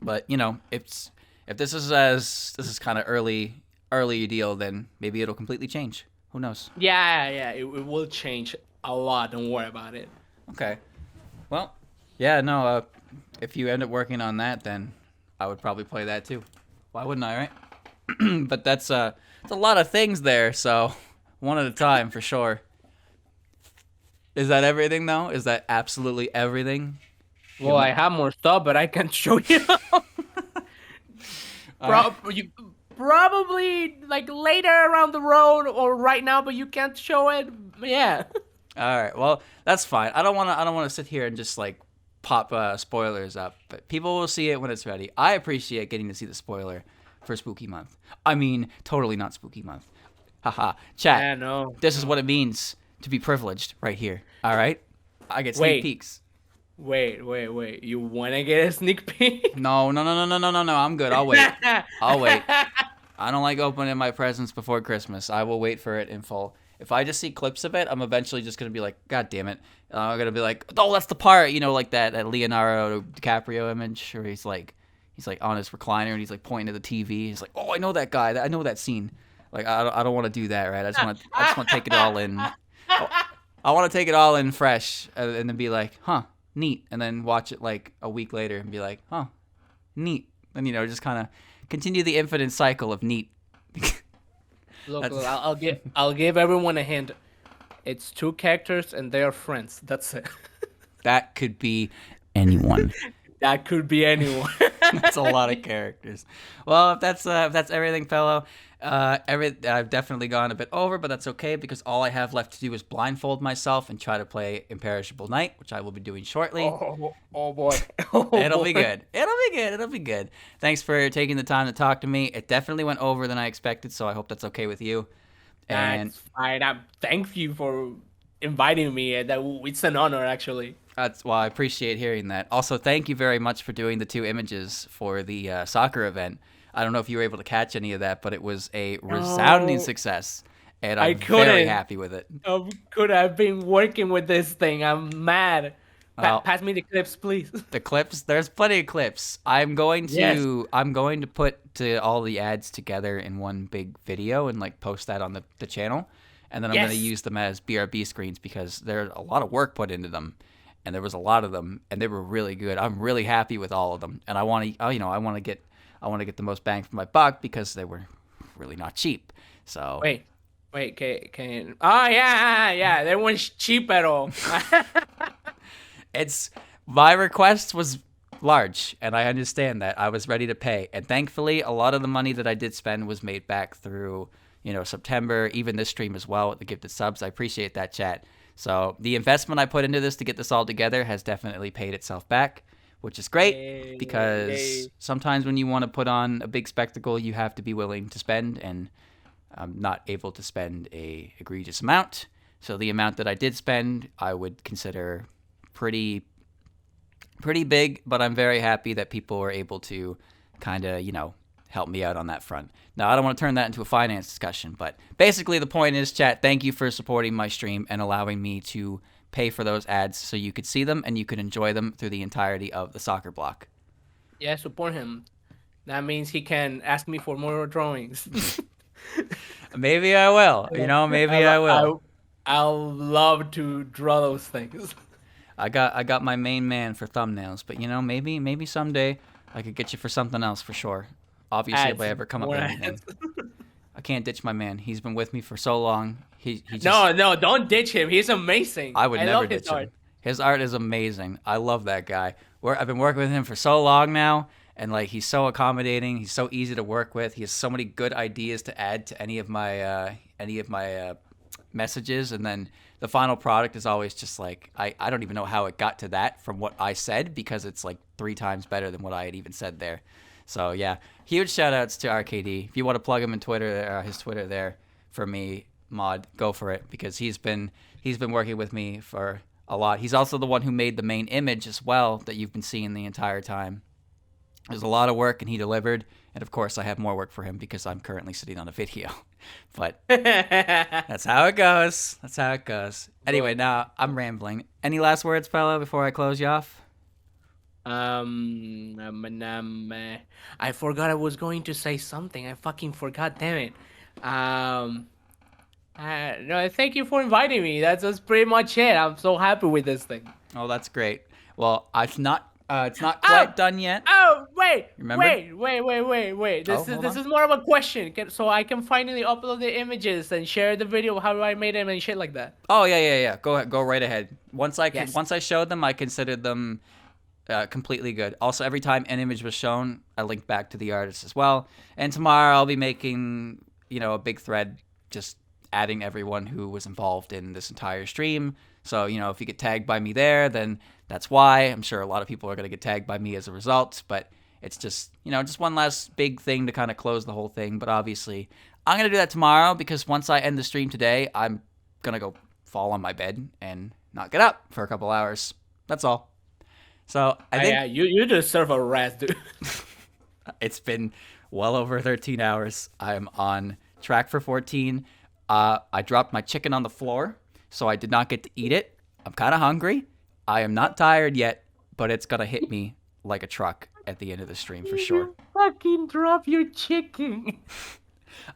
But if this is kind of early deal, then maybe it'll completely change. Who knows? Yeah, it will change a lot. Don't worry about it. Okay. Well, yeah, no. If you end up working on that, then I would probably play that too. Why wouldn't I, right? But it's a lot of things there, so one at a time for sure. Is that everything though? Is that absolutely everything? Well, I have more stuff, but I can't show you. Probably like later around the road or right now, but you can't show it. Yeah. All right. Well, that's fine. I don't want to sit here and just like pop spoilers up, but people will see it when it's ready. I appreciate getting to see the spoiler for Spooky Month. I mean, totally not Spooky Month. Haha. Chat. Yeah, no. This is what it means to be privileged right here. All right? I get sneak peeks. Wait. You want to get a sneak peek? No. I'm good. I'll wait. I don't like opening my presents before Christmas. I will wait for it in full. If I just see clips of it, I'm eventually just going to be like, God damn it. I'm going to be like, oh, that's the part, like that Leonardo DiCaprio image where he's like on his recliner and he's like pointing to the TV. He's like, oh, I know that guy. I know that scene. Like, I don't want to do that, right? I just want to take it all in. I want to take it all in fresh and then be like, huh, neat. And then watch it like a week later and be like, huh, neat. And, just kind of continue the infinite cycle of neat. Look, I'll give everyone a hint. It's 2 characters and they are friends. That's it. That could be anyone. That could be anyone. That's a lot of characters. Well, if that's everything, fellow. I've definitely gone a bit over, but that's okay because all I have left to do is blindfold myself and try to play Imperishable Night, which I will be doing shortly. Oh boy. It'll be good. It'll be good. Thanks for taking the time to talk to me. It definitely went over than I expected, so I hope that's okay with you. And that's fine. Thank you for inviting me. It's an honor, actually. I appreciate hearing that. Also, thank you very much for doing the 2 images for the soccer event. I don't know if you were able to catch any of that, but it was a resounding success, and I'm very happy with it. I've been working with this thing. I'm mad. Pass me the clips, please. The clips? There's plenty of clips. I'm going to put all the ads together in one big video and like post that on the channel, and then I'm going to use them as BRB screens because there's a lot of work put into them, and there was a lot of them, and they were really good. I'm really happy with all of them, and I want to get the most bang for my buck because they were really not cheap. So wait, can oh yeah, they weren't cheap at all. My request was large, and I understand that. I was ready to pay, and thankfully, a lot of the money that I did spend was made back through September, even this stream as well with the gifted subs. I appreciate that, chat. So the investment I put into this to get this all together has definitely paid itself back, which is great because sometimes when you want to put on a big spectacle, you have to be willing to spend, and I'm not able to spend a egregious amount. So the amount that I did spend, I would consider pretty big, but I'm very happy that people were able to kind of, help me out on that front. Now, I don't want to turn that into a finance discussion, but basically the point is, chat, thank you for supporting my stream and allowing me to pay for those ads so you could see them and you could enjoy them through the entirety of the soccer block. Yeah, support him. That means he can ask me for more drawings. Maybe I will. I will. I'll love to draw those things. I got my main man for thumbnails, but maybe someday I could get you for something else for sure. Obviously, if I ever come up with anything. I can't ditch my man. He's been with me for so long. He just... No, don't ditch him. He's amazing. I would never ditch him. His art is amazing. I love that guy. I've been working with him for so long now, and like he's so accommodating. He's so easy to work with. He has so many good ideas to add to any of my messages, and then the final product is always just like I don't even know how it got to that from what I said because it's like 3 times better than what I had even said there. So yeah, huge shout outs to RKD. If you want to plug him in Twitter, his Twitter there for me, mod, go for it because he's been working with me for a lot. He's also the one who made the main image as well that you've been seeing the entire time. There's a lot of work and he delivered, and of course I have more work for him because I'm currently sitting on a video. But that's how it goes. Anyway, now I'm rambling. Any last words, fella, before I close you off? I forgot I was going to say something. I fucking forgot. Damn it. No, thank you for inviting me. That's pretty much it. I'm so happy with this thing. Oh, that's great. Well, it's not quite done yet. Oh, wait. Remember? Wait. Oh, This hold is on. more of a question. So I can finally upload the images and share the video of how I made them and shit like that. Oh yeah. Go ahead. Go right ahead. Once I Yes. once I showed them, I considered them completely good. Also, every time an image was shown, I linked back to the artist as well. And tomorrow I'll be making a big thread just adding everyone who was involved in this entire stream. So if you get tagged by me there, then that's why. I'm sure a lot of people are gonna get tagged by me as a result, but it's just just one last big thing to kind of close the whole thing. But obviously, I'm gonna do that tomorrow because once I end the stream today, I'm gonna go fall on my bed and not get up for a couple hours. That's all. So I think Yeah, you deserve a rest, dude. it's been well over 13 hours. I'm on track for 14. I dropped my chicken on the floor, so I did not get to eat it. I'm kind of hungry. I am not tired yet, but it's gonna hit me like a truck at the end of the stream for sure. Fucking drop your chicken.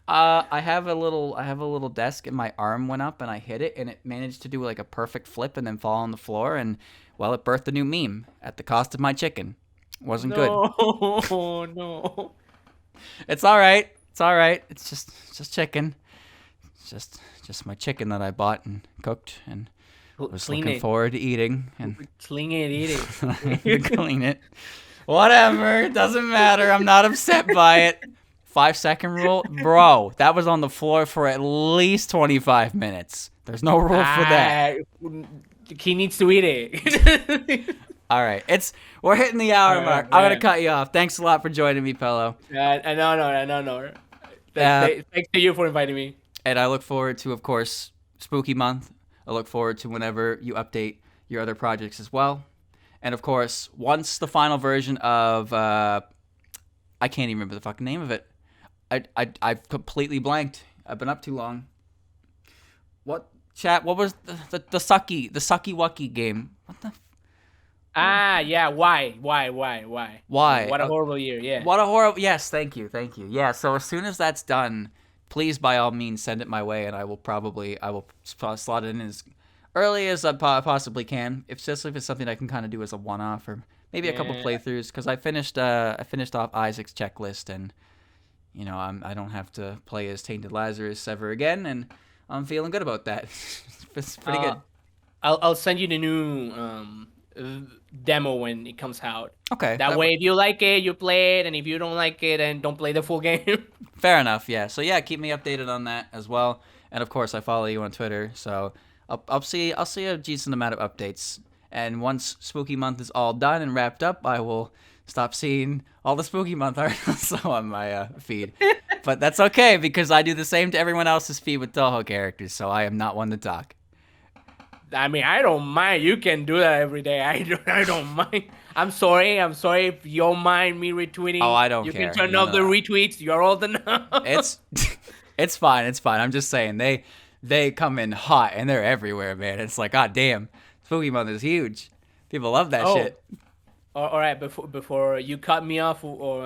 I have a little desk, and my arm went up, and I hit it, and it managed to do like a perfect flip and then fall on the floor, and well, it birthed a new meme at the cost of my chicken. Wasn't good. No. It's all right. It's all right. It's just chicken. It's just my chicken that I bought and cooked and was looking forward to eating and Clean it, eat it. to clean it. Whatever. It doesn't matter. I'm not upset by it. 5-second rule, bro. That was on the floor for at least 25 minutes. There's no rule for that. He needs to eat it. All right. We're hitting the hour mark. I'm gonna cut you off. Thanks a lot for joining me, Pello. No. Thanks to you for inviting me. And I look forward to, of course, Spooky Month. I look forward to whenever you update your other projects as well. And of course, once the final version of I can't even remember the fucking name of it. I've completely blanked. I've been up too long. What was the sucky wucky game? What the Yeah, why? Why? What a horrible year, yeah. What a horrible... Yes, thank you. Yeah, so as soon as that's done, please, by all means, send it my way, and I will slot it in as early as I possibly can, if it's something I can kind of do as a one-off, or maybe a couple playthroughs, because I finished off Isaac's checklist, and, I don't have to play as Tainted Lazarus ever again, and I'm feeling good about that. It's pretty good. I'll send you the new demo when it comes out. Okay. That way, if you like it, you play it, and if you don't like it, then don't play the full game. Fair enough, yeah. So yeah, keep me updated on that as well. And of course, I follow you on Twitter, so I'll see a decent amount of updates. And once Spooky Month is all done and wrapped up, I will stop seeing all the Spooky Month articles on my feed. But that's okay, because I do the same to everyone else's feed with Touhou characters, so I am not one to talk. I mean, I don't mind. You can do that every day. I don't mind. I'm sorry if you don't mind me retweeting. Oh, I don't care. care. You can turn off the retweets. You're old enough. It's fine. I'm just saying they come in hot and they're everywhere, man. It's like, god damn, Spooky Month is huge. People love that shit. All right, before you cut me off, or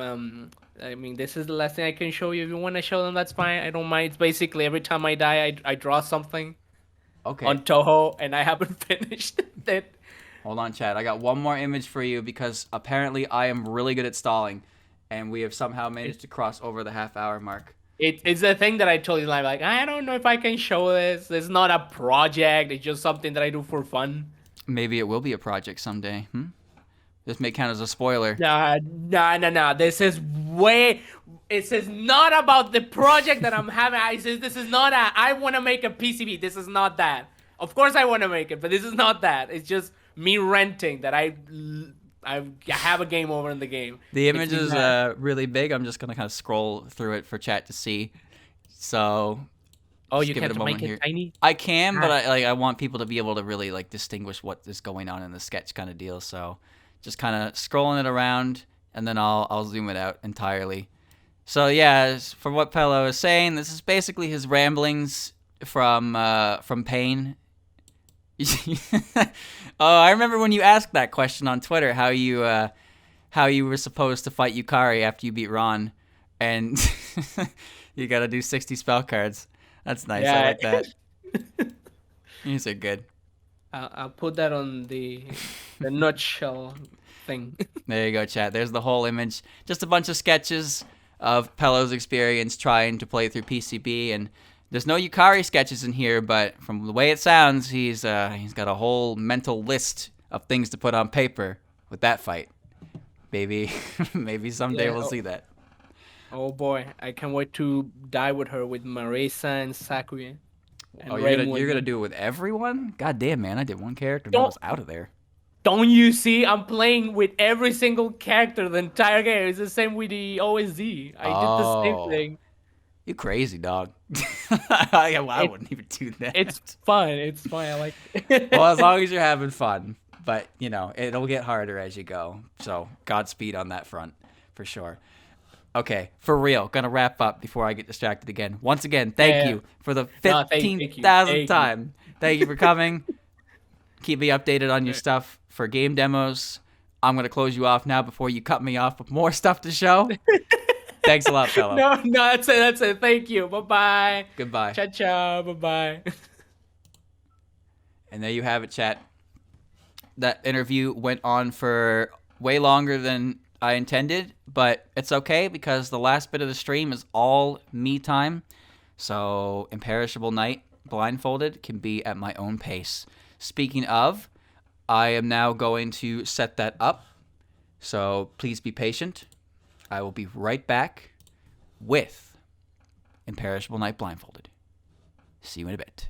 I mean, this is the last thing I can show you. If you want to show them, that's fine. I don't mind. It's basically every time I die, I draw something. Okay. On Touhou, and I haven't finished it. Hold on, Chad. I got one more image for you because apparently I am really good at stalling, and we have somehow managed to cross over the half-hour mark. It's the thing that I told you, like, I don't know if I can show this. It's not a project. It's just something that I do for fun. Maybe it will be a project someday. This may count as a spoiler. Nah. This is not about the project that I'm having. This is not I want to make a PCB. This is not that. Of course I want to make it, but this is not that. It's just me renting that I have a game over in the game. The image is really big. I'm just going to kind of scroll through it for chat to see. So... Oh, you can't make it tiny? I can, but I want people to be able to really distinguish what is going on in the sketch kind of deal. So just kind of scrolling it around, and then I'll zoom it out entirely. So yeah, from what Pello is saying, this is basically his ramblings from pain Oh, I remember when you asked that question on Twitter, how you were supposed to fight Yukari after you beat Ron, and you got to do 60 spell cards. That's nice. I Yeah. like that. These are good. I'll put that on the nutshell thing. There you go, chat. There's the whole image. Just a bunch of sketches of Pelo's experience trying to play through PCB, and there's no Yukari sketches in here, but from the way it sounds, he's got a whole mental list of things to put on paper with that fight. Maybe someday we'll see that. Oh boy, I can't wait to die with her, with Marisa and Sakuya. And Oh, Raymond. you're gonna do it with everyone? God damn, man! I did one character and I was out of there. Don't you see? I'm playing with every single character the entire game. It's the same with the OSD. I did the same thing. You crazy dog. I wouldn't even do that. It's fun. It's fun. I like it. Well, as long as you're having fun. But, you know, it'll get harder as you go. So, Godspeed on that front, for sure. Okay, for real. Gonna wrap up before I get distracted again. Once again, thank you for the 15,000th time. Thank you for coming. Keep me updated on your stuff for game demos. I'm gonna close you off now before you cut me off with more stuff to show. Thanks a lot, fella. No, that's it. That's it. Thank you. Bye-bye. Goodbye. Ciao, ciao. Bye-bye. And there you have it, chat. That interview went on for way longer than I intended, but it's okay because the last bit of the stream is all me time. So Imperishable Night blindfolded can be at my own pace. Speaking of, I am now going to set that up. So please be patient. I will be right back with Imperishable Night blindfolded. See you in a bit.